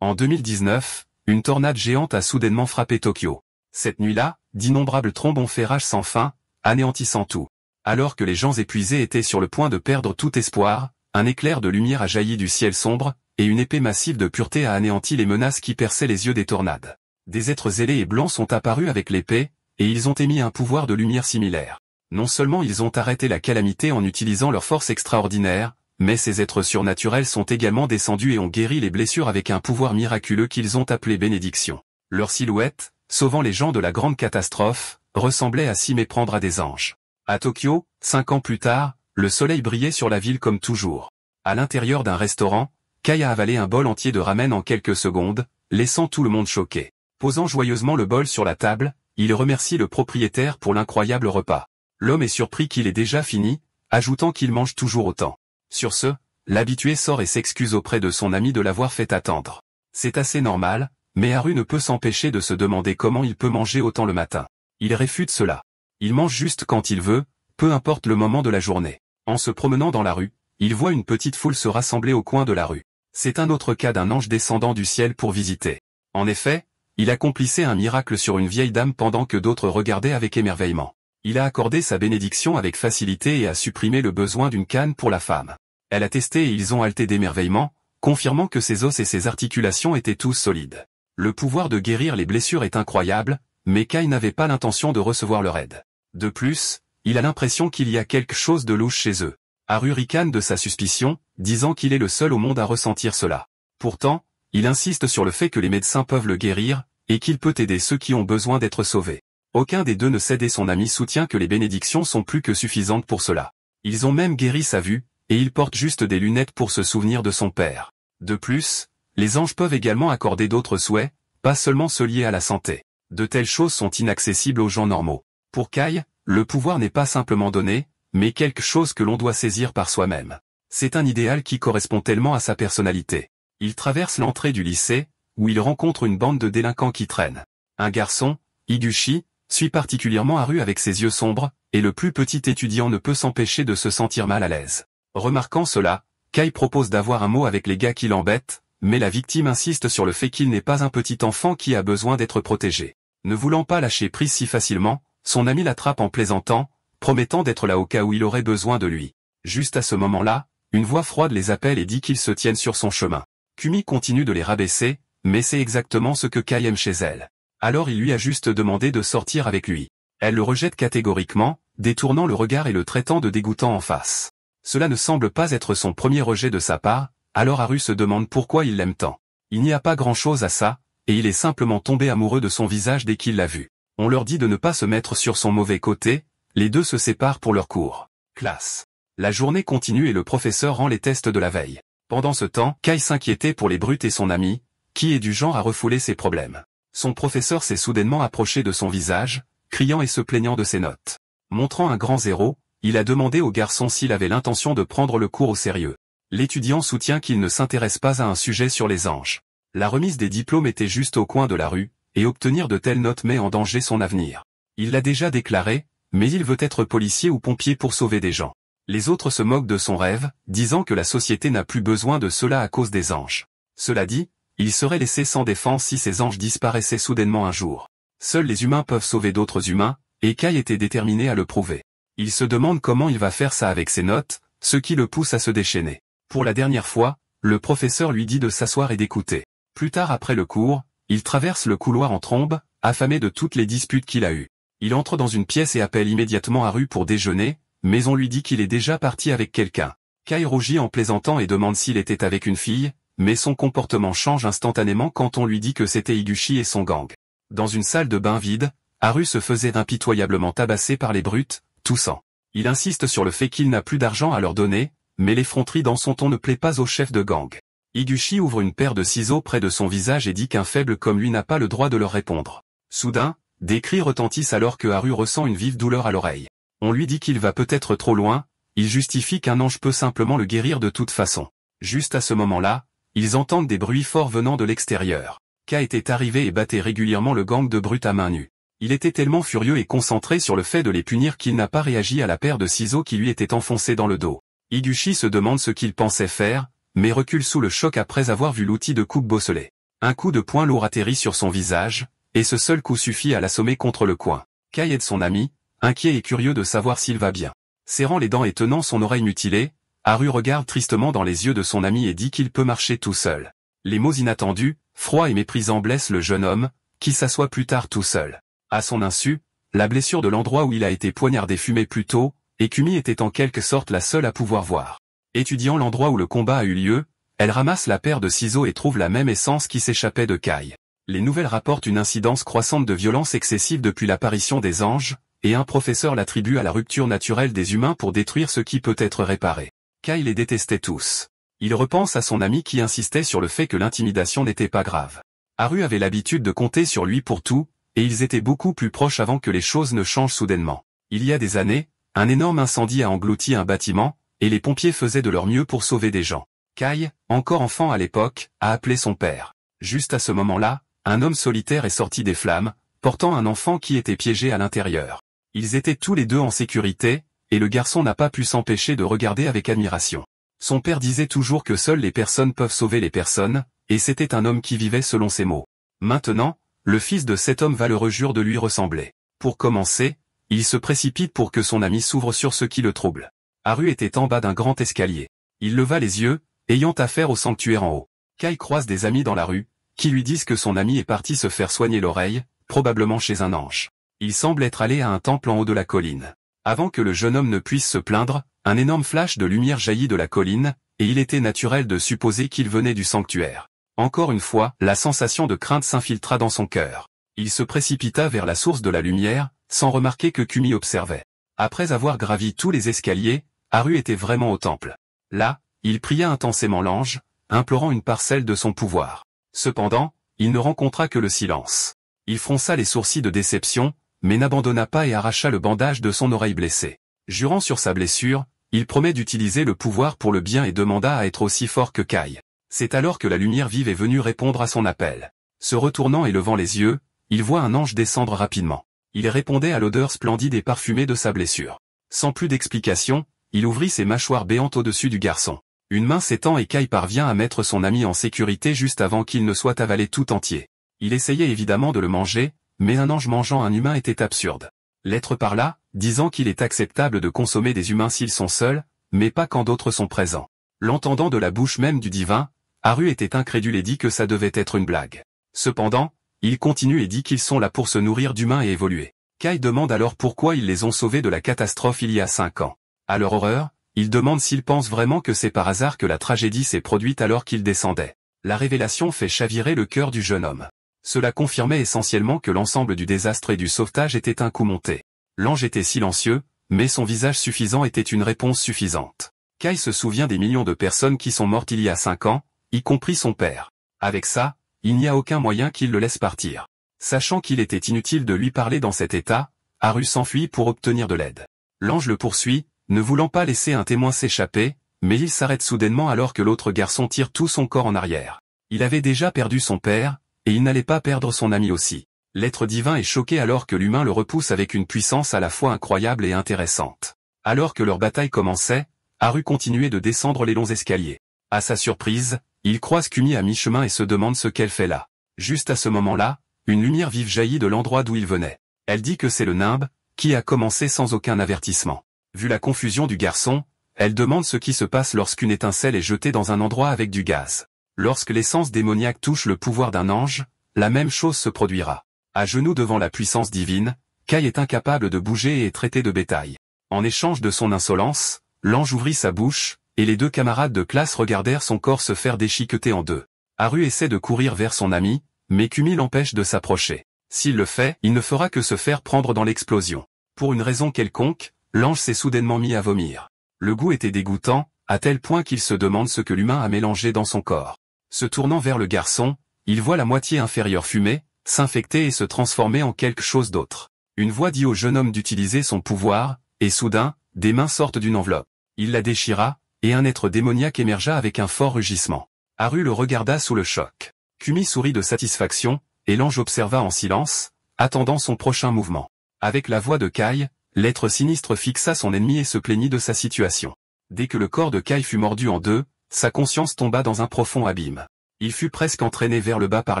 En 2019, une tornade géante a soudainement frappé Tokyo. Cette nuit-là, d'innombrables trombes ont fait rage sans fin, anéantissant tout. Alors que les gens épuisés étaient sur le point de perdre tout espoir, un éclair de lumière a jailli du ciel sombre, et une épée massive de pureté a anéanti les menaces qui perçaient les yeux des tornades. Des êtres zélés et blancs sont apparus avec l'épée, et ils ont émis un pouvoir de lumière similaire. Non seulement ils ont arrêté la calamité en utilisant leur force extraordinaire, mais ces êtres surnaturels sont également descendus et ont guéri les blessures avec un pouvoir miraculeux qu'ils ont appelé bénédiction. Leur silhouette, sauvant les gens de la grande catastrophe, ressemblait à s'y méprendre à des anges. À Tokyo, 5 ans plus tard, le soleil brillait sur la ville comme toujours. À l'intérieur d'un restaurant, Kai a avalé un bol entier de ramen en quelques secondes, laissant tout le monde choqué. Posant joyeusement le bol sur la table, il remercie le propriétaire pour l'incroyable repas. L'homme est surpris qu'il ait déjà fini, ajoutant qu'il mange toujours autant. Sur ce, l'habitué sort et s'excuse auprès de son ami de l'avoir fait attendre. C'est assez normal, mais Haru ne peut s'empêcher de se demander comment il peut manger autant le matin. Il réfute cela. Il mange juste quand il veut, peu importe le moment de la journée. En se promenant dans la rue, il voit une petite foule se rassembler au coin de la rue. C'est un autre cas d'un ange descendant du ciel pour visiter. En effet, il accomplissait un miracle sur une vieille dame pendant que d'autres regardaient avec émerveillement. Il a accordé sa bénédiction avec facilité et a supprimé le besoin d'une canne pour la femme. Elle a testé et ils ont halté d'émerveillement, confirmant que ses os et ses articulations étaient tous solides. Le pouvoir de guérir les blessures est incroyable, mais Kai n'avait pas l'intention de recevoir leur aide. De plus, il a l'impression qu'il y a quelque chose de louche chez eux. Haru ricane de sa suspicion, disant qu'il est le seul au monde à ressentir cela. Pourtant, il insiste sur le fait que les médecins peuvent le guérir, et qu'il peut aider ceux qui ont besoin d'être sauvés. Aucun des deux ne cède et son ami soutient que les bénédictions sont plus que suffisantes pour cela. Ils ont même guéri sa vue, et il porte juste des lunettes pour se souvenir de son père. De plus, les anges peuvent également accorder d'autres souhaits, pas seulement ceux liés à la santé. De telles choses sont inaccessibles aux gens normaux. Pour Kai, le pouvoir n'est pas simplement donné, mais quelque chose que l'on doit saisir par soi-même. C'est un idéal qui correspond tellement à sa personnalité. Il traverse l'entrée du lycée, où il rencontre une bande de délinquants qui traînent. Un garçon, Higuchi, suit particulièrement Haru avec ses yeux sombres, et le plus petit étudiant ne peut s'empêcher de se sentir mal à l'aise. Remarquant cela, Kai propose d'avoir un mot avec les gars qui l'embêtent, mais la victime insiste sur le fait qu'il n'est pas un petit enfant qui a besoin d'être protégé. Ne voulant pas lâcher prise si facilement, son ami l'attrape en plaisantant, promettant d'être là au cas où il aurait besoin de lui. Juste à ce moment-là, une voix froide les appelle et dit qu'ils se tiennent sur son chemin. Kumi continue de les rabaisser, mais c'est exactement ce que Kai aime chez elle. Alors il lui a juste demandé de sortir avec lui. Elle le rejette catégoriquement, détournant le regard et le traitant de dégoûtant en face. Cela ne semble pas être son premier rejet de sa part, alors Haru se demande pourquoi il l'aime tant. Il n'y a pas grand-chose à ça, et il est simplement tombé amoureux de son visage dès qu'il l'a vu. On leur dit de ne pas se mettre sur son mauvais côté, les deux se séparent pour leur cours. Classe. La journée continue et le professeur rend les tests de la veille. Pendant ce temps, Kai s'inquiétait pour les brutes et son ami, qui est du genre à refouler ses problèmes. Son professeur s'est soudainement approché de son visage, criant et se plaignant de ses notes. Montrant un grand zéro, il a demandé au garçon s'il avait l'intention de prendre le cours au sérieux. L'étudiant soutient qu'il ne s'intéresse pas à un sujet sur les anges. La remise des diplômes était juste au coin de la rue, et obtenir de telles notes met en danger son avenir. Il l'a déjà déclaré, mais il veut être policier ou pompier pour sauver des gens. Les autres se moquent de son rêve, disant que la société n'a plus besoin de cela à cause des anges. Cela dit, il serait laissé sans défense si ces anges disparaissaient soudainement un jour. Seuls les humains peuvent sauver d'autres humains, et Kai était déterminé à le prouver. Il se demande comment il va faire ça avec ses notes, ce qui le pousse à se déchaîner. Pour la dernière fois, le professeur lui dit de s'asseoir et d'écouter. Plus tard après le cours, il traverse le couloir en trombe, affamé de toutes les disputes qu'il a eues. Il entre dans une pièce et appelle immédiatement Haru pour déjeuner, mais on lui dit qu'il est déjà parti avec quelqu'un. Kai rougit en plaisantant et demande s'il était avec une fille, mais son comportement change instantanément quand on lui dit que c'était Higuchi et son gang. Dans une salle de bain vide, Haru se faisait impitoyablement tabasser par les brutes, toussant. Il insiste sur le fait qu'il n'a plus d'argent à leur donner, mais l'effronterie dans son ton ne plaît pas au chef de gang. Higuchi ouvre une paire de ciseaux près de son visage et dit qu'un faible comme lui n'a pas le droit de leur répondre. Soudain, des cris retentissent alors que Haru ressent une vive douleur à l'oreille. On lui dit qu'il va peut-être trop loin, il justifie qu'un ange peut simplement le guérir de toute façon. Juste à ce moment-là, ils entendent des bruits forts venant de l'extérieur. Kai était arrivé et battait régulièrement le gang de brutes à main nue. Il était tellement furieux et concentré sur le fait de les punir qu'il n'a pas réagi à la paire de ciseaux qui lui était enfoncée dans le dos. Higuchi se demande ce qu'il pensait faire, mais recule sous le choc après avoir vu l'outil de coupe bosselé. Un coup de poing lourd atterrit sur son visage, et ce seul coup suffit à l'assommer contre le coin. Kai aide son ami, inquiet et curieux de savoir s'il va bien. Serrant les dents et tenant son oreille mutilée, Haru regarde tristement dans les yeux de son ami et dit qu'il peut marcher tout seul. Les mots inattendus, froids et méprisants blessent le jeune homme, qui s'assoit plus tard tout seul. À son insu, la blessure de l'endroit où il a été poignardé fumait plus tôt, et Kumi était en quelque sorte la seule à pouvoir voir. Étudiant l'endroit où le combat a eu lieu, elle ramasse la paire de ciseaux et trouve la même essence qui s'échappait de Kai. Les nouvelles rapportent une incidence croissante de violence excessive depuis l'apparition des anges, et un professeur l'attribue à la rupture naturelle des humains pour détruire ce qui peut être réparé. Kai les détestait tous. Il repense à son ami qui insistait sur le fait que l'intimidation n'était pas grave. Haru avait l'habitude de compter sur lui pour tout, et ils étaient beaucoup plus proches avant que les choses ne changent soudainement. Il y a des années, un énorme incendie a englouti un bâtiment, et les pompiers faisaient de leur mieux pour sauver des gens. Kai, encore enfant à l'époque, a appelé son père. Juste à ce moment-là, un homme solitaire est sorti des flammes, portant un enfant qui était piégé à l'intérieur. Ils étaient tous les deux en sécurité, et le garçon n'a pas pu s'empêcher de regarder avec admiration. Son père disait toujours que seules les personnes peuvent sauver les personnes, et c'était un homme qui vivait selon ses mots. Maintenant, le fils de cet homme valeureux jure de lui ressembler. Pour commencer, il se précipite pour que son ami s'ouvre sur ce qui le trouble. Haru était en bas d'un grand escalier. Il leva les yeux, ayant affaire au sanctuaire en haut. Kai croise des amis dans la rue, qui lui disent que son ami est parti se faire soigner l'oreille, probablement chez un ange. Il semble être allé à un temple en haut de la colline. Avant que le jeune homme ne puisse se plaindre, un énorme flash de lumière jaillit de la colline, et il était naturel de supposer qu'il venait du sanctuaire. Encore une fois, la sensation de crainte s'infiltra dans son cœur. Il se précipita vers la source de la lumière, sans remarquer que Kumi observait. Après avoir gravi tous les escaliers, Haru était vraiment au temple. Là, il pria intensément l'ange, implorant une parcelle de son pouvoir. Cependant, il ne rencontra que le silence. Il fronça les sourcils de déception, mais n'abandonna pas et arracha le bandage de son oreille blessée. Jurant sur sa blessure, il promet d'utiliser le pouvoir pour le bien et demanda à être aussi fort que Kai. C'est alors que la lumière vive est venue répondre à son appel. Se retournant et levant les yeux, il voit un ange descendre rapidement. Il répondait à l'odeur splendide et parfumée de sa blessure. Sans plus d'explication, il ouvrit ses mâchoires béantes au-dessus du garçon. Une main s'étend et Kai parvient à mettre son ami en sécurité juste avant qu'il ne soit avalé tout entier. Il essayait évidemment de le manger, mais un ange mangeant un humain était absurde. L'être par là, disant qu'il est acceptable de consommer des humains s'ils sont seuls, mais pas quand d'autres sont présents. L'entendant de la bouche même du divin, Haru était incrédule et dit que ça devait être une blague. Cependant, il continue et dit qu'ils sont là pour se nourrir d'humains et évoluer. Kai demande alors pourquoi ils les ont sauvés de la catastrophe il y a 5 ans. À leur horreur, il demande s'ils pensent vraiment que c'est par hasard que la tragédie s'est produite alors qu'ils descendaient. La révélation fait chavirer le cœur du jeune homme. Cela confirmait essentiellement que l'ensemble du désastre et du sauvetage était un coup monté. L'ange était silencieux, mais son visage suffisant était une réponse suffisante. Kai se souvient des millions de personnes qui sont mortes il y a 5 ans, y compris son père. Avec ça, il n'y a aucun moyen qu'il le laisse partir. Sachant qu'il était inutile de lui parler dans cet état, Haru s'enfuit pour obtenir de l'aide. L'ange le poursuit, ne voulant pas laisser un témoin s'échapper, mais il s'arrête soudainement alors que l'autre garçon tire tout son corps en arrière. Il avait déjà perdu son père, et il n'allait pas perdre son ami aussi. L'être divin est choqué alors que l'humain le repousse avec une puissance à la fois incroyable et intéressante. Alors que leur bataille commençait, Haru continuait de descendre les longs escaliers. À sa surprise, il croise Kumi à mi-chemin et se demande ce qu'elle fait là. Juste à ce moment-là, une lumière vive jaillit de l'endroit d'où il venait. Elle dit que c'est le nimbe, qui a commencé sans aucun avertissement. Vu la confusion du garçon, elle demande ce qui se passe lorsqu'une étincelle est jetée dans un endroit avec du gaz. Lorsque l'essence démoniaque touche le pouvoir d'un ange, la même chose se produira. À genoux devant la puissance divine, Kai est incapable de bouger et est traité de bétail. En échange de son insolence, l'ange ouvrit sa bouche, et les deux camarades de classe regardèrent son corps se faire déchiqueter en deux. Haru essaie de courir vers son ami, mais Kumi l'empêche de s'approcher. S'il le fait, il ne fera que se faire prendre dans l'explosion. Pour une raison quelconque, l'ange s'est soudainement mis à vomir. Le goût était dégoûtant, à tel point qu'il se demande ce que l'humain a mélangé dans son corps. Se tournant vers le garçon, il voit la moitié inférieure fumer, s'infecter et se transformer en quelque chose d'autre. Une voix dit au jeune homme d'utiliser son pouvoir, et soudain, des mains sortent d'une enveloppe. Il la déchira, et un être démoniaque émergea avec un fort rugissement. Haru le regarda sous le choc. Kumi sourit de satisfaction, et l'ange observa en silence, attendant son prochain mouvement. Avec la voix de Kai, l'être sinistre fixa son ennemi et se plaignit de sa situation. Dès que le corps de Kai fut mordu en deux, sa conscience tomba dans un profond abîme. Il fut presque entraîné vers le bas par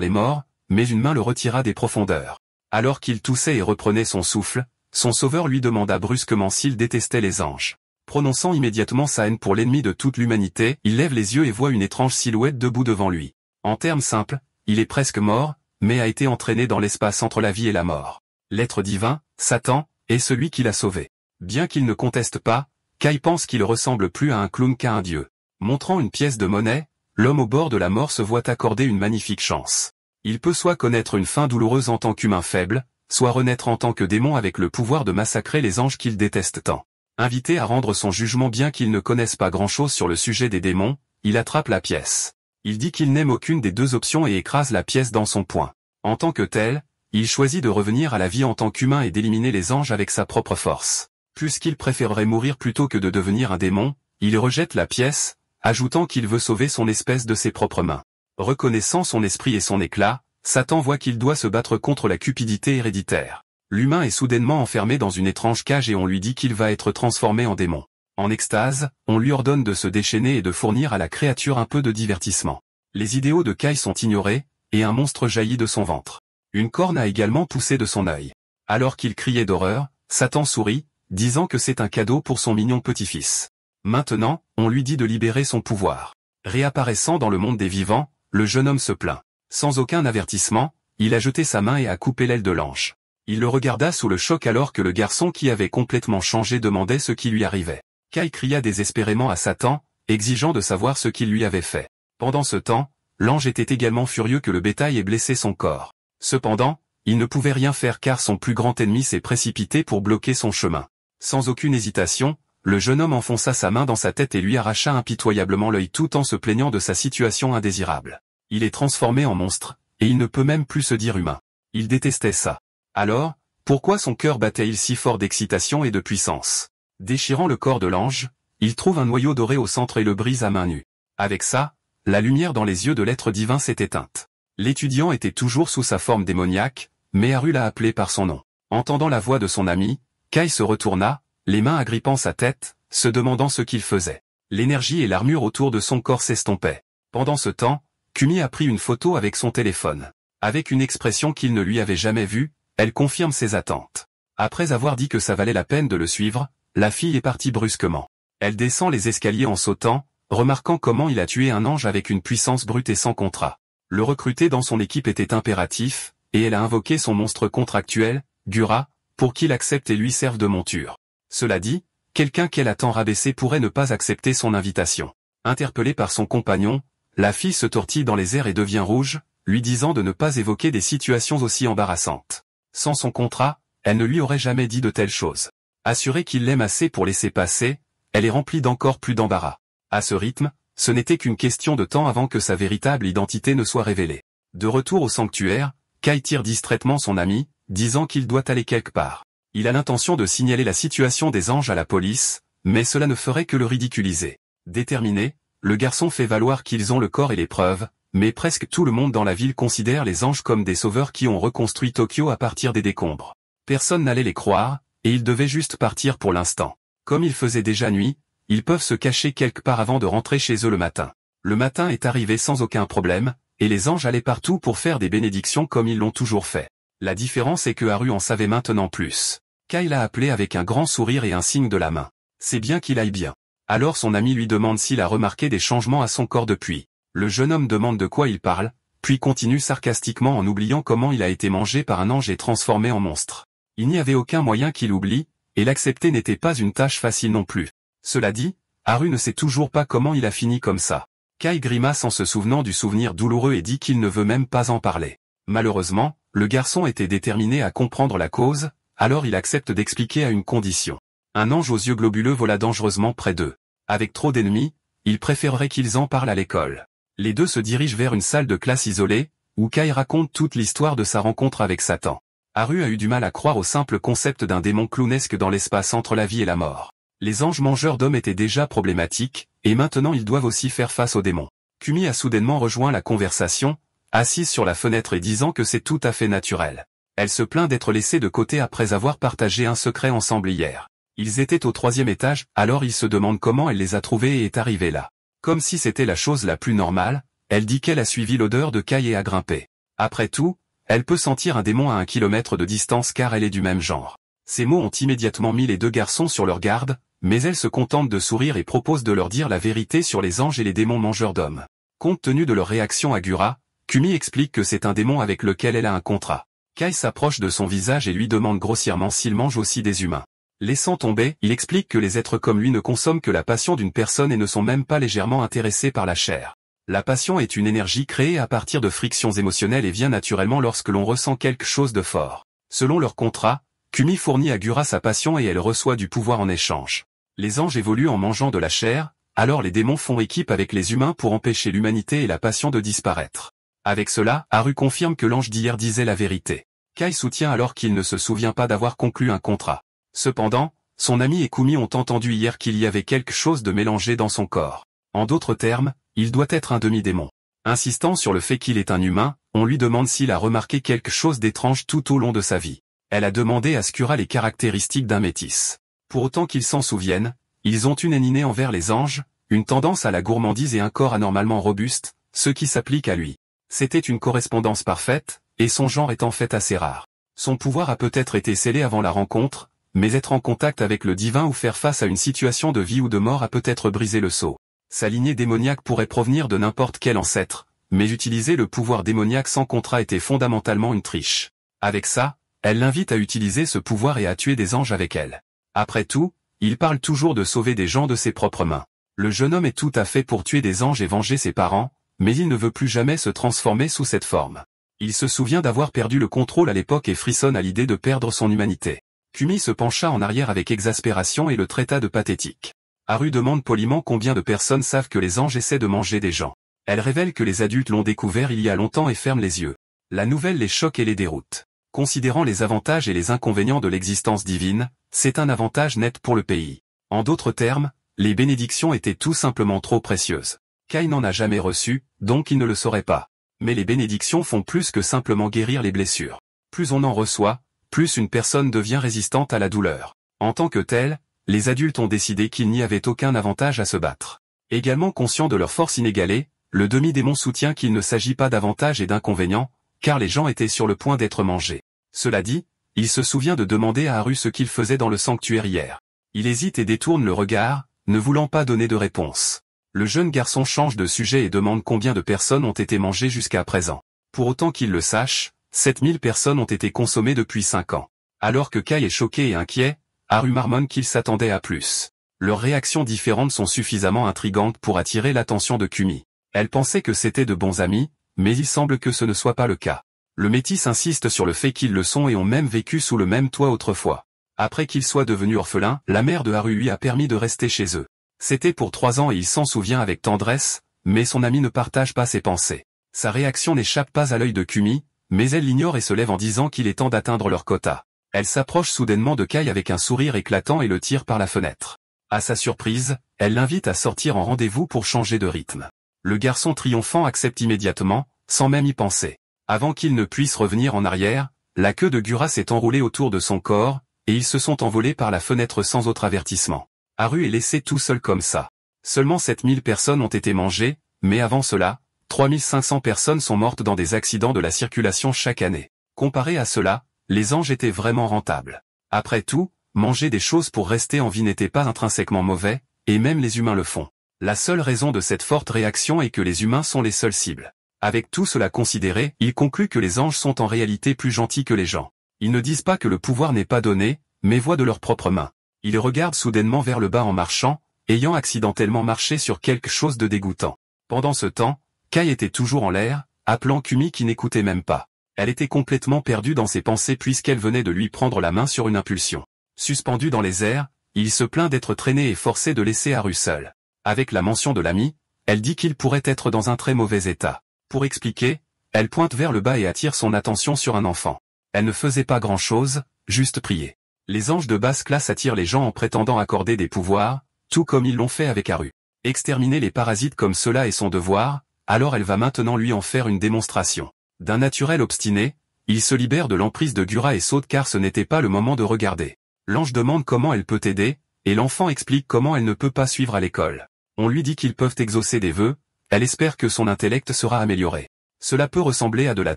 les morts, mais une main le retira des profondeurs. Alors qu'il toussait et reprenait son souffle, son sauveur lui demanda brusquement s'il détestait les anges. Prononçant immédiatement sa haine pour l'ennemi de toute l'humanité, il lève les yeux et voit une étrange silhouette debout devant lui. En termes simples, il est presque mort, mais a été entraîné dans l'espace entre la vie et la mort. L'être divin, Satan, est celui qui l'a sauvé. Bien qu'il ne conteste pas, Kai pense qu'il ressemble plus à un clown qu'à un dieu. Montrant une pièce de monnaie, l'homme au bord de la mort se voit accorder une magnifique chance. Il peut soit connaître une fin douloureuse en tant qu'humain faible, soit renaître en tant que démon avec le pouvoir de massacrer les anges qu'il déteste tant. Invité à rendre son jugement bien qu'il ne connaisse pas grand-chose sur le sujet des démons, il attrape la pièce. Il dit qu'il n'aime aucune des deux options et écrase la pièce dans son poing. En tant que tel, il choisit de revenir à la vie en tant qu'humain et d'éliminer les anges avec sa propre force. Puisqu'il préférerait mourir plutôt que de devenir un démon, il rejette la pièce, ajoutant qu'il veut sauver son espèce de ses propres mains. Reconnaissant son esprit et son éclat, Satan voit qu'il doit se battre contre la cupidité héréditaire. L'humain est soudainement enfermé dans une étrange cage et on lui dit qu'il va être transformé en démon. En extase, on lui ordonne de se déchaîner et de fournir à la créature un peu de divertissement. Les idéaux de Kai sont ignorés, et un monstre jaillit de son ventre. Une corne a également poussé de son œil. Alors qu'il criait d'horreur, Satan sourit, disant que c'est un cadeau pour son mignon petit-fils. Maintenant, on lui dit de libérer son pouvoir. Réapparaissant dans le monde des vivants, le jeune homme se plaint. Sans aucun avertissement, il a jeté sa main et a coupé l'aile de l'ange. Il le regarda sous le choc alors que le garçon qui avait complètement changé demandait ce qui lui arrivait. Kai cria désespérément à Satan, exigeant de savoir ce qu'il lui avait fait. Pendant ce temps, l'ange était également furieux que le bétail ait blessé son corps. Cependant, il ne pouvait rien faire car son plus grand ennemi s'est précipité pour bloquer son chemin. Sans aucune hésitation, le jeune homme enfonça sa main dans sa tête et lui arracha impitoyablement l'œil tout en se plaignant de sa situation indésirable. Il est transformé en monstre, et il ne peut même plus se dire humain. Il détestait ça. Alors, pourquoi son cœur battait-il si fort d'excitation et de puissance? Déchirant le corps de l'ange, il trouve un noyau doré au centre et le brise à main nue. Avec ça, la lumière dans les yeux de l'être divin s'est éteinte. L'étudiant était toujours sous sa forme démoniaque, mais Haru l'a appelé par son nom. Entendant la voix de son ami, Kai se retourna, les mains agrippant sa tête, se demandant ce qu'il faisait. L'énergie et l'armure autour de son corps s'estompaient. Pendant ce temps, Kumi a pris une photo avec son téléphone. Avec une expression qu'il ne lui avait jamais vue, elle confirme ses attentes. Après avoir dit que ça valait la peine de le suivre, la fille est partie brusquement. Elle descend les escaliers en sautant, remarquant comment il a tué un ange avec une puissance brute et sans contrat. Le recruter dans son équipe était impératif, et elle a invoqué son monstre contractuel, Gura, pour qu'il accepte et lui serve de monture. Cela dit, quelqu'un qu'elle a tant rabaissé pourrait ne pas accepter son invitation. Interpellée par son compagnon, la fille se tortille dans les airs et devient rouge, lui disant de ne pas évoquer des situations aussi embarrassantes. Sans son contrat, elle ne lui aurait jamais dit de telles choses. Assurée qu'il l'aime assez pour laisser passer, elle est remplie d'encore plus d'embarras. À ce rythme, ce n'était qu'une question de temps avant que sa véritable identité ne soit révélée. De retour au sanctuaire, Kai tire distraitement son ami, disant qu'il doit aller quelque part. Il a l'intention de signaler la situation des anges à la police, mais cela ne ferait que le ridiculiser. Déterminé, le garçon fait valoir qu'ils ont le corps et les preuves, mais presque tout le monde dans la ville considère les anges comme des sauveurs qui ont reconstruit Tokyo à partir des décombres. Personne n'allait les croire, et ils devaient juste partir pour l'instant. Comme il faisait déjà nuit, ils peuvent se cacher quelque part avant de rentrer chez eux le matin. Le matin est arrivé sans aucun problème, et les anges allaient partout pour faire des bénédictions comme ils l'ont toujours fait. La différence est que Haru en savait maintenant plus. Kai l'a appelé avec un grand sourire et un signe de la main. C'est bien qu'il aille bien. Alors son ami lui demande s'il a remarqué des changements à son corps depuis. Le jeune homme demande de quoi il parle, puis continue sarcastiquement en oubliant comment il a été mangé par un ange et transformé en monstre. Il n'y avait aucun moyen qu'il oublie, et l'accepter n'était pas une tâche facile non plus. Cela dit, Haru ne sait toujours pas comment il a fini comme ça. Kai grimace en se souvenant du souvenir douloureux et dit qu'il ne veut même pas en parler. Malheureusement, le garçon était déterminé à comprendre la cause, alors il accepte d'expliquer à une condition. Un ange aux yeux globuleux vola dangereusement près d'eux. Avec trop d'ennemis, il préférerait qu'ils en parlent à l'école. Les deux se dirigent vers une salle de classe isolée, où Kai raconte toute l'histoire de sa rencontre avec Satan. Haru a eu du mal à croire au simple concept d'un démon clownesque dans l'espace entre la vie et la mort. Les anges mangeurs d'hommes étaient déjà problématiques, et maintenant ils doivent aussi faire face aux démons. Kumi a soudainement rejoint la conversation, assise sur la fenêtre et disant que c'est tout à fait naturel. Elle se plaint d'être laissée de côté après avoir partagé un secret ensemble hier. Ils étaient au 3e étage, alors il se demande comment elle les a trouvés et est arrivée là. Comme si c'était la chose la plus normale, elle dit qu'elle a suivi l'odeur de Kai et a grimpé. Après tout, elle peut sentir un démon à 1 kilomètre de distance car elle est du même genre. Ces mots ont immédiatement mis les deux garçons sur leur garde, mais elle se contente de sourire et propose de leur dire la vérité sur les anges et les démons mangeurs d'hommes. Compte tenu de leur réaction à Gura, Kumi explique que c'est un démon avec lequel elle a un contrat. Kai s'approche de son visage et lui demande grossièrement s'il mange aussi des humains. Laissant tomber, il explique que les êtres comme lui ne consomment que la passion d'une personne et ne sont même pas légèrement intéressés par la chair. La passion est une énergie créée à partir de frictions émotionnelles et vient naturellement lorsque l'on ressent quelque chose de fort. Selon leur contrat, Kumi fournit à Gura sa passion et elle reçoit du pouvoir en échange. Les anges évoluent en mangeant de la chair, alors les démons font équipe avec les humains pour empêcher l'humanité et la passion de disparaître. Avec cela, Haru confirme que l'ange d'hier disait la vérité. Kai soutient alors qu'il ne se souvient pas d'avoir conclu un contrat. Cependant, son ami et Kumi ont entendu hier qu'il y avait quelque chose de mélangé dans son corps. En d'autres termes, il doit être un demi-démon. Insistant sur le fait qu'il est un humain, on lui demande s'il a remarqué quelque chose d'étrange tout au long de sa vie. Elle a demandé à Skura les caractéristiques d'un métis. Pour autant qu'ils s'en souviennent, ils ont une haine innée envers les anges, une tendance à la gourmandise et un corps anormalement robuste, ce qui s'applique à lui. C'était une correspondance parfaite, et son genre est en fait assez rare. Son pouvoir a peut-être été scellé avant la rencontre, mais être en contact avec le divin ou faire face à une situation de vie ou de mort a peut-être brisé le sceau. Sa lignée démoniaque pourrait provenir de n'importe quel ancêtre, mais utiliser le pouvoir démoniaque sans contrat était fondamentalement une triche. Avec ça, elle l'invite à utiliser ce pouvoir et à tuer des anges avec elle. Après tout, il parle toujours de sauver des gens de ses propres mains. Le jeune homme est tout à fait pour tuer des anges et venger ses parents, mais il ne veut plus jamais se transformer sous cette forme. Il se souvient d'avoir perdu le contrôle à l'époque et frissonne à l'idée de perdre son humanité. Kumi se pencha en arrière avec exaspération et le traita de pathétique. Haru demande poliment combien de personnes savent que les anges essaient de manger des gens. Elle révèle que les adultes l'ont découvert il y a longtemps et ferme les yeux. La nouvelle les choque et les déroute. Considérant les avantages et les inconvénients de l'existence divine, c'est un avantage net pour le pays. En d'autres termes, les bénédictions étaient tout simplement trop précieuses. Kai n'en a jamais reçu, donc il ne le saurait pas. Mais les bénédictions font plus que simplement guérir les blessures. Plus on en reçoit, plus une personne devient résistante à la douleur. En tant que telle, les adultes ont décidé qu'il n'y avait aucun avantage à se battre. Également conscient de leur force inégalée, le demi-démon soutient qu'il ne s'agit pas d'avantages et d'inconvénients, car les gens étaient sur le point d'être mangés. Cela dit, il se souvient de demander à Haru ce qu'il faisait dans le sanctuaire hier. Il hésite et détourne le regard, ne voulant pas donner de réponse. Le jeune garçon change de sujet et demande combien de personnes ont été mangées jusqu'à présent. Pour autant qu'il le sache, 7000 personnes ont été consommées depuis 5 ans. Alors que Kai est choqué et inquiet, Haru marmonne qu'il s'attendait à plus. Leurs réactions différentes sont suffisamment intrigantes pour attirer l'attention de Kumi. Elle pensait que c'était de bons amis, mais il semble que ce ne soit pas le cas. Le métis insiste sur le fait qu'ils le sont et ont même vécu sous le même toit autrefois. Après qu'il soit devenu orphelin, la mère de Haru lui a permis de rester chez eux. C'était pour 3 ans et il s'en souvient avec tendresse, mais son ami ne partage pas ses pensées. Sa réaction n'échappe pas à l'œil de Kumi, mais elle l'ignore et se lève en disant qu'il est temps d'atteindre leur quota. Elle s'approche soudainement de Kai avec un sourire éclatant et le tire par la fenêtre. À sa surprise, elle l'invite à sortir en rendez-vous pour changer de rythme. Le garçon triomphant accepte immédiatement, sans même y penser. Avant qu'il ne puisse revenir en arrière, la queue de Gura s'est enroulée autour de son corps, et ils se sont envolés par la fenêtre sans autre avertissement. Haru est laissé tout seul comme ça. Seulement 7000 personnes ont été mangées, mais avant cela, 3500 personnes sont mortes dans des accidents de la circulation chaque année. Comparé à cela, les anges étaient vraiment rentables. Après tout, manger des choses pour rester en vie n'était pas intrinsèquement mauvais, et même les humains le font. La seule raison de cette forte réaction est que les humains sont les seules cibles. Avec tout cela considéré, il conclut que les anges sont en réalité plus gentils que les gens. Ils ne disent pas que le pouvoir n'est pas donné, mais voient de leurs propres mains. Ils regardent soudainement vers le bas en marchant, ayant accidentellement marché sur quelque chose de dégoûtant. Pendant ce temps, Kai était toujours en l'air, appelant Kumi qui n'écoutait même pas. Elle était complètement perdue dans ses pensées puisqu'elle venait de lui prendre la main sur une impulsion. Suspendu dans les airs, il se plaint d'être traîné et forcé de laisser Haru seul. Avec la mention de l'ami, elle dit qu'il pourrait être dans un très mauvais état. Pour expliquer, elle pointe vers le bas et attire son attention sur un enfant. Elle ne faisait pas grand-chose, juste prier. Les anges de basse classe attirent les gens en prétendant accorder des pouvoirs, tout comme ils l'ont fait avec Haru. Exterminer les parasites comme cela est son devoir, alors elle va maintenant lui en faire une démonstration. D'un naturel obstiné, il se libère de l'emprise de Gura et saute car ce n'était pas le moment de regarder. L'ange demande comment elle peut aider, et l'enfant explique comment elle ne peut pas suivre à l'école. On lui dit qu'ils peuvent exaucer des vœux, elle espère que son intellect sera amélioré. Cela peut ressembler à de la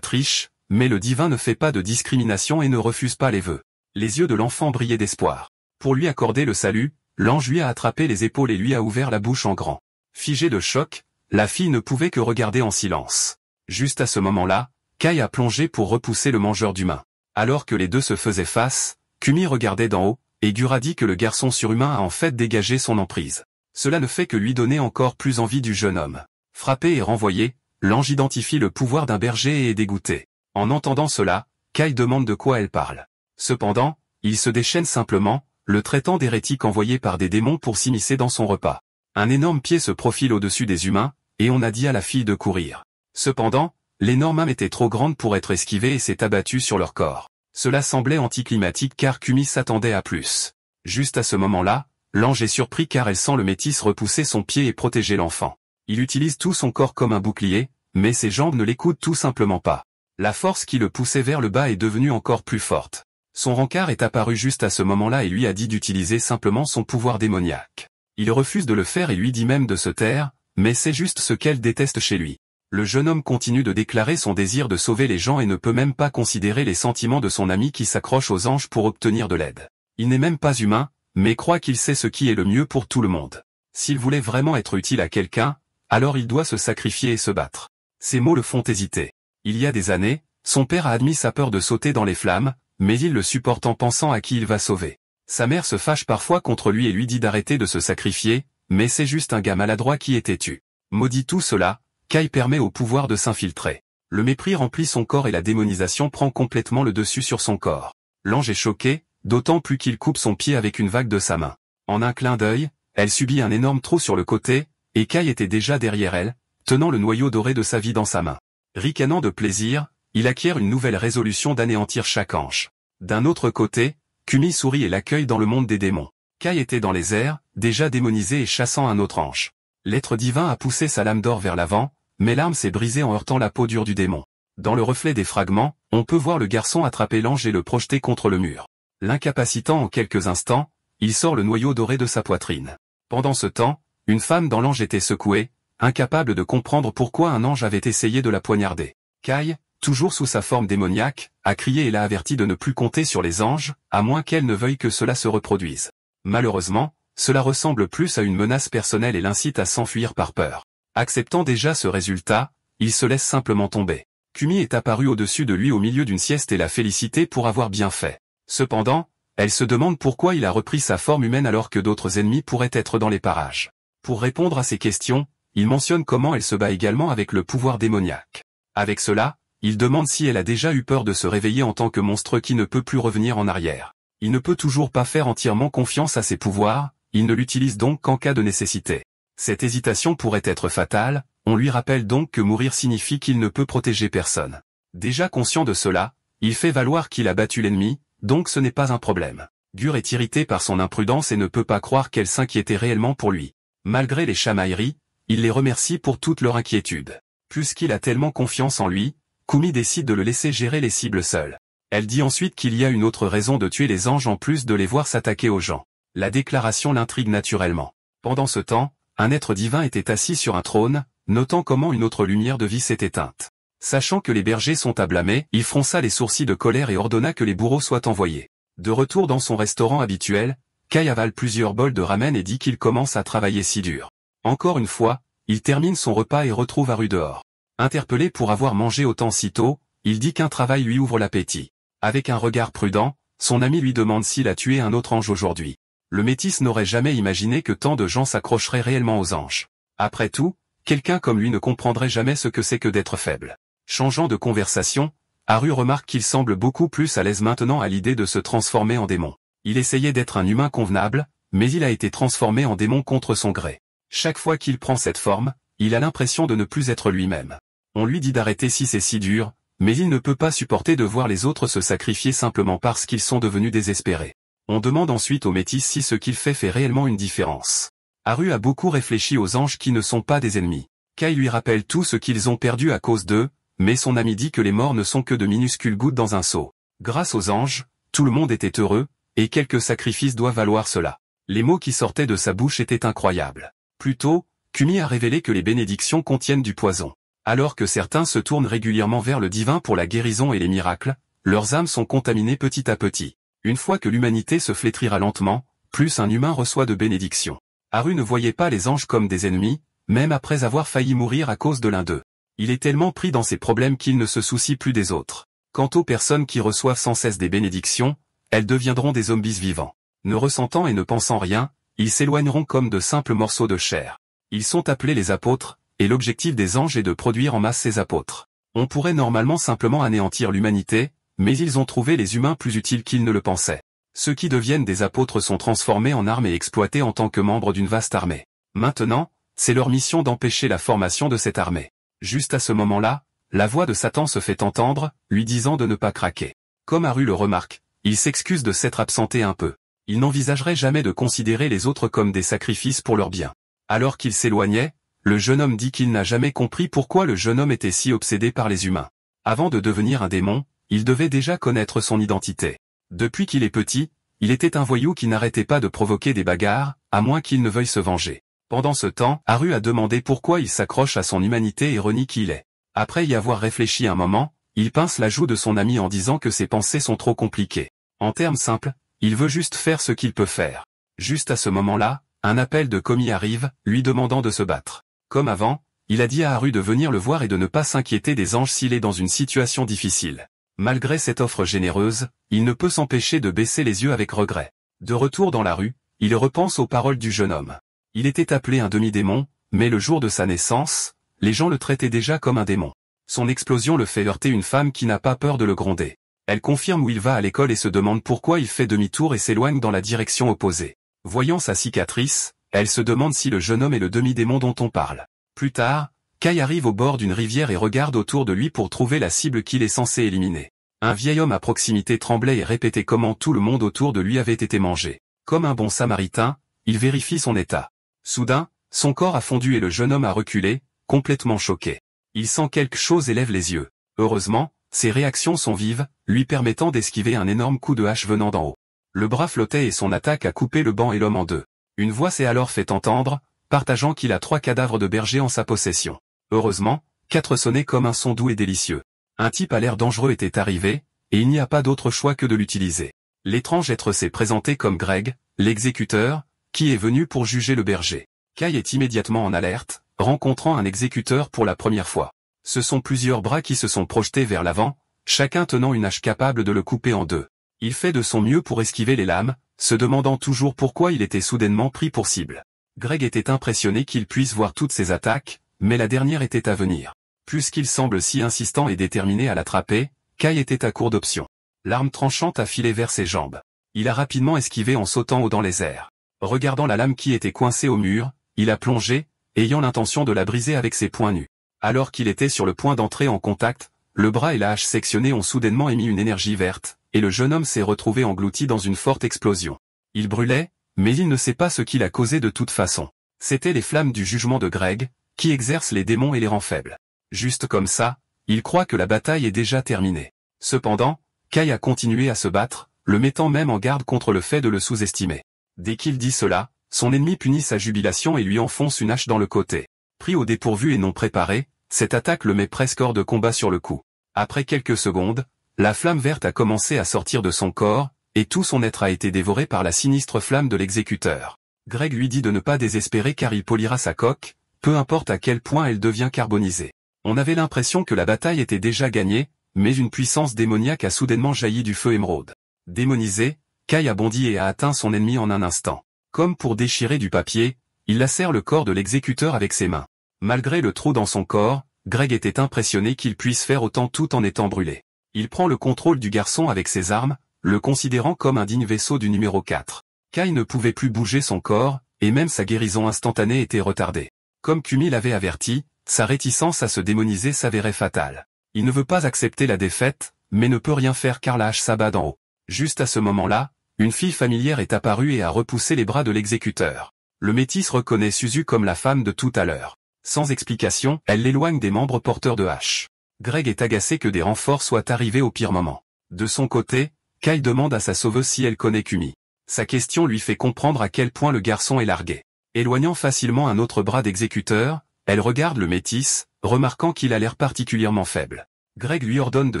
triche, mais le divin ne fait pas de discrimination et ne refuse pas les vœux. Les yeux de l'enfant brillaient d'espoir. Pour lui accorder le salut, l'ange lui a attrapé les épaules et lui a ouvert la bouche en grand. Figée de choc, la fille ne pouvait que regarder en silence. Juste à ce moment-là, Kai a plongé pour repousser le mangeur d'humains. Alors que les deux se faisaient face, Kumi regardait d'en haut, et Gur a dit que le garçon surhumain a en fait dégagé son emprise. Cela ne fait que lui donner encore plus envie du jeune homme. Frappé et renvoyé, l'ange identifie le pouvoir d'un berger et est dégoûté. En entendant cela, Kai demande de quoi elle parle. Cependant, il se déchaîne simplement, le traitant d'hérétique envoyé par des démons pour s'immiscer dans son repas. Un énorme pied se profile au-dessus des humains, et on a dit à la fille de courir. Cependant, l'énorme âme était trop grande pour être esquivée et s'est abattue sur leur corps. Cela semblait anticlimatique car Kumi s'attendait à plus. Juste à ce moment-là, l'ange est surpris car elle sent le métis repousser son pied et protéger l'enfant. Il utilise tout son corps comme un bouclier, mais ses jambes ne l'écoutent tout simplement pas. La force qui le poussait vers le bas est devenue encore plus forte. Son rencard est apparu juste à ce moment-là et lui a dit d'utiliser simplement son pouvoir démoniaque. Il refuse de le faire et lui dit même de se taire, mais c'est juste ce qu'elle déteste chez lui. Le jeune homme continue de déclarer son désir de sauver les gens et ne peut même pas considérer les sentiments de son ami qui s'accroche aux anges pour obtenir de l'aide. Il n'est même pas humain, mais croit qu'il sait ce qui est le mieux pour tout le monde. S'il voulait vraiment être utile à quelqu'un, alors il doit se sacrifier et se battre. Ces mots le font hésiter. Il y a des années, son père a admis sa peur de sauter dans les flammes, mais il le supporte en pensant à qui il va sauver. Sa mère se fâche parfois contre lui et lui dit d'arrêter de se sacrifier, mais c'est juste un gars maladroit qui est têtu. Maudit tout cela, Kai permet au pouvoir de s'infiltrer. Le mépris remplit son corps et la démonisation prend complètement le dessus sur son corps. L'ange est choqué, d'autant plus qu'il coupe son pied avec une vague de sa main. En un clin d'œil, elle subit un énorme trou sur le côté, et Kai était déjà derrière elle, tenant le noyau doré de sa vie dans sa main. Ricanant de plaisir, il acquiert une nouvelle résolution d'anéantir chaque ange. D'un autre côté, Kumi sourit et l'accueille dans le monde des démons. Kai était dans les airs, déjà démonisé et chassant un autre ange. L'être divin a poussé sa lame d'or vers l'avant, mais l'arme s'est brisée en heurtant la peau dure du démon. Dans le reflet des fragments, on peut voir le garçon attraper l'ange et le projeter contre le mur. L'incapacitant en quelques instants, il sort le noyau doré de sa poitrine. Pendant ce temps, une femme dans l'ange était secouée, incapable de comprendre pourquoi un ange avait essayé de la poignarder. Kai, toujours sous sa forme démoniaque, a crié et l'a averti de ne plus compter sur les anges, à moins qu'elle ne veuille que cela se reproduise. Malheureusement, cela ressemble plus à une menace personnelle et l'incite à s'enfuir par peur. Acceptant déjà ce résultat, il se laisse simplement tomber. Kumi est apparue au-dessus de lui au milieu d'une sieste et l'a félicité pour avoir bien fait. Cependant, elle se demande pourquoi il a repris sa forme humaine alors que d'autres ennemis pourraient être dans les parages. Pour répondre à ces questions, il mentionne comment elle se bat également avec le pouvoir démoniaque. Avec cela, il demande si elle a déjà eu peur de se réveiller en tant que monstre qui ne peut plus revenir en arrière. Il ne peut toujours pas faire entièrement confiance à ses pouvoirs, il ne l'utilise donc qu'en cas de nécessité. Cette hésitation pourrait être fatale, on lui rappelle donc que mourir signifie qu'il ne peut protéger personne. Déjà conscient de cela, il fait valoir qu'il a battu l'ennemi, donc ce n'est pas un problème. Gur est irrité par son imprudence et ne peut pas croire qu'elle s'inquiétait réellement pour lui. Malgré les chamailleries, il les remercie pour toute leur inquiétude. Puisqu'il a tellement confiance en lui, Kumi décide de le laisser gérer les cibles seul. Elle dit ensuite qu'il y a une autre raison de tuer les anges en plus de les voir s'attaquer aux gens. La déclaration l'intrigue naturellement. Pendant ce temps, un être divin était assis sur un trône, notant comment une autre lumière de vie s'est éteinte. Sachant que les bergers sont à blâmer, il fronça les sourcils de colère et ordonna que les bourreaux soient envoyés. De retour dans son restaurant habituel, Kai avale plusieurs bols de ramen et dit qu'il commence à travailler si dur. Encore une fois, il termine son repas et retrouve Haru dehors. Interpellé pour avoir mangé autant si tôt, il dit qu'un travail lui ouvre l'appétit. Avec un regard prudent, son ami lui demande s'il a tué un autre ange aujourd'hui. Le métis n'aurait jamais imaginé que tant de gens s'accrocheraient réellement aux anges. Après tout, quelqu'un comme lui ne comprendrait jamais ce que c'est que d'être faible. Changeant de conversation, Haru remarque qu'il semble beaucoup plus à l'aise maintenant à l'idée de se transformer en démon. Il essayait d'être un humain convenable, mais il a été transformé en démon contre son gré. Chaque fois qu'il prend cette forme, il a l'impression de ne plus être lui-même. On lui dit d'arrêter si c'est si dur, mais il ne peut pas supporter de voir les autres se sacrifier simplement parce qu'ils sont devenus désespérés. On demande ensuite au métis si ce qu'il fait réellement une différence. Haru a beaucoup réfléchi aux anges qui ne sont pas des ennemis. Kai lui rappelle tout ce qu'ils ont perdu à cause d'eux, mais son ami dit que les morts ne sont que de minuscules gouttes dans un seau. Grâce aux anges, tout le monde était heureux, et quelques sacrifices doivent valoir cela. Les mots qui sortaient de sa bouche étaient incroyables. Plus tôt, Kumi a révélé que les bénédictions contiennent du poison. Alors que certains se tournent régulièrement vers le divin pour la guérison et les miracles, leurs âmes sont contaminées petit à petit. Une fois que l'humanité se flétrira lentement, plus un humain reçoit de bénédictions. Haru ne voyait pas les anges comme des ennemis, même après avoir failli mourir à cause de l'un d'eux. Il est tellement pris dans ses problèmes qu'il ne se soucie plus des autres. Quant aux personnes qui reçoivent sans cesse des bénédictions, elles deviendront des zombies vivants. Ne ressentant et ne pensant rien, ils s'éloigneront comme de simples morceaux de chair. Ils sont appelés les apôtres, et l'objectif des anges est de produire en masse ces apôtres. On pourrait normalement simplement anéantir l'humanité, mais ils ont trouvé les humains plus utiles qu'ils ne le pensaient. Ceux qui deviennent des apôtres sont transformés en armes et exploités en tant que membres d'une vaste armée. Maintenant, c'est leur mission d'empêcher la formation de cette armée. Juste à ce moment-là, la voix de Satan se fait entendre, lui disant de ne pas craquer. Comme Haru le remarque, il s'excuse de s'être absenté un peu. Il n'envisagerait jamais de considérer les autres comme des sacrifices pour leur bien. Alors qu'il s'éloignait, le jeune homme dit qu'il n'a jamais compris pourquoi le jeune homme était si obsédé par les humains. Avant de devenir un démon, il devait déjà connaître son identité. Depuis qu'il est petit, il était un voyou qui n'arrêtait pas de provoquer des bagarres, à moins qu'il ne veuille se venger. Pendant ce temps, Haru a demandé pourquoi il s'accroche à son humanité et renie qui il est. Après y avoir réfléchi un moment, il pince la joue de son ami en disant que ses pensées sont trop compliquées. En termes simples, il veut juste faire ce qu'il peut faire. Juste à ce moment-là, un appel de Komi arrive, lui demandant de se battre. Comme avant, il a dit à Haru de venir le voir et de ne pas s'inquiéter des anges s'il est dans une situation difficile. Malgré cette offre généreuse, il ne peut s'empêcher de baisser les yeux avec regret. De retour dans la rue, il repense aux paroles du jeune homme. Il était appelé un demi-démon, mais le jour de sa naissance, les gens le traitaient déjà comme un démon. Son explosion le fait heurter une femme qui n'a pas peur de le gronder. Elle confirme où il va à l'école et se demande pourquoi il fait demi-tour et s'éloigne dans la direction opposée. Voyant sa cicatrice, elle se demande si le jeune homme est le demi-démon dont on parle. Plus tard, Kai arrive au bord d'une rivière et regarde autour de lui pour trouver la cible qu'il est censé éliminer. Un vieil homme à proximité tremblait et répétait comment tout le monde autour de lui avait été mangé. Comme un bon samaritain, il vérifie son état. Soudain, son corps a fondu et le jeune homme a reculé, complètement choqué. Il sent quelque chose et lève les yeux. Heureusement, ses réactions sont vives, lui permettant d'esquiver un énorme coup de hache venant d'en haut. Le bras flottait et son attaque a coupé le banc et l'homme en deux. Une voix s'est alors fait entendre, partageant qu'il a 3 cadavres de berger en sa possession. Heureusement, 4 sonnaient comme un son doux et délicieux. Un type à l'air dangereux était arrivé, et il n'y a pas d'autre choix que de l'utiliser. L'étrange être s'est présenté comme Greg, l'exécuteur, qui est venu pour juger le berger. Kai est immédiatement en alerte, rencontrant un exécuteur pour la première fois. Ce sont plusieurs bras qui se sont projetés vers l'avant, chacun tenant une hache capable de le couper en deux. Il fait de son mieux pour esquiver les lames, se demandant toujours pourquoi il était soudainement pris pour cible. Greg était impressionné qu'il puisse voir toutes ses attaques, mais la dernière était à venir. Puisqu'il semble si insistant et déterminé à l'attraper, Kai était à court d'options. L'arme tranchante a filé vers ses jambes. Il a rapidement esquivé en sautant haut dans les airs. Regardant la lame qui était coincée au mur, il a plongé, ayant l'intention de la briser avec ses poings nus. Alors qu'il était sur le point d'entrer en contact, le bras et la hache sectionnée ont soudainement émis une énergie verte, et le jeune homme s'est retrouvé englouti dans une forte explosion. Il brûlait, mais il ne sait pas ce qu'il a causé de toute façon. C'étaient les flammes du jugement de Greg, qui exercent les démons et les rend faibles. Juste comme ça, il croit que la bataille est déjà terminée. Cependant, Kai a continué à se battre, le mettant même en garde contre le fait de le sous-estimer. Dès qu'il dit cela, son ennemi punit sa jubilation et lui enfonce une hache dans le côté. Pris au dépourvu et non préparé, cette attaque le met presque hors de combat sur le coup. Après quelques secondes, la flamme verte a commencé à sortir de son corps, et tout son être a été dévoré par la sinistre flamme de l'exécuteur. Greg lui dit de ne pas désespérer car il polira sa coque, peu importe à quel point elle devient carbonisée. On avait l'impression que la bataille était déjà gagnée, mais une puissance démoniaque a soudainement jailli du feu émeraude. Démonisé, Kai a bondi et a atteint son ennemi en un instant. Comme pour déchirer du papier, il lacère le corps de l'exécuteur avec ses mains. Malgré le trou dans son corps, Greg était impressionné qu'il puisse faire autant tout en étant brûlé. Il prend le contrôle du garçon avec ses armes, le considérant comme un digne vaisseau du numéro 4. Kai ne pouvait plus bouger son corps, et même sa guérison instantanée était retardée. Comme Kumi l'avait averti, sa réticence à se démoniser s'avérait fatale. Il ne veut pas accepter la défaite, mais ne peut rien faire car la hache s'abat d'en haut. Juste à ce moment-là, une fille familière est apparue et a repoussé les bras de l'exécuteur. Le métis reconnaît Suzu comme la femme de tout à l'heure. Sans explication, elle l'éloigne des membres porteurs de hache. Greg est agacé que des renforts soient arrivés au pire moment. De son côté, Kai demande à sa sauveuse si elle connaît Kumi. Sa question lui fait comprendre à quel point le garçon est largué. Éloignant facilement un autre bras d'exécuteur, elle regarde le métis, remarquant qu'il a l'air particulièrement faible. Greg lui ordonne de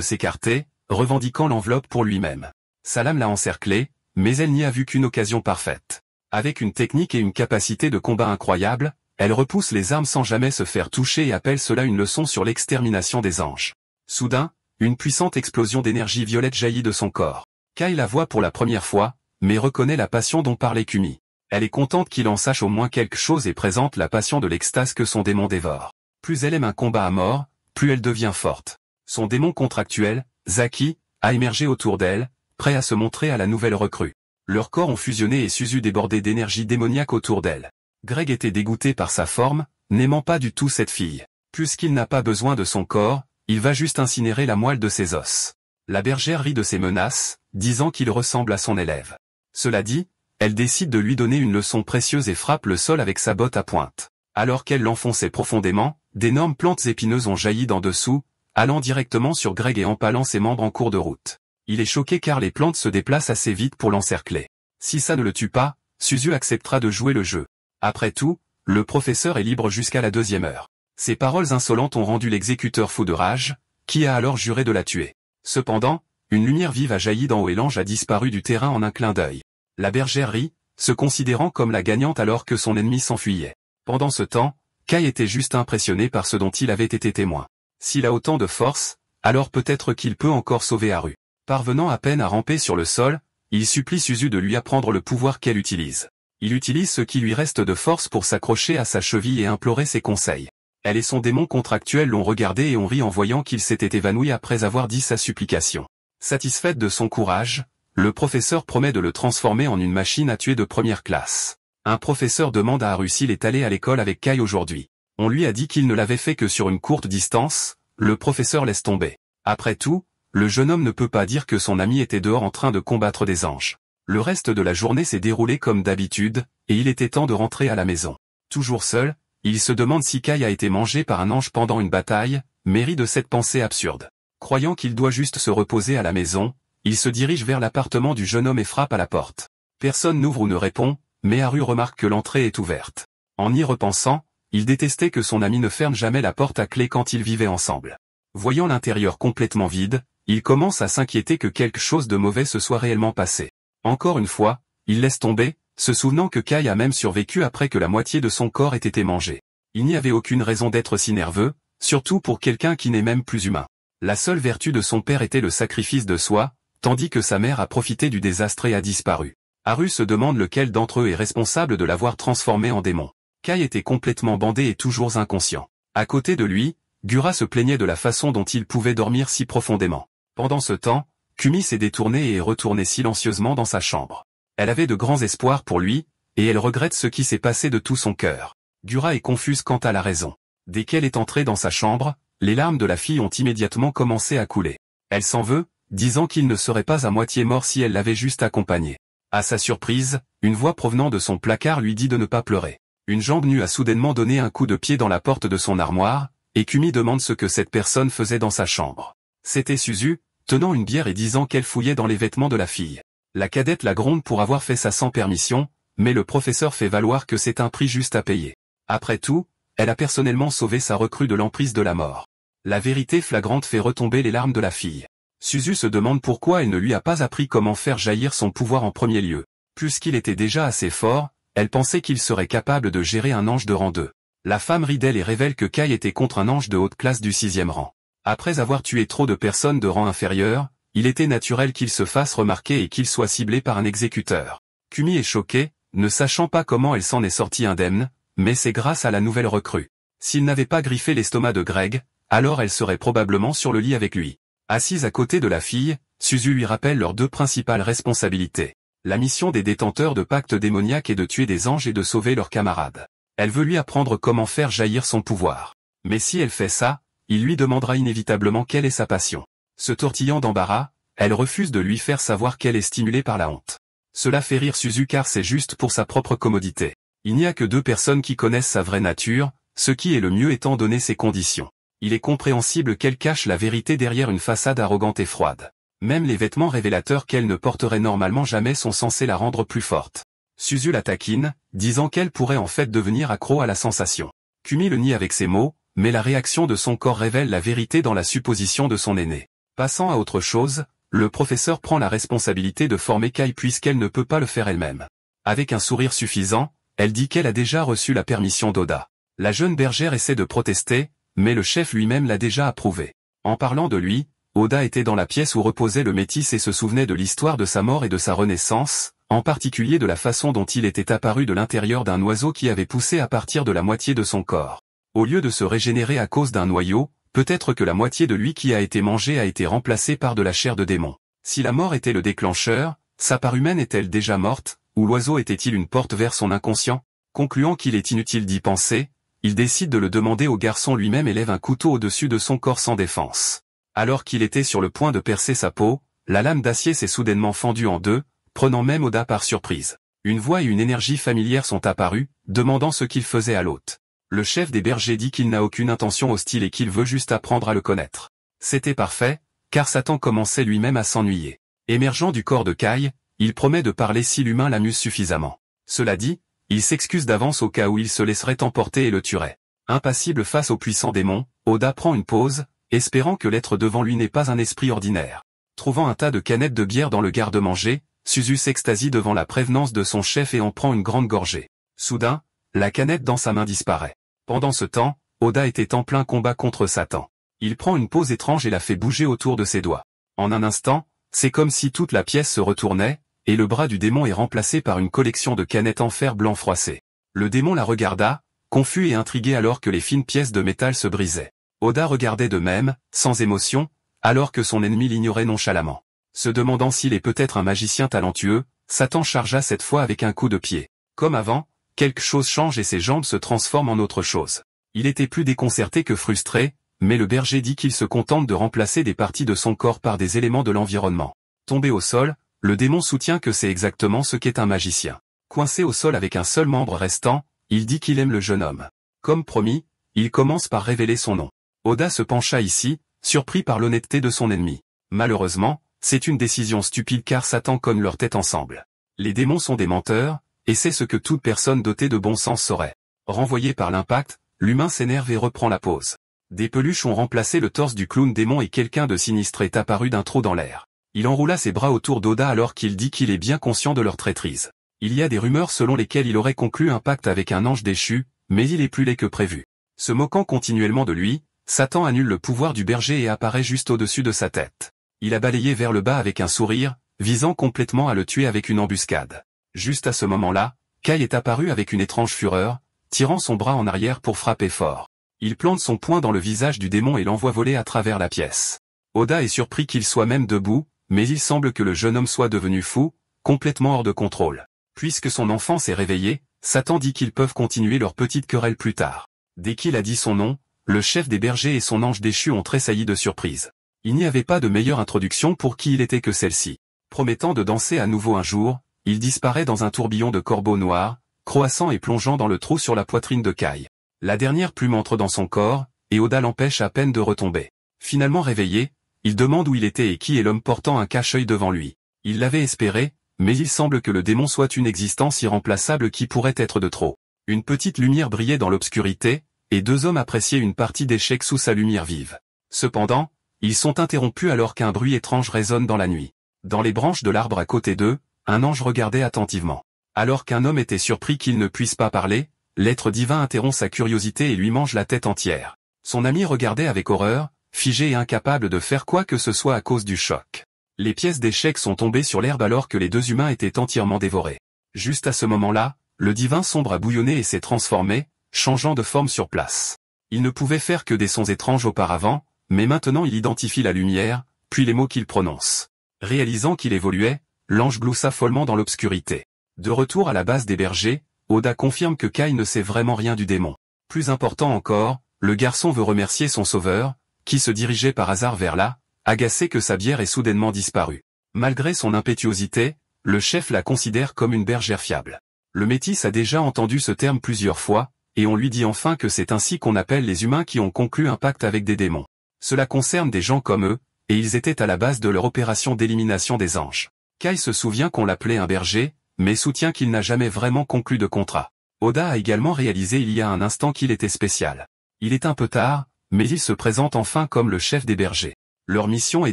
s'écarter, revendiquant l'enveloppe pour lui-même. Sa lame l'a encerclé, mais elle n'y a vu qu'une occasion parfaite. Avec une technique et une capacité de combat incroyable, elle repousse les armes sans jamais se faire toucher et appelle cela une leçon sur l'extermination des anges. Soudain, une puissante explosion d'énergie violette jaillit de son corps. Kai la voit pour la première fois, mais reconnaît la passion dont parlait Kumi. Elle est contente qu'il en sache au moins quelque chose et présente la passion de l'extase que son démon dévore. Plus elle aime un combat à mort, plus elle devient forte. Son démon contractuel, Zaki, a émergé autour d'elle, prêt à se montrer à la nouvelle recrue. Leurs corps ont fusionné et Suzu débordait d'énergie démoniaque autour d'elle. Greg était dégoûté par sa forme, n'aimant pas du tout cette fille. Puisqu'il n'a pas besoin de son corps, il va juste incinérer la moelle de ses os. La bergère rit de ses menaces, disant qu'il ressemble à son élève. Cela dit, elle décide de lui donner une leçon précieuse et frappe le sol avec sa botte à pointe. Alors qu'elle l'enfonçait profondément, d'énormes plantes épineuses ont jailli d'en dessous, allant directement sur Greg et empalant ses membres en cours de route. Il est choqué car les plantes se déplacent assez vite pour l'encercler. Si ça ne le tue pas, Suzu acceptera de jouer le jeu. Après tout, le professeur est libre jusqu'à la 2e heure. Ces paroles insolentes ont rendu l'exécuteur fou de rage, qui a alors juré de la tuer. Cependant, une lumière vive a jailli d'en haut et l'ange a disparu du terrain en un clin d'œil. La bergère rit, se considérant comme la gagnante alors que son ennemi s'enfuyait. Pendant ce temps, Kai était juste impressionné par ce dont il avait été témoin. S'il a autant de force, alors peut-être qu'il peut encore sauver Haru. Parvenant à peine à ramper sur le sol, il supplie Suzu de lui apprendre le pouvoir qu'elle utilise. Il utilise ce qui lui reste de force pour s'accrocher à sa cheville et implorer ses conseils. Elle et son démon contractuel l'ont regardé et ont ri en voyant qu'il s'était évanoui après avoir dit sa supplication. Satisfaite de son courage, le professeur promet de le transformer en une machine à tuer de première classe. Un professeur demande à Haru s'il est allé à l'école avec Kai aujourd'hui. On lui a dit qu'il ne l'avait fait que sur une courte distance, le professeur laisse tomber. Après tout, le jeune homme ne peut pas dire que son ami était dehors en train de combattre des anges. Le reste de la journée s'est déroulé comme d'habitude, et il était temps de rentrer à la maison. Toujours seul, il se demande si Kai a été mangé par un ange pendant une bataille, mais rit de cette pensée absurde. Croyant qu'il doit juste se reposer à la maison, il se dirige vers l'appartement du jeune homme et frappe à la porte. Personne n'ouvre ou ne répond, mais Haru remarque que l'entrée est ouverte. En y repensant, il détestait que son ami ne ferme jamais la porte à clé quand ils vivaient ensemble. Voyant l'intérieur complètement vide, il commence à s'inquiéter que quelque chose de mauvais se soit réellement passé. Encore une fois, il laisse tomber, se souvenant que Kai a même survécu après que la moitié de son corps ait été mangé. Il n'y avait aucune raison d'être si nerveux, surtout pour quelqu'un qui n'est même plus humain. La seule vertu de son père était le sacrifice de soi, tandis que sa mère a profité du désastre et a disparu. Haru se demande lequel d'entre eux est responsable de l'avoir transformé en démon. Kai était complètement bandé et toujours inconscient. À côté de lui, Gura se plaignait de la façon dont il pouvait dormir si profondément. Pendant ce temps, Kumi s'est détournée et est retournée silencieusement dans sa chambre. Elle avait de grands espoirs pour lui, et elle regrette ce qui s'est passé de tout son cœur. Gura est confuse quant à la raison. Dès qu'elle est entrée dans sa chambre, les larmes de la fille ont immédiatement commencé à couler. Elle s'en veut, disant qu'il ne serait pas à moitié mort si elle l'avait juste accompagné. À sa surprise, une voix provenant de son placard lui dit de ne pas pleurer. Une jambe nue a soudainement donné un coup de pied dans la porte de son armoire, et Kumi demande ce que cette personne faisait dans sa chambre. C'était Suzu, tenant une bière et disant qu'elle fouillait dans les vêtements de la fille. La cadette la gronde pour avoir fait ça sans permission, mais le professeur fait valoir que c'est un prix juste à payer. Après tout, elle a personnellement sauvé sa recrue de l'emprise de la mort. La vérité flagrante fait retomber les larmes de la fille. Suzu se demande pourquoi elle ne lui a pas appris comment faire jaillir son pouvoir en premier lieu. Puisqu'il était déjà assez fort, elle pensait qu'il serait capable de gérer un ange de rang 2. La femme rit d'elle et révèle que Kai était contre un ange de haute classe du 6e rang. Après avoir tué trop de personnes de rang inférieur, il était naturel qu'il se fasse remarquer et qu'il soit ciblé par un exécuteur. Kumi est choquée, ne sachant pas comment elle s'en est sortie indemne, mais c'est grâce à la nouvelle recrue. S'il n'avait pas griffé l'estomac de Greg, alors elle serait probablement sur le lit avec lui. Assise à côté de la fille, Suzu lui rappelle leurs deux principales responsabilités. La mission des détenteurs de pactes démoniaques est de tuer des anges et de sauver leurs camarades. Elle veut lui apprendre comment faire jaillir son pouvoir. Mais si elle fait ça, il lui demandera inévitablement quelle est sa passion. Se tortillant d'embarras, elle refuse de lui faire savoir qu'elle est stimulée par la honte. Cela fait rire Suzu car c'est juste pour sa propre commodité. Il n'y a que 2 personnes qui connaissent sa vraie nature, ce qui est le mieux étant donné ses conditions. Il est compréhensible qu'elle cache la vérité derrière une façade arrogante et froide. Même les vêtements révélateurs qu'elle ne porterait normalement jamais sont censés la rendre plus forte. Suzu la taquine, disant qu'elle pourrait en fait devenir accro à la sensation. Kumi le nie avec ces mots, mais la réaction de son corps révèle la vérité dans la supposition de son aîné. Passant à autre chose, le professeur prend la responsabilité de former Kai puisqu'elle ne peut pas le faire elle-même. Avec un sourire suffisant, elle dit qu'elle a déjà reçu la permission d'Oda. La jeune bergère essaie de protester, mais le chef lui-même l'a déjà approuvé. En parlant de lui, Oda était dans la pièce où reposait le métis et se souvenait de l'histoire de sa mort et de sa renaissance, en particulier de la façon dont il était apparu de l'intérieur d'un oiseau qui avait poussé à partir de la moitié de son corps. Au lieu de se régénérer à cause d'un noyau, peut-être que la moitié de lui qui a été mangé a été remplacée par de la chair de démon. Si la mort était le déclencheur, sa part humaine est-elle déjà morte, ou l'oiseau était-il une porte vers son inconscient? Concluant qu'il est inutile d'y penser, il décide de le demander au garçon lui-même et lève un couteau au-dessus de son corps sans défense. Alors qu'il était sur le point de percer sa peau, la lame d'acier s'est soudainement fendue en deux, prenant même Oda par surprise. Une voix et une énergie familière sont apparues, demandant ce qu'il faisait à l'hôte. Le chef des bergers dit qu'il n'a aucune intention hostile et qu'il veut juste apprendre à le connaître. C'était parfait, car Satan commençait lui-même à s'ennuyer. Émergeant du corps de Kai, il promet de parler si l'humain l'amuse suffisamment. Cela dit, il s'excuse d'avance au cas où il se laisserait emporter et le tuerait. Impassible face au puissant démon, Oda prend une pause, espérant que l'être devant lui n'est pas un esprit ordinaire. Trouvant un tas de canettes de bière dans le garde-manger, Suzu s'extasie devant la prévenance de son chef et en prend une grande gorgée. Soudain, la canette dans sa main disparaît. Pendant ce temps, Oda était en plein combat contre Satan. Il prend une pose étrange et la fait bouger autour de ses doigts. En un instant, c'est comme si toute la pièce se retournait, et le bras du démon est remplacé par une collection de canettes en fer blanc froissé. Le démon la regarda, confus et intrigué alors que les fines pièces de métal se brisaient. Oda regardait de même, sans émotion, alors que son ennemi l'ignorait nonchalamment. Se demandant s'il est peut-être un magicien talentueux, Satan chargea cette fois avec un coup de pied. Comme avant, quelque chose change et ses jambes se transforment en autre chose. Il était plus déconcerté que frustré, mais le berger dit qu'il se contente de remplacer des parties de son corps par des éléments de l'environnement. Tombé au sol, le démon soutient que c'est exactement ce qu'est un magicien. Coincé au sol avec un seul membre restant, il dit qu'il aime le jeune homme. Comme promis, il commence par révéler son nom. Oda se pencha ici, surpris par l'honnêteté de son ennemi. Malheureusement, c'est une décision stupide car Satan cogne leur tête ensemble. Les démons sont des menteurs, et c'est ce que toute personne dotée de bon sens saurait. Renvoyé par l'impact, l'humain s'énerve et reprend la pose. Des peluches ont remplacé le torse du clown démon et quelqu'un de sinistre est apparu d'un trou dans l'air. Il enroula ses bras autour d'Oda alors qu'il dit qu'il est bien conscient de leur traîtrise. Il y a des rumeurs selon lesquelles il aurait conclu un pacte avec un ange déchu, mais il est plus laid que prévu. Se moquant continuellement de lui, Satan annule le pouvoir du berger et apparaît juste au-dessus de sa tête. Il a balayé vers le bas avec un sourire, visant complètement à le tuer avec une embuscade. Juste à ce moment-là, Kai est apparu avec une étrange fureur, tirant son bras en arrière pour frapper fort. Il plante son poing dans le visage du démon et l'envoie voler à travers la pièce. Oda est surpris qu'il soit même debout, mais il semble que le jeune homme soit devenu fou, complètement hors de contrôle. Puisque son enfant s'est réveillé, Satan dit qu'ils peuvent continuer leur petite querelle plus tard. Dès qu'il a dit son nom, le chef des bergers et son ange déchu ont tressailli de surprise. Il n'y avait pas de meilleure introduction pour qui il était que celle-ci. Promettant de danser à nouveau un jour, il disparaît dans un tourbillon de corbeaux noirs, croissant et plongeant dans le trou sur la poitrine de Kai. La dernière plume entre dans son corps, et Oda l'empêche à peine de retomber. Finalement réveillé, il demande où il était et qui est l'homme portant un cache-œil devant lui. Il l'avait espéré, mais il semble que le démon soit une existence irremplaçable qui pourrait être de trop. Une petite lumière brillait dans l'obscurité, et deux hommes appréciaient une partie d'échecs sous sa lumière vive. Cependant, ils sont interrompus alors qu'un bruit étrange résonne dans la nuit. Dans les branches de l'arbre à côté d'eux, un ange regardait attentivement. Alors qu'un homme était surpris qu'il ne puisse pas parler, l'être divin interrompt sa curiosité et lui mange la tête entière. Son ami regardait avec horreur, figé et incapable de faire quoi que ce soit à cause du choc. Les pièces d'échecs sont tombées sur l'herbe alors que les deux humains étaient entièrement dévorés. Juste à ce moment-là, le divin sombre a bouillonné et s'est transformé, changeant de forme sur place. Il ne pouvait faire que des sons étranges auparavant, mais maintenant il identifie la lumière, puis les mots qu'il prononce. Réalisant qu'il évoluait, l'ange gloussa follement dans l'obscurité. De retour à la base des bergers, Oda confirme que Kai ne sait vraiment rien du démon. Plus important encore, le garçon veut remercier son sauveur, qui se dirigeait par hasard vers là, agacé que sa bière ait soudainement disparu. Malgré son impétuosité, le chef la considère comme une bergère fiable. Le métis a déjà entendu ce terme plusieurs fois, et on lui dit enfin que c'est ainsi qu'on appelle les humains qui ont conclu un pacte avec des démons. Cela concerne des gens comme eux, et ils étaient à la base de leur opération d'élimination des anges. Kai se souvient qu'on l'appelait un berger, mais soutient qu'il n'a jamais vraiment conclu de contrat. Oda a également réalisé il y a un instant qu'il était spécial. Il est un peu tard, mais il se présente enfin comme le chef des bergers. Leur mission est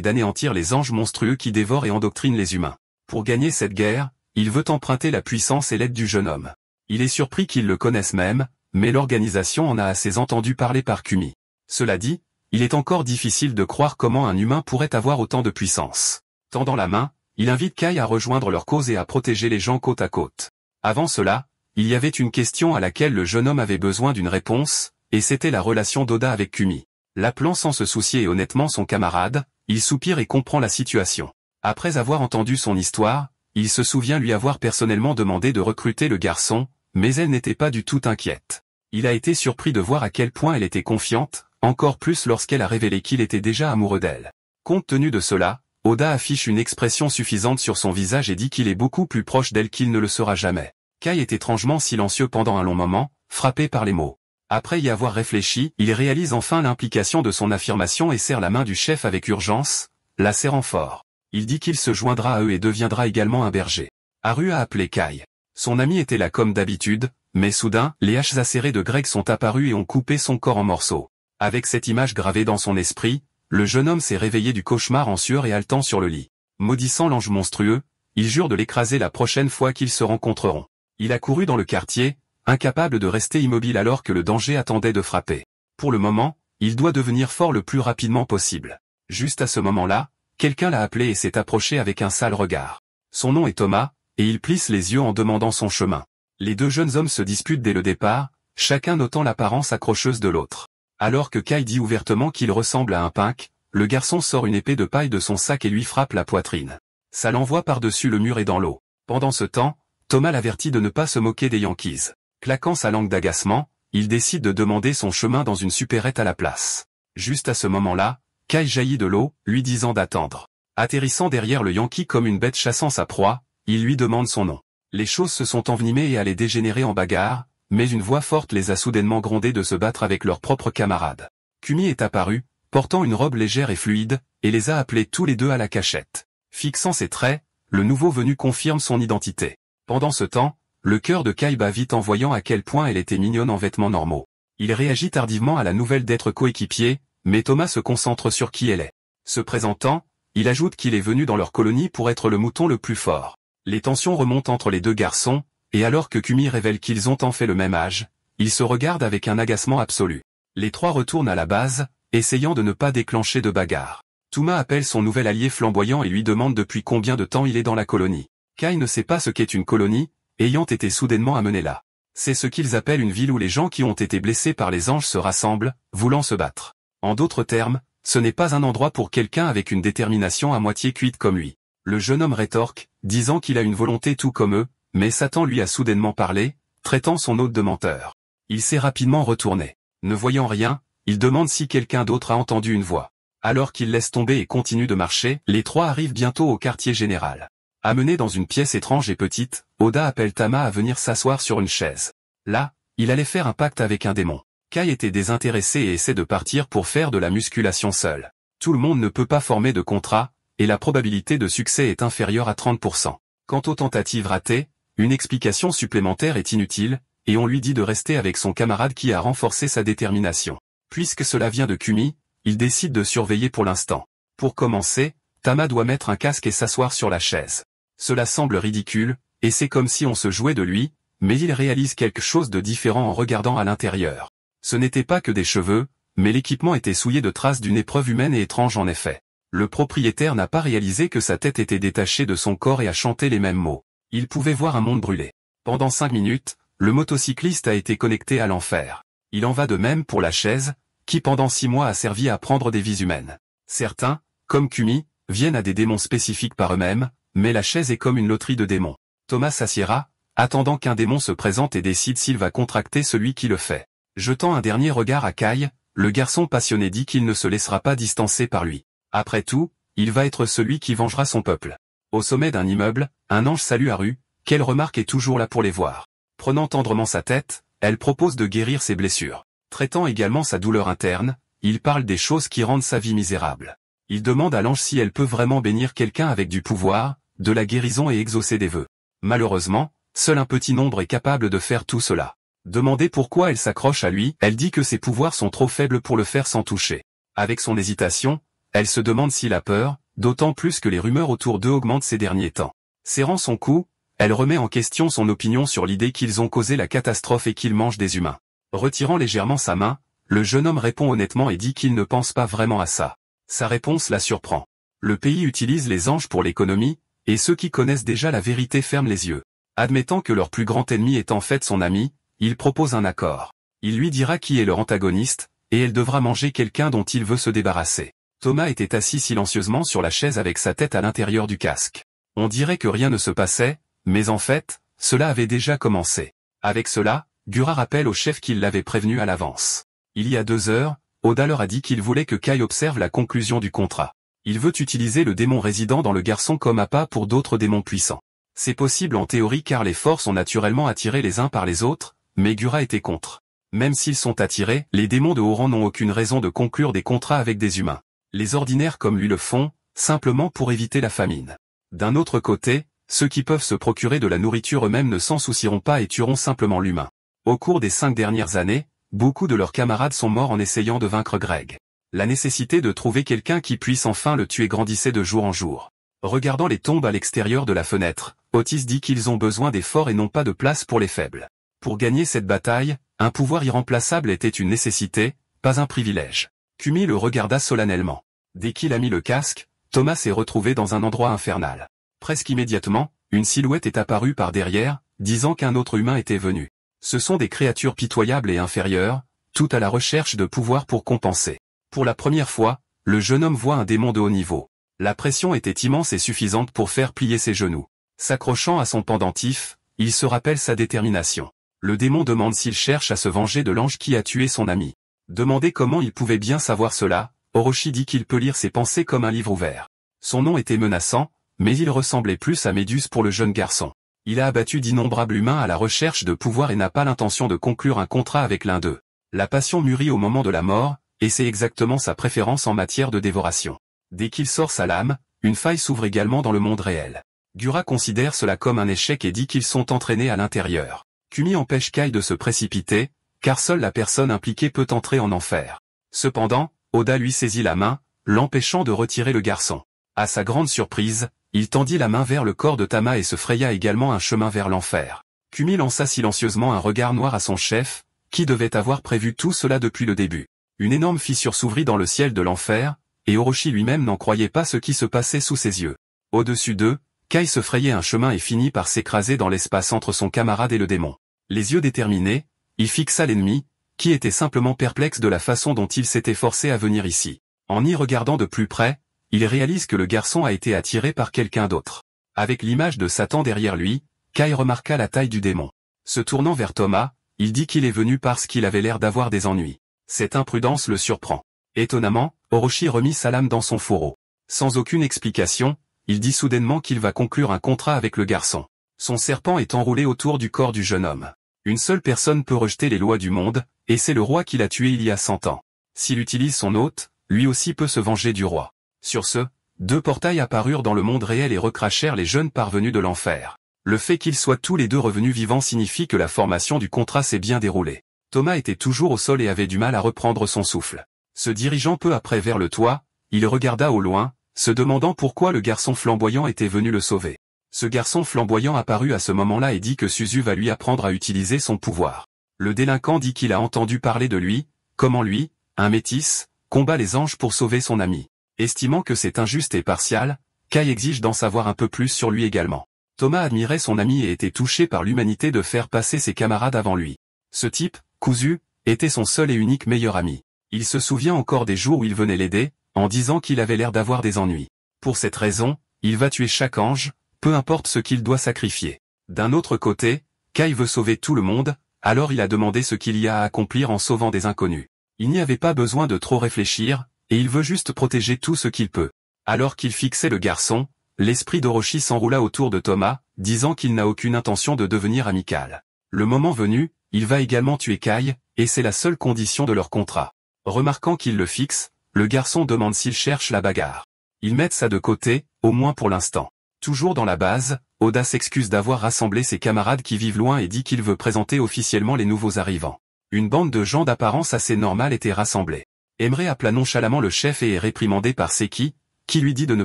d'anéantir les anges monstrueux qui dévorent et endoctrinent les humains. Pour gagner cette guerre, il veut emprunter la puissance et l'aide du jeune homme. Il est surpris qu'ils le connaissent même, mais l'organisation en a assez entendu parler par Kumi. Cela dit, il est encore difficile de croire comment un humain pourrait avoir autant de puissance. Tendant la main, il invite Kai à rejoindre leur cause et à protéger les gens côte à côte. Avant cela, il y avait une question à laquelle le jeune homme avait besoin d'une réponse, et c'était la relation d'Oda avec Kumi. L'appelant sans se soucier honnêtement son camarade, il soupire et comprend la situation. Après avoir entendu son histoire, il se souvient lui avoir personnellement demandé de recruter le garçon, mais elle n'était pas du tout inquiète. Il a été surpris de voir à quel point elle était confiante, encore plus lorsqu'elle a révélé qu'il était déjà amoureux d'elle. Compte tenu de cela, Oda affiche une expression suffisante sur son visage et dit qu'il est beaucoup plus proche d'elle qu'il ne le sera jamais. Kai est étrangement silencieux pendant un long moment, frappé par les mots. Après y avoir réfléchi, il réalise enfin l'implication de son affirmation et serre la main du chef avec urgence, la serrant fort. Il dit qu'il se joindra à eux et deviendra également un berger. Haru a appelé Kai. Son ami était là comme d'habitude, mais soudain, les haches acérées de Greg sont apparues et ont coupé son corps en morceaux. Avec cette image gravée dans son esprit, le jeune homme s'est réveillé du cauchemar en sueur et haletant sur le lit. Maudissant l'ange monstrueux, il jure de l'écraser la prochaine fois qu'ils se rencontreront. Il a couru dans le quartier, incapable de rester immobile alors que le danger attendait de frapper. Pour le moment, il doit devenir fort le plus rapidement possible. Juste à ce moment-là, quelqu'un l'a appelé et s'est approché avec un sale regard. Son nom est Thomas, et il plisse les yeux en demandant son chemin. Les deux jeunes hommes se disputent dès le départ, chacun notant l'apparence accrocheuse de l'autre. Alors que Kai dit ouvertement qu'il ressemble à un punk, le garçon sort une épée de paille de son sac et lui frappe la poitrine. Ça l'envoie par-dessus le mur et dans l'eau. Pendant ce temps, Thomas l'avertit de ne pas se moquer des Yankees. Claquant sa langue d'agacement, il décide de demander son chemin dans une supérette à la place. Juste à ce moment-là, Kai jaillit de l'eau, lui disant d'attendre. Atterrissant derrière le Yankee comme une bête chassant sa proie, il lui demande son nom. Les choses se sont envenimées et allaient dégénérer en bagarre, mais une voix forte les a soudainement grondés de se battre avec leurs propres camarades. Kumi est apparu, portant une robe légère et fluide, et les a appelés tous les deux à la cachette. Fixant ses traits, le nouveau venu confirme son identité. Pendant ce temps, le cœur de Kai bat vite en voyant à quel point elle était mignonne en vêtements normaux. Il réagit tardivement à la nouvelle d'être coéquipier, mais Thomas se concentre sur qui elle est. Se présentant, il ajoute qu'il est venu dans leur colonie pour être le mouton le plus fort. Les tensions remontent entre les deux garçons, et alors que Kumi révèle qu'ils ont en fait le même âge, ils se regardent avec un agacement absolu. Les trois retournent à la base, essayant de ne pas déclencher de bagarre. Thomas appelle son nouvel allié flamboyant et lui demande depuis combien de temps il est dans la colonie. Kai ne sait pas ce qu'est une colonie, ayant été soudainement amené là. C'est ce qu'ils appellent une ville où les gens qui ont été blessés par les anges se rassemblent, voulant se battre. En d'autres termes, ce n'est pas un endroit pour quelqu'un avec une détermination à moitié cuite comme lui. Le jeune homme rétorque, disant qu'il a une volonté tout comme eux, mais Satan lui a soudainement parlé, traitant son hôte de menteur. Il s'est rapidement retourné. Ne voyant rien, il demande si quelqu'un d'autre a entendu une voix. Alors qu'il laisse tomber et continue de marcher, les trois arrivent bientôt au quartier général. Amené dans une pièce étrange et petite, Oda appelle Tama à venir s'asseoir sur une chaise. Là, il allait faire un pacte avec un démon. Kai était désintéressé et essaie de partir pour faire de la musculation seul. Tout le monde ne peut pas former de contrat, et la probabilité de succès est inférieure à 30%. Quant aux tentatives ratées, une explication supplémentaire est inutile, et on lui dit de rester avec son camarade qui a renforcé sa détermination. Puisque cela vient de Kumi, il décide de surveiller pour l'instant. Pour commencer, Tama doit mettre un casque et s'asseoir sur la chaise. Cela semble ridicule, et c'est comme si on se jouait de lui, mais il réalise quelque chose de différent en regardant à l'intérieur. Ce n'était pas que des cheveux, mais l'équipement était souillé de traces d'une épreuve humaine et étrange en effet. Le propriétaire n'a pas réalisé que sa tête était détachée de son corps et a chanté les mêmes mots. Il pouvait voir un monde brûlé. Pendant 5 minutes, le motocycliste a été connecté à l'enfer. Il en va de même pour la chaise, qui pendant 6 mois a servi à prendre des vies humaines. Certains, comme Kumi, viennent à des démons spécifiques par eux-mêmes, mais la chaise est comme une loterie de démons. Thomas s'assiera, attendant qu'un démon se présente et décide s'il va contracter celui qui le fait. Jetant un dernier regard à Kai, le garçon passionné dit qu'il ne se laissera pas distancer par lui. Après tout, il va être celui qui vengera son peuple. Au sommet d'un immeuble, un ange salue Haru, qu'elle remarque est toujours là pour les voir. Prenant tendrement sa tête, elle propose de guérir ses blessures. Traitant également sa douleur interne, il parle des choses qui rendent sa vie misérable. Il demande à l'ange si elle peut vraiment bénir quelqu'un avec du pouvoir, de la guérison et exaucer des vœux. Malheureusement, seul un petit nombre est capable de faire tout cela. Demandée pourquoi elle s'accroche à lui, elle dit que ses pouvoirs sont trop faibles pour le faire sans toucher. Avec son hésitation, elle se demande s'il a peur, d'autant plus que les rumeurs autour d'eux augmentent ces derniers temps. Serrant son cou, elle remet en question son opinion sur l'idée qu'ils ont causé la catastrophe et qu'ils mangent des humains. Retirant légèrement sa main, le jeune homme répond honnêtement et dit qu'il ne pense pas vraiment à ça. Sa réponse la surprend. Le pays utilise les anges pour l'économie, et ceux qui connaissent déjà la vérité ferment les yeux. Admettant que leur plus grand ennemi est en fait son ami, il propose un accord. Il lui dira qui est leur antagoniste, et elle devra manger quelqu'un dont il veut se débarrasser. Thomas était assis silencieusement sur la chaise avec sa tête à l'intérieur du casque. On dirait que rien ne se passait, mais en fait, cela avait déjà commencé. Avec cela, Gura rappelle au chef qu'il l'avait prévenu à l'avance. Il y a 2 heures, Oda leur a dit qu'il voulait que Kai observe la conclusion du contrat. Il veut utiliser le démon résident dans le garçon comme appât pour d'autres démons puissants. C'est possible en théorie car les forts sont naturellement attirés les uns par les autres, mais Gura était contre. Même s'ils sont attirés, les démons de haut rang n'ont aucune raison de conclure des contrats avec des humains. Les ordinaires comme lui le font, simplement pour éviter la famine. D'un autre côté, ceux qui peuvent se procurer de la nourriture eux-mêmes ne s'en soucieront pas et tueront simplement l'humain. Au cours des 5 dernières années, beaucoup de leurs camarades sont morts en essayant de vaincre Greg. La nécessité de trouver quelqu'un qui puisse enfin le tuer grandissait de jour en jour. Regardant les tombes à l'extérieur de la fenêtre, Otis dit qu'ils ont besoin des forts et non pas de place pour les faibles. Pour gagner cette bataille, un pouvoir irremplaçable était une nécessité, pas un privilège. Kumi le regarda solennellement. Dès qu'il a mis le casque, Thomas s'est retrouvé dans un endroit infernal. Presque immédiatement, une silhouette est apparue par derrière, disant qu'un autre humain était venu. Ce sont des créatures pitoyables et inférieures, toutes à la recherche de pouvoir pour compenser. Pour la première fois, le jeune homme voit un démon de haut niveau. La pression était immense et suffisante pour faire plier ses genoux. S'accrochant à son pendentif, il se rappelle sa détermination. Le démon demande s'il cherche à se venger de l'ange qui a tué son ami. Demandé comment il pouvait bien savoir cela, Orochi dit qu'il peut lire ses pensées comme un livre ouvert. Son nom était menaçant, mais il ressemblait plus à Méduse pour le jeune garçon. Il a abattu d'innombrables humains à la recherche de pouvoir et n'a pas l'intention de conclure un contrat avec l'un d'eux. La passion mûrit au moment de la mort, et c'est exactement sa préférence en matière de dévoration. Dès qu'il sort sa lame, une faille s'ouvre également dans le monde réel. Gura considère cela comme un échec et dit qu'ils sont entraînés à l'intérieur. Kumi empêche Kai de se précipiter, car seule la personne impliquée peut entrer en enfer. Cependant, Oda lui saisit la main, l'empêchant de retirer le garçon. À sa grande surprise, il tendit la main vers le corps de Tama et se fraya également un chemin vers l'enfer. Kumi lança silencieusement un regard noir à son chef, qui devait avoir prévu tout cela depuis le début. Une énorme fissure s'ouvrit dans le ciel de l'enfer, et Orochi lui-même n'en croyait pas ce qui se passait sous ses yeux. Au-dessus d'eux, Kai se frayait un chemin et finit par s'écraser dans l'espace entre son camarade et le démon. Les yeux déterminés, il fixa l'ennemi, qui était simplement perplexe de la façon dont il s'était forcé à venir ici. En y regardant de plus près, il réalise que le garçon a été attiré par quelqu'un d'autre. Avec l'image de Satan derrière lui, Kai remarqua la taille du démon. Se tournant vers Thomas, il dit qu'il est venu parce qu'il avait l'air d'avoir des ennuis. Cette imprudence le surprend. Étonnamment, Orochi remit sa lame dans son fourreau. Sans aucune explication, il dit soudainement qu'il va conclure un contrat avec le garçon. Son serpent est enroulé autour du corps du jeune homme. Une seule personne peut rejeter les lois du monde, et c'est le roi qui l'a tué il y a 100 ans. S'il utilise son hôte, lui aussi peut se venger du roi. Sur ce, 2 portails apparurent dans le monde réel et recrachèrent les jeunes parvenus de l'enfer. Le fait qu'ils soient tous les deux revenus vivants signifie que la formation du contrat s'est bien déroulée. Thomas était toujours au sol et avait du mal à reprendre son souffle. Se dirigeant peu après vers le toit, il regarda au loin, se demandant pourquoi le garçon flamboyant était venu le sauver. Ce garçon flamboyant apparut à ce moment-là et dit que Suzu va lui apprendre à utiliser son pouvoir. Le délinquant dit qu'il a entendu parler de lui, comment lui, un métis, combat les anges pour sauver son ami. Estimant que c'est injuste et partial, Kai exige d'en savoir un peu plus sur lui également. Thomas admirait son ami et était touché par l'humanité de faire passer ses camarades avant lui. Ce type, Kuzu, était son seul et unique meilleur ami. Il se souvient encore des jours où il venait l'aider, en disant qu'il avait l'air d'avoir des ennuis. Pour cette raison, il va tuer chaque ange, peu importe ce qu'il doit sacrifier. D'un autre côté, Kai veut sauver tout le monde, alors il a demandé ce qu'il y a à accomplir en sauvant des inconnus. Il n'y avait pas besoin de trop réfléchir, et il veut juste protéger tout ce qu'il peut. Alors qu'il fixait le garçon, l'esprit d'Orochi s'enroula autour de Thomas, disant qu'il n'a aucune intention de devenir amical. Le moment venu, il va également tuer Kai, et c'est la seule condition de leur contrat. Remarquant qu'il le fixe, le garçon demande s'il cherche la bagarre. Ils mettent ça de côté, au moins pour l'instant. Toujours dans la base, Oda s'excuse d'avoir rassemblé ses camarades qui vivent loin et dit qu'il veut présenter officiellement les nouveaux arrivants. Une bande de gens d'apparence assez normale était rassemblée. Emre appela nonchalamment le chef et est réprimandé par Seki, qui lui dit de ne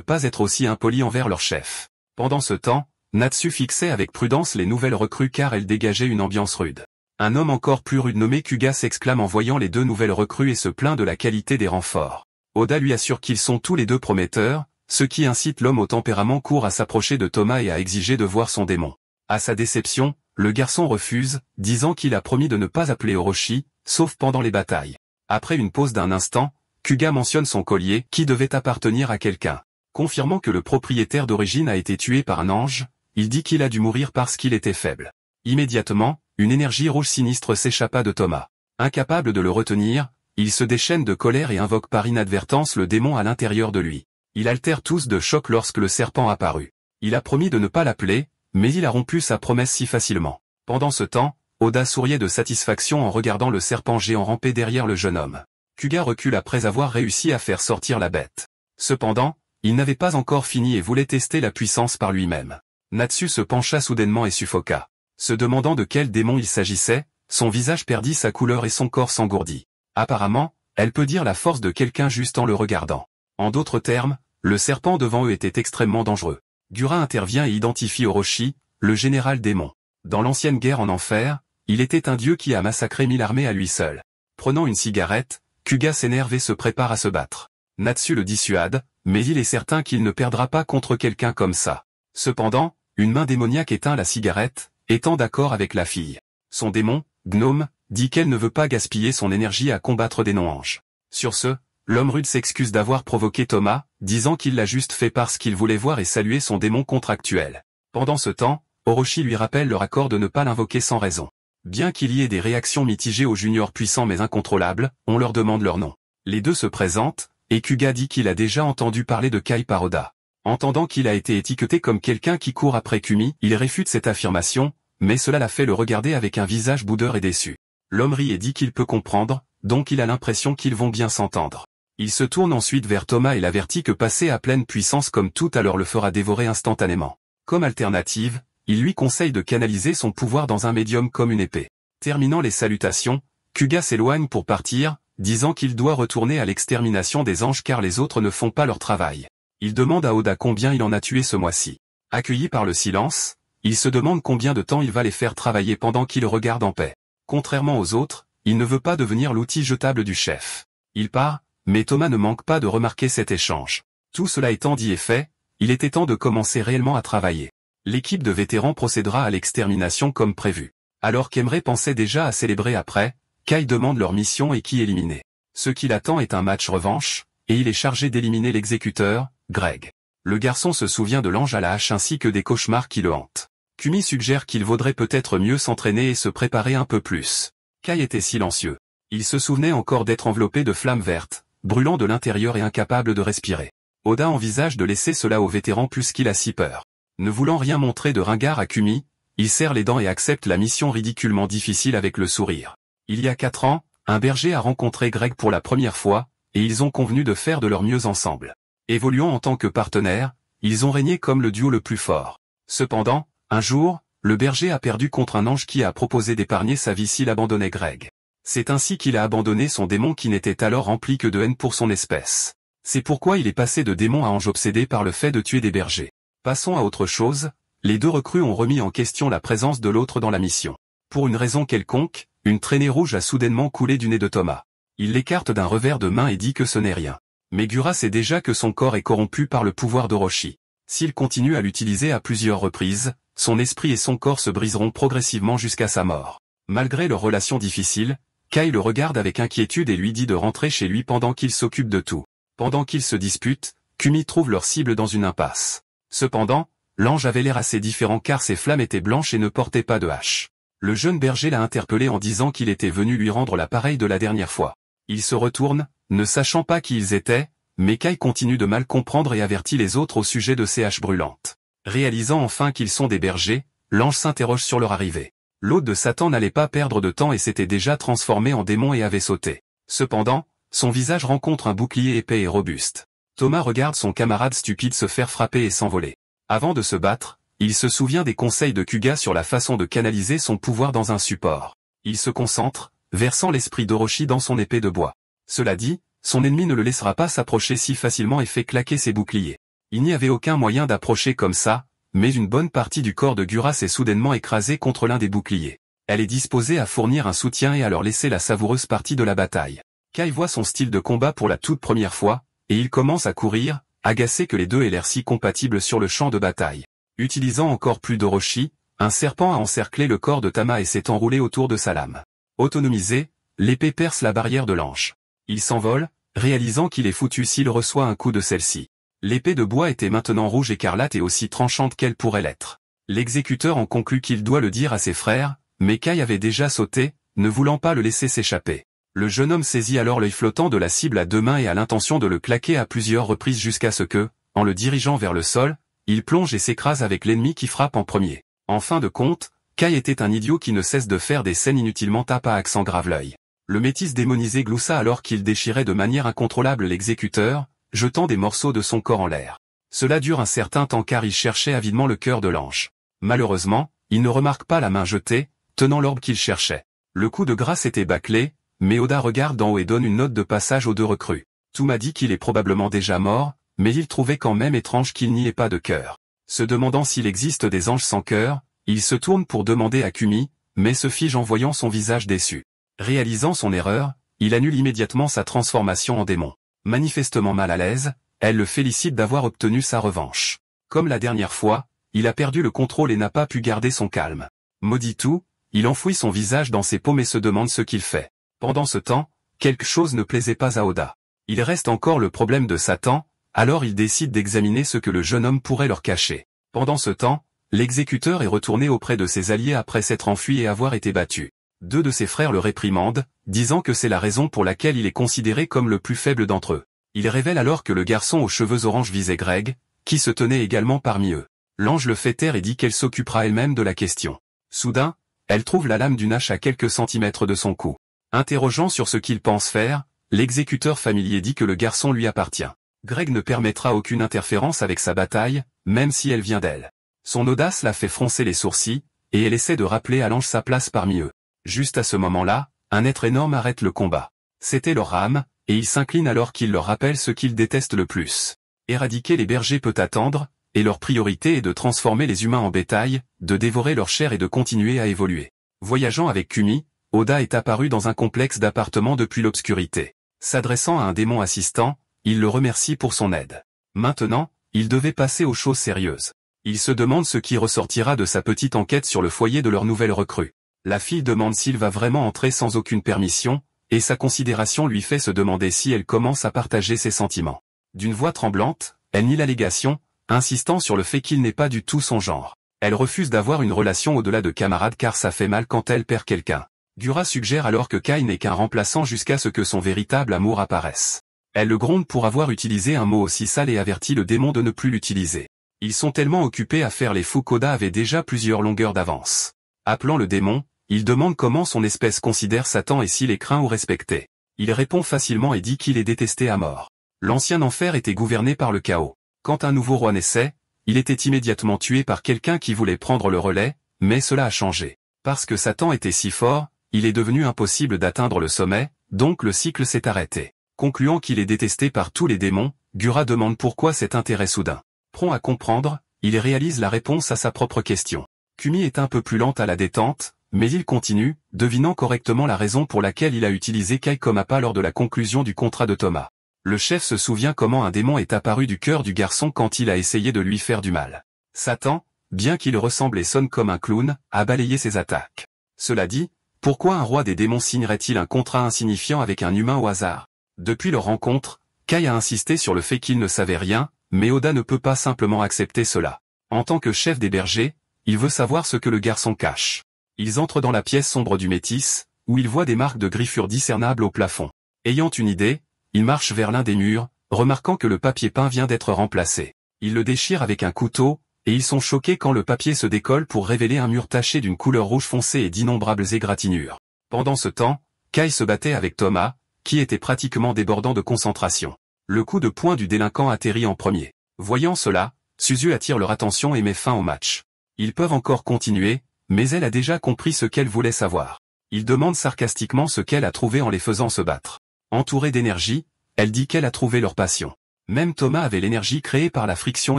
pas être aussi impoli envers leur chef. Pendant ce temps, Natsu fixait avec prudence les nouvelles recrues car elles dégageaient une ambiance rude. Un homme encore plus rude nommé Kuga s'exclame en voyant les deux nouvelles recrues et se plaint de la qualité des renforts. Oda lui assure qu'ils sont tous les deux prometteurs, ce qui incite l'homme au tempérament court à s'approcher de Toma et à exiger de voir son démon. À sa déception, le garçon refuse, disant qu'il a promis de ne pas appeler Orochi, sauf pendant les batailles. Après une pause d'un instant, Kuga mentionne son collier qui devait appartenir à quelqu'un. Confirmant que le propriétaire d'origine a été tué par un ange, il dit qu'il a dû mourir parce qu'il était faible. Immédiatement, une énergie rouge sinistre s'échappa de Toma. Incapable de le retenir, il se déchaîne de colère et invoque par inadvertance le démon à l'intérieur de lui. Ils altèrent tous de choc lorsque le serpent apparut. Il a promis de ne pas l'appeler, mais il a rompu sa promesse si facilement. Pendant ce temps, Oda souriait de satisfaction en regardant le serpent géant ramper derrière le jeune homme. Kuga recule après avoir réussi à faire sortir la bête. Cependant, il n'avait pas encore fini et voulait tester la puissance par lui-même. Natsu se pencha soudainement et suffoqua. Se demandant de quel démon il s'agissait, son visage perdit sa couleur et son corps s'engourdit. Apparemment, elle peut dire la force de quelqu'un juste en le regardant. En d'autres termes, le serpent devant eux était extrêmement dangereux. Gura intervient et identifie Orochi, le général démon. Dans l'ancienne guerre en enfer, il était un dieu qui a massacré 1000 armées à lui seul. Prenant une cigarette, Kuga s'énerve et se prépare à se battre. Natsu le dissuade, mais il est certain qu'il ne perdra pas contre quelqu'un comme ça. Cependant, une main démoniaque éteint la cigarette, étant d'accord avec la fille. Son démon, Gnome, dit qu'elle ne veut pas gaspiller son énergie à combattre des non-anges. Sur ce, l'homme rude s'excuse d'avoir provoqué Thomas, disant qu'il l'a juste fait parce qu'il voulait voir et saluer son démon contractuel. Pendant ce temps, Orochi lui rappelle leur accord de ne pas l'invoquer sans raison. Bien qu'il y ait des réactions mitigées aux juniors puissants mais incontrôlables, on leur demande leur nom. Les deux se présentent, et Kuga dit qu'il a déjà entendu parler de Kai par Oda. Entendant qu'il a été étiqueté comme quelqu'un qui court après Kumi, il réfute cette affirmation, mais cela l'a fait le regarder avec un visage boudeur et déçu. L'homme rit et dit qu'il peut comprendre, donc il a l'impression qu'ils vont bien s'entendre. Il se tourne ensuite vers Thomas et l'avertit que passer à pleine puissance comme tout à l'heure le fera dévorer instantanément. Comme alternative, il lui conseille de canaliser son pouvoir dans un médium comme une épée. Terminant les salutations, Kuga s'éloigne pour partir, disant qu'il doit retourner à l'extermination des anges car les autres ne font pas leur travail. Il demande à Oda combien il en a tué ce mois-ci. Accueilli par le silence, il se demande combien de temps il va les faire travailler pendant qu'il regarde en paix. Contrairement aux autres, il ne veut pas devenir l'outil jetable du chef. Il part, mais Thomas ne manque pas de remarquer cet échange. Tout cela étant dit et fait, il était temps de commencer réellement à travailler. L'équipe de vétérans procédera à l'extermination comme prévu. Alors qu'Emre pensait déjà à célébrer après, Kai demande leur mission et qui éliminer. Ce qui l'attend est un match revanche, et il est chargé d'éliminer l'exécuteur, Greg. Le garçon se souvient de l'ange à la hache ainsi que des cauchemars qui le hantent. Kumi suggère qu'il vaudrait peut-être mieux s'entraîner et se préparer un peu plus. Kai était silencieux. Il se souvenait encore d'être enveloppé de flammes vertes, brûlant de l'intérieur et incapable de respirer. Oda envisage de laisser cela au vétéran puisqu'il a si peur. Ne voulant rien montrer de ringard à Kumi, il serre les dents et accepte la mission ridiculement difficile avec le sourire. Il y a 4 ans, un berger a rencontré Greg pour la première fois, et ils ont convenu de faire de leur mieux ensemble. Évoluant en tant que partenaires, ils ont régné comme le duo le plus fort. Cependant, un jour, le berger a perdu contre un ange qui a proposé d'épargner sa vie s'il abandonnait Greg. C'est ainsi qu'il a abandonné son démon qui n'était alors rempli que de haine pour son espèce. C'est pourquoi il est passé de démon à ange obsédé par le fait de tuer des bergers. Passons à autre chose, les deux recrues ont remis en question la présence de l'autre dans la mission. Pour une raison quelconque, une traînée rouge a soudainement coulé du nez de Thomas. Il l'écarte d'un revers de main et dit que ce n'est rien. Mais Gura sait déjà que son corps est corrompu par le pouvoir d'Orochi. S'il continue à l'utiliser à plusieurs reprises, son esprit et son corps se briseront progressivement jusqu'à sa mort. Malgré leur relation difficile, Kai le regarde avec inquiétude et lui dit de rentrer chez lui pendant qu'il s'occupe de tout. Pendant qu'ils se disputent, Kumi trouve leur cible dans une impasse. Cependant, l'ange avait l'air assez différent car ses flammes étaient blanches et ne portait pas de hache. Le jeune berger l'a interpellé en disant qu'il était venu lui rendre l'appareil de la dernière fois. Il se retourne, ne sachant pas qui ils étaient, mais Kai continue de mal comprendre et avertit les autres au sujet de ces haches brûlantes. Réalisant enfin qu'ils sont des bergers, l'ange s'interroge sur leur arrivée. L'hôte de Satan n'allait pas perdre de temps et s'était déjà transformé en démon et avait sauté. Cependant, son visage rencontre un bouclier épais et robuste. Thomas regarde son camarade stupide se faire frapper et s'envoler. Avant de se battre, il se souvient des conseils de Kuga sur la façon de canaliser son pouvoir dans un support. Il se concentre, versant l'esprit d'Orochi dans son épée de bois. Cela dit, son ennemi ne le laissera pas s'approcher si facilement et fait claquer ses boucliers. Il n'y avait aucun moyen d'approcher comme ça, mais une bonne partie du corps de Gura s'est soudainement écrasée contre l'un des boucliers. Elle est disposée à fournir un soutien et à leur laisser la savoureuse partie de la bataille. Kai voit son style de combat pour la toute première fois, et il commence à courir, agacé que les deux aient l'air si compatibles sur le champ de bataille. Utilisant encore plus d'Orochi, un serpent a encerclé le corps de Tama et s'est enroulé autour de sa lame. Autonomisé, l'épée perce la barrière de l'ange. Il s'envole, réalisant qu'il est foutu s'il reçoit un coup de celle-ci. L'épée de bois était maintenant rouge écarlate et aussi tranchante qu'elle pourrait l'être. L'exécuteur en conclut qu'il doit le dire à ses frères, mais Kai avait déjà sauté, ne voulant pas le laisser s'échapper. Le jeune homme saisit alors l'œil flottant de la cible à deux mains et a l'intention de le claquer à plusieurs reprises jusqu'à ce que, en le dirigeant vers le sol, il plonge et s'écrase avec l'ennemi qui frappe en premier. En fin de compte, Kai était un idiot qui ne cesse de faire des scènes inutilement tape à accent grave l'œil. Le métis démonisé gloussa alors qu'il déchirait de manière incontrôlable l'exécuteur, jetant des morceaux de son corps en l'air. Cela dure un certain temps car il cherchait avidement le cœur de l'ange. Malheureusement, il ne remarque pas la main jetée, tenant l'orbe qu'il cherchait. Le coup de grâce était bâclé, mais Oda regarde d'en haut et donne une note de passage aux deux recrues. Tout m'a dit qu'il est probablement déjà mort, mais il trouvait quand même étrange qu'il n'y ait pas de cœur. Se demandant s'il existe des anges sans cœur, il se tourne pour demander à Kumi, mais se fige en voyant son visage déçu. Réalisant son erreur, il annule immédiatement sa transformation en démon. Manifestement mal à l'aise, elle le félicite d'avoir obtenu sa revanche. Comme la dernière fois, il a perdu le contrôle et n'a pas pu garder son calme. Maudit tout, il enfouit son visage dans ses paumes et se demande ce qu'il fait. Pendant ce temps, quelque chose ne plaisait pas à Oda. Il reste encore le problème de Satan, alors il décide d'examiner ce que le jeune homme pourrait leur cacher. Pendant ce temps, l'exécuteur est retourné auprès de ses alliés après s'être enfui et avoir été battu. Deux de ses frères le réprimandent, disant que c'est la raison pour laquelle il est considéré comme le plus faible d'entre eux. Il révèle alors que le garçon aux cheveux orange visait Greg, qui se tenait également parmi eux. L'ange le fait taire et dit qu'elle s'occupera elle-même de la question. Soudain, elle trouve la lame d'une hache à quelques centimètres de son cou. Interrogeant sur ce qu'il pense faire, l'exécuteur familier dit que le garçon lui appartient. Greg ne permettra aucune interférence avec sa bataille, même si elle vient d'elle. Son audace la fait froncer les sourcils, et elle essaie de rappeler à l'ange sa place parmi eux. Juste à ce moment-là, un être énorme arrête le combat. C'était leur âme, et il s'incline alors qu'il leur rappelle ce qu'ils détestent le plus. Éradiquer les bergers peut attendre, et leur priorité est de transformer les humains en bétail, de dévorer leur chair et de continuer à évoluer. Voyageant avec Kumi, Oda est apparu dans un complexe d'appartements depuis l'obscurité. S'adressant à un démon assistant, il le remercie pour son aide. Maintenant, il devait passer aux choses sérieuses. Il se demande ce qui ressortira de sa petite enquête sur le foyer de leur nouvelle recrue. La fille demande s'il va vraiment entrer sans aucune permission, et sa considération lui fait se demander si elle commence à partager ses sentiments. D'une voix tremblante, elle nie l'allégation, insistant sur le fait qu'il n'est pas du tout son genre. Elle refuse d'avoir une relation au-delà de camarades car ça fait mal quand elle perd quelqu'un. Gura suggère alors que Kai n'est qu'un remplaçant jusqu'à ce que son véritable amour apparaisse. Elle le gronde pour avoir utilisé un mot aussi sale et avertit le démon de ne plus l'utiliser. Ils sont tellement occupés à faire les fous qu'Oda avait déjà plusieurs longueurs d'avance. Appelant le démon, il demande comment son espèce considère Satan et s'il est craint ou respecté. Il répond facilement et dit qu'il est détesté à mort. L'ancien enfer était gouverné par le chaos. Quand un nouveau roi naissait, il était immédiatement tué par quelqu'un qui voulait prendre le relais, mais cela a changé. Parce que Satan était si fort, il est devenu impossible d'atteindre le sommet, donc le cycle s'est arrêté. Concluant qu'il est détesté par tous les démons, Gura demande pourquoi cet intérêt soudain. Prompt à comprendre, il réalise la réponse à sa propre question. Kumi est un peu plus lente à la détente, mais il continue, devinant correctement la raison pour laquelle il a utilisé Kai comme appât lors de la conclusion du contrat de Thomas. Le chef se souvient comment un démon est apparu du cœur du garçon quand il a essayé de lui faire du mal. Satan, bien qu'il ressemble et sonne comme un clown, a balayé ses attaques. Cela dit, pourquoi un roi des démons signerait-il un contrat insignifiant avec un humain au hasard? Depuis leur rencontre, Kai a insisté sur le fait qu'il ne savait rien, mais Oda ne peut pas simplement accepter cela. En tant que chef des bergers, il veut savoir ce que le garçon cache. Ils entrent dans la pièce sombre du métis, où ils voient des marques de griffures discernables au plafond. Ayant une idée, ils marchent vers l'un des murs, remarquant que le papier peint vient d'être remplacé. Ils le déchirent avec un couteau, et ils sont choqués quand le papier se décolle pour révéler un mur taché d'une couleur rouge foncé et d'innombrables égratignures. Pendant ce temps, Kai se battait avec Thomas, qui était pratiquement débordant de concentration. Le coup de poing du délinquant atterrit en premier. Voyant cela, Suzu attire leur attention et met fin au match. Ils peuvent encore continuer, mais elle a déjà compris ce qu'elle voulait savoir. Il demande sarcastiquement ce qu'elle a trouvé en les faisant se battre. Entourée d'énergie, elle dit qu'elle a trouvé leur passion. Même Thomas avait l'énergie créée par la friction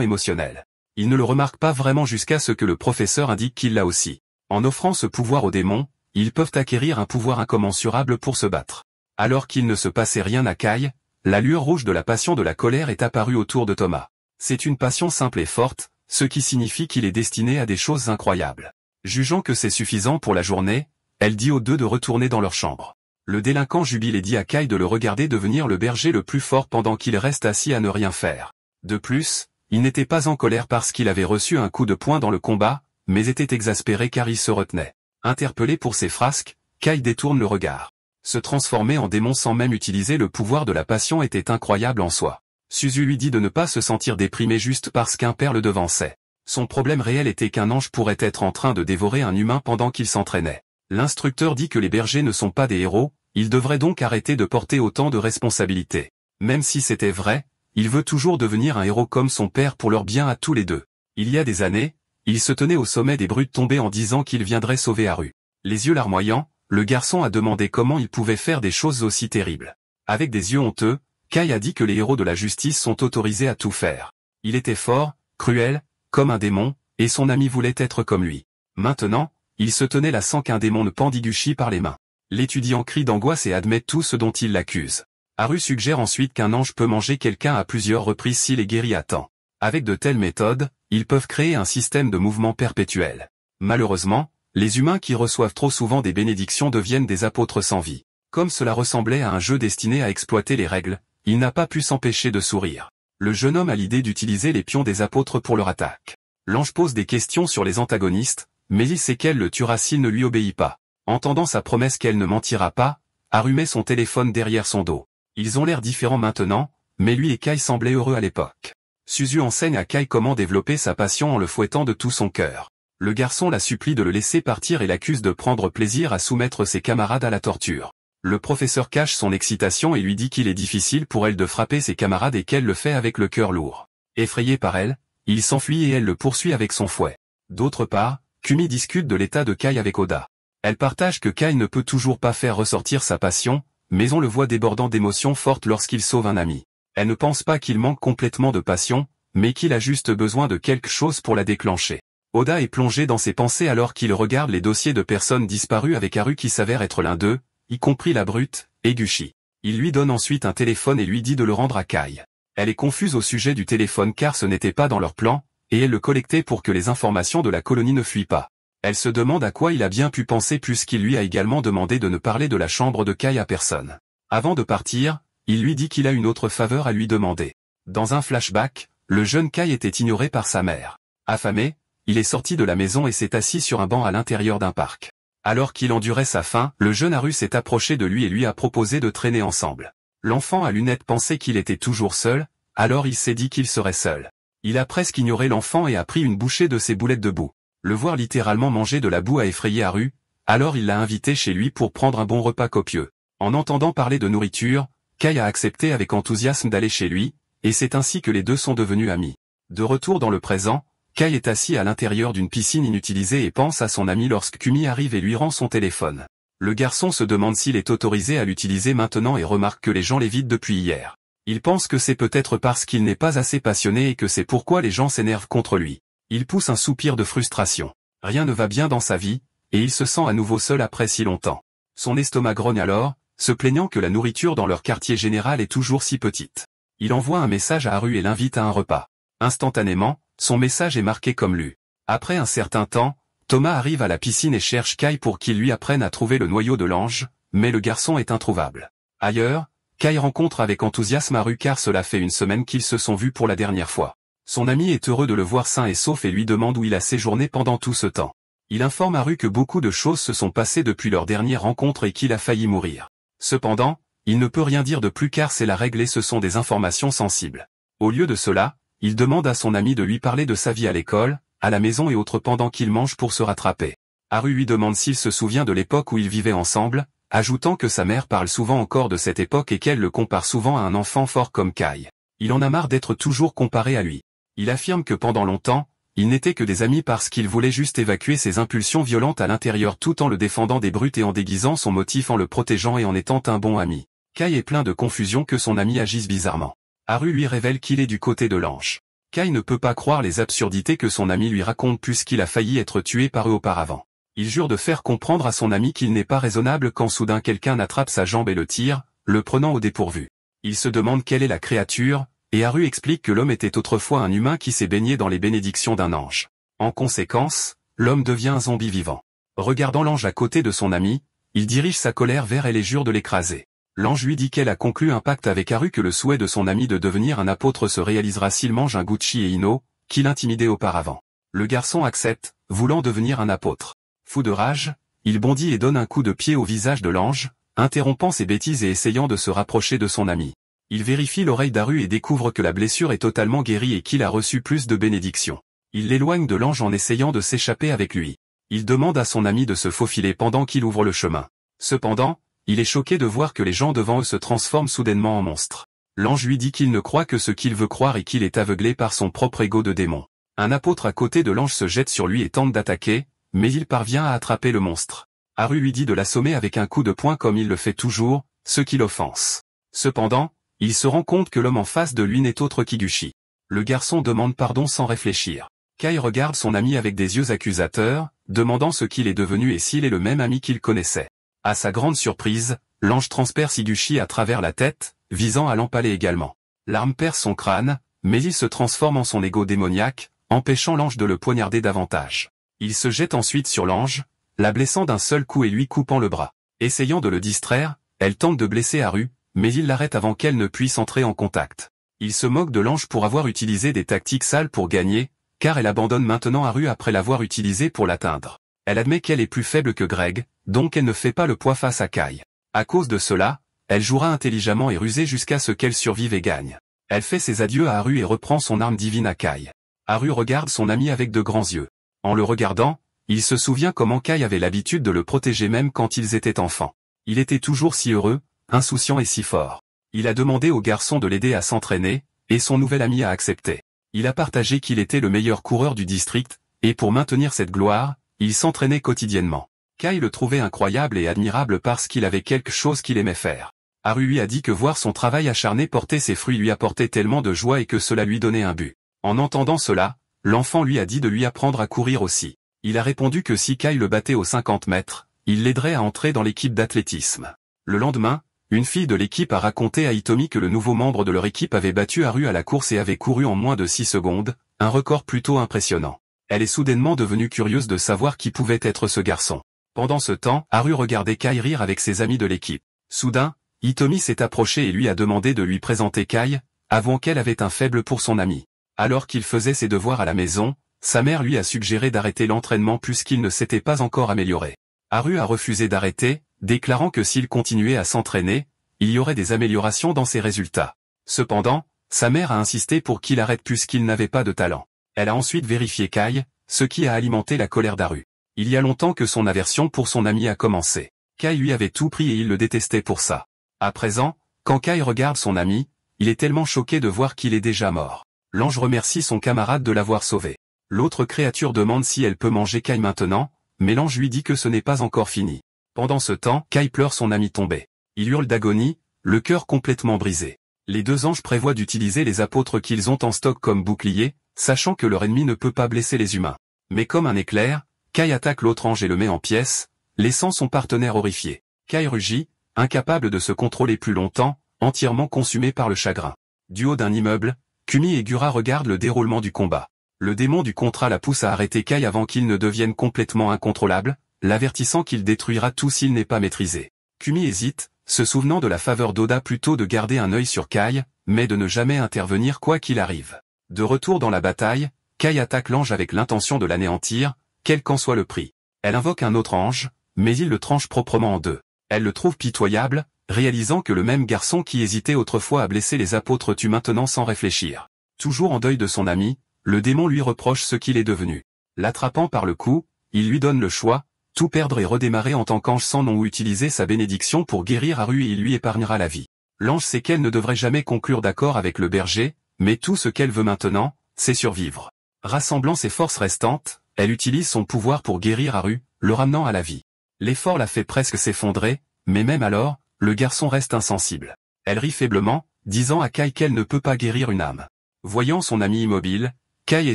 émotionnelle. Il ne le remarque pas vraiment jusqu'à ce que le professeur indique qu'il l'a aussi. En offrant ce pouvoir aux démons, ils peuvent acquérir un pouvoir incommensurable pour se battre. Alors qu'il ne se passait rien à Kai, la lueur rouge de la passion de la colère est apparue autour de Thomas. C'est une passion simple et forte, ce qui signifie qu'il est destiné à des choses incroyables. Jugeant que c'est suffisant pour la journée, elle dit aux deux de retourner dans leur chambre. Le délinquant jubile et dit à Kai de le regarder devenir le berger le plus fort pendant qu'il reste assis à ne rien faire. De plus, il n'était pas en colère parce qu'il avait reçu un coup de poing dans le combat, mais était exaspéré car il se retenait. Interpellé pour ses frasques, Kai détourne le regard. Se transformer en démon sans même utiliser le pouvoir de la passion était incroyable en soi. Suzu lui dit de ne pas se sentir déprimé juste parce qu'un père le devançait. Son problème réel était qu'un ange pourrait être en train de dévorer un humain pendant qu'il s'entraînait. L'instructeur dit que les bergers ne sont pas des héros, ils devraient donc arrêter de porter autant de responsabilités. Même si c'était vrai, il veut toujours devenir un héros comme son père pour leur bien à tous les deux. Il y a des années, il se tenait au sommet des brutes tombées en disant qu'il viendrait sauver Haru. Les yeux larmoyants, le garçon a demandé comment il pouvait faire des choses aussi terribles. Avec des yeux honteux, Kai a dit que les héros de la justice sont autorisés à tout faire. Il était fort, cruel, comme un démon, et son ami voulait être comme lui. Maintenant, il se tenait là sans qu'un démon ne pendiguchie par les mains. L'étudiant crie d'angoisse et admet tout ce dont il l'accuse. Haru suggère ensuite qu'un ange peut manger quelqu'un à plusieurs reprises s'il est guéri à temps. Avec de telles méthodes, ils peuvent créer un système de mouvement perpétuel. Malheureusement, les humains qui reçoivent trop souvent des bénédictions deviennent des apôtres sans vie. Comme cela ressemblait à un jeu destiné à exploiter les règles, il n'a pas pu s'empêcher de sourire. Le jeune homme a l'idée d'utiliser les pions des apôtres pour leur attaque. L'ange pose des questions sur les antagonistes, mais il sait qu'elle le tuera s'il ne lui obéit pas. Entendant sa promesse qu'elle ne mentira pas, Haru met son téléphone derrière son dos. Ils ont l'air différents maintenant, mais lui et Kai semblaient heureux à l'époque. Suzu enseigne à Kai comment développer sa passion en le fouettant de tout son cœur. Le garçon la supplie de le laisser partir et l'accuse de prendre plaisir à soumettre ses camarades à la torture. Le professeur cache son excitation et lui dit qu'il est difficile pour elle de frapper ses camarades et qu'elle le fait avec le cœur lourd. Effrayé par elle, il s'enfuit et elle le poursuit avec son fouet. D'autre part, Kumi discute de l'état de Kai avec Oda. Elle partage que Kai ne peut toujours pas faire ressortir sa passion, mais on le voit débordant d'émotions fortes lorsqu'il sauve un ami. Elle ne pense pas qu'il manque complètement de passion, mais qu'il a juste besoin de quelque chose pour la déclencher. Oda est plongé dans ses pensées alors qu'il regarde les dossiers de personnes disparues avec Haru qui s'avère être l'un d'eux, y compris la brute, Eguchi. Il lui donne ensuite un téléphone et lui dit de le rendre à Kai. Elle est confuse au sujet du téléphone car ce n'était pas dans leur plan, et elle le collectait pour que les informations de la colonie ne fuient pas. Elle se demande à quoi il a bien pu penser puisqu'il lui a également demandé de ne parler de la chambre de Kai à personne. Avant de partir, il lui dit qu'il a une autre faveur à lui demander. Dans un flashback, le jeune Kai était ignoré par sa mère. Affamé, il est sorti de la maison et s'est assis sur un banc à l'intérieur d'un parc. Alors qu'il endurait sa faim, le jeune Haru s'est approché de lui et lui a proposé de traîner ensemble. L'enfant à lunettes pensait qu'il était toujours seul, alors il s'est dit qu'il serait seul. Il a presque ignoré l'enfant et a pris une bouchée de ses boulettes de boue. Le voir littéralement manger de la boue a effrayé Haru, alors il l'a invité chez lui pour prendre un bon repas copieux. En entendant parler de nourriture, Kai a accepté avec enthousiasme d'aller chez lui, et c'est ainsi que les deux sont devenus amis. De retour dans le présent, Kai est assis à l'intérieur d'une piscine inutilisée et pense à son ami lorsque Kumi arrive et lui rend son téléphone. Le garçon se demande s'il est autorisé à l'utiliser maintenant et remarque que les gens l'évitent depuis hier. Il pense que c'est peut-être parce qu'il n'est pas assez passionné et que c'est pourquoi les gens s'énervent contre lui. Il pousse un soupir de frustration. Rien ne va bien dans sa vie, et il se sent à nouveau seul après si longtemps. Son estomac grogne alors, se plaignant que la nourriture dans leur quartier général est toujours si petite. Il envoie un message à Haru et l'invite à un repas. Instantanément, son message est marqué comme lu. Après un certain temps, Thomas arrive à la piscine et cherche Kai pour qu'il lui apprenne à trouver le noyau de l'ange, mais le garçon est introuvable. Ailleurs, Kai rencontre avec enthousiasme Haru car cela fait une semaine qu'ils se sont vus pour la dernière fois. Son ami est heureux de le voir sain et sauf et lui demande où il a séjourné pendant tout ce temps. Il informe Haru que beaucoup de choses se sont passées depuis leur dernière rencontre et qu'il a failli mourir. Cependant, il ne peut rien dire de plus car c'est la règle et ce sont des informations sensibles. Au lieu de cela, il demande à son ami de lui parler de sa vie à l'école, à la maison et autres pendant qu'il mange pour se rattraper. Haru lui demande s'il se souvient de l'époque où ils vivaient ensemble, ajoutant que sa mère parle souvent encore de cette époque et qu'elle le compare souvent à un enfant fort comme Kai. Il en a marre d'être toujours comparé à lui. Il affirme que pendant longtemps, ils n'étaient que des amis parce qu'il voulait juste évacuer ses impulsions violentes à l'intérieur tout en le défendant des brutes et en déguisant son motif en le protégeant et en étant un bon ami. Kai est plein de confusion que son ami agisse bizarrement. Haru lui révèle qu'il est du côté de l'ange. Kai ne peut pas croire les absurdités que son ami lui raconte puisqu'il a failli être tué par eux auparavant. Il jure de faire comprendre à son ami qu'il n'est pas raisonnable quand soudain quelqu'un attrape sa jambe et le tire, le prenant au dépourvu. Il se demande quelle est la créature, et Haru explique que l'homme était autrefois un humain qui s'est baigné dans les bénédictions d'un ange. En conséquence, l'homme devient un zombie vivant. Regardant l'ange à côté de son ami, il dirige sa colère vers elle et jure de l'écraser. L'ange lui dit qu'elle a conclu un pacte avec Haru que le souhait de son ami de devenir un apôtre se réalisera s'il mange un Gucci et Ino, qui l'intimidait auparavant. Le garçon accepte, voulant devenir un apôtre. Fou de rage, il bondit et donne un coup de pied au visage de l'ange, interrompant ses bêtises et essayant de se rapprocher de son ami. Il vérifie l'oreille d'Haru et découvre que la blessure est totalement guérie et qu'il a reçu plus de bénédictions. Il l'éloigne de l'ange en essayant de s'échapper avec lui. Il demande à son ami de se faufiler pendant qu'il ouvre le chemin. Cependant, il est choqué de voir que les gens devant eux se transforment soudainement en monstres. L'ange lui dit qu'il ne croit que ce qu'il veut croire et qu'il est aveuglé par son propre ego de démon. Un apôtre à côté de l'ange se jette sur lui et tente d'attaquer, mais il parvient à attraper le monstre. Haru lui dit de l'assommer avec un coup de poing comme il le fait toujours, ce qui l'offense. Cependant, il se rend compte que l'homme en face de lui n'est autre qu'Higuchi. Le garçon demande pardon sans réfléchir. Kai regarde son ami avec des yeux accusateurs, demandant ce qu'il est devenu et s'il est le même ami qu'il connaissait. À sa grande surprise, l'ange transperce Higuchi à travers la tête, visant à l'empaler également. L'arme perce son crâne, mais il se transforme en son ego démoniaque, empêchant l'ange de le poignarder davantage. Il se jette ensuite sur l'ange, la blessant d'un seul coup et lui coupant le bras. Essayant de le distraire, elle tente de blesser Haru, mais il l'arrête avant qu'elle ne puisse entrer en contact. Il se moque de l'ange pour avoir utilisé des tactiques sales pour gagner, car elle abandonne maintenant Haru après l'avoir utilisé pour l'atteindre. Elle admet qu'elle est plus faible que Greg, donc elle ne fait pas le poids face à Kai. À cause de cela, elle jouera intelligemment et rusée jusqu'à ce qu'elle survive et gagne. Elle fait ses adieux à Haru et reprend son arme divine à Kai. Haru regarde son ami avec de grands yeux. En le regardant, il se souvient comment Kai avait l'habitude de le protéger même quand ils étaient enfants. Il était toujours si heureux, insouciant et si fort. Il a demandé au garçon de l'aider à s'entraîner, et son nouvel ami a accepté. Il a partagé qu'il était le meilleur coureur du district, et pour maintenir cette gloire, il s'entraînait quotidiennement. Kai le trouvait incroyable et admirable parce qu'il avait quelque chose qu'il aimait faire. Haru lui a dit que voir son travail acharné porter ses fruits lui apportait tellement de joie et que cela lui donnait un but. En entendant cela, l'enfant lui a dit de lui apprendre à courir aussi. Il a répondu que si Kai le battait aux 50 mètres, il l'aiderait à entrer dans l'équipe d'athlétisme. Le lendemain, une fille de l'équipe a raconté à Hitomi que le nouveau membre de leur équipe avait battu Haru à la course et avait couru en moins de 6 secondes, un record plutôt impressionnant. Elle est soudainement devenue curieuse de savoir qui pouvait être ce garçon. Pendant ce temps, Haru regardait Kai rire avec ses amis de l'équipe. Soudain, Hitomi s'est approché et lui a demandé de lui présenter Kai, avouant qu'elle avait un faible pour son ami. Alors qu'il faisait ses devoirs à la maison, sa mère lui a suggéré d'arrêter l'entraînement puisqu'il ne s'était pas encore amélioré. Haru a refusé d'arrêter, déclarant que s'il continuait à s'entraîner, il y aurait des améliorations dans ses résultats. Cependant, sa mère a insisté pour qu'il arrête puisqu'il n'avait pas de talent. Elle a ensuite vérifié Kai, ce qui a alimenté la colère d'Haru. Il y a longtemps que son aversion pour son ami a commencé. Kai lui avait tout pris et il le détestait pour ça. À présent, quand Kai regarde son ami, il est tellement choqué de voir qu'il est déjà mort. L'ange remercie son camarade de l'avoir sauvé. L'autre créature demande si elle peut manger Kai maintenant, mais l'ange lui dit que ce n'est pas encore fini. Pendant ce temps, Kai pleure son ami tombé. Il hurle d'agonie, le cœur complètement brisé. Les deux anges prévoient d'utiliser les apôtres qu'ils ont en stock comme bouclier, sachant que leur ennemi ne peut pas blesser les humains. Mais comme un éclair, Kai attaque l'autre ange et le met en pièces, laissant son partenaire horrifié. Kai rugit, incapable de se contrôler plus longtemps, entièrement consumé par le chagrin. Du haut d'un immeuble, Kumi et Gura regardent le déroulement du combat. Le démon du contrat la pousse à arrêter Kai avant qu'il ne devienne complètement incontrôlable, l'avertissant qu'il détruira tout s'il n'est pas maîtrisé. Kumi hésite, se souvenant de la faveur d'Oda plutôt de garder un œil sur Kai, mais de ne jamais intervenir quoi qu'il arrive. De retour dans la bataille, Kai attaque l'ange avec l'intention de l'anéantir, quel qu'en soit le prix. Elle invoque un autre ange, mais il le tranche proprement en deux. Elle le trouve pitoyable, réalisant que le même garçon qui hésitait autrefois à blesser les apôtres tue maintenant sans réfléchir. Toujours en deuil de son ami, le démon lui reproche ce qu'il est devenu. L'attrapant par le cou, il lui donne le choix, tout perdre et redémarrer en tant qu'ange sans nom ou utiliser sa bénédiction pour guérir Haru et il lui épargnera la vie. L'ange sait qu'elle ne devrait jamais conclure d'accord avec le berger, mais tout ce qu'elle veut maintenant, c'est survivre. Rassemblant ses forces restantes, elle utilise son pouvoir pour guérir Haru, le ramenant à la vie. L'effort la fait presque s'effondrer, mais même alors, le garçon reste insensible. Elle rit faiblement, disant à Kai qu'elle ne peut pas guérir une âme. Voyant son ami immobile, Kai est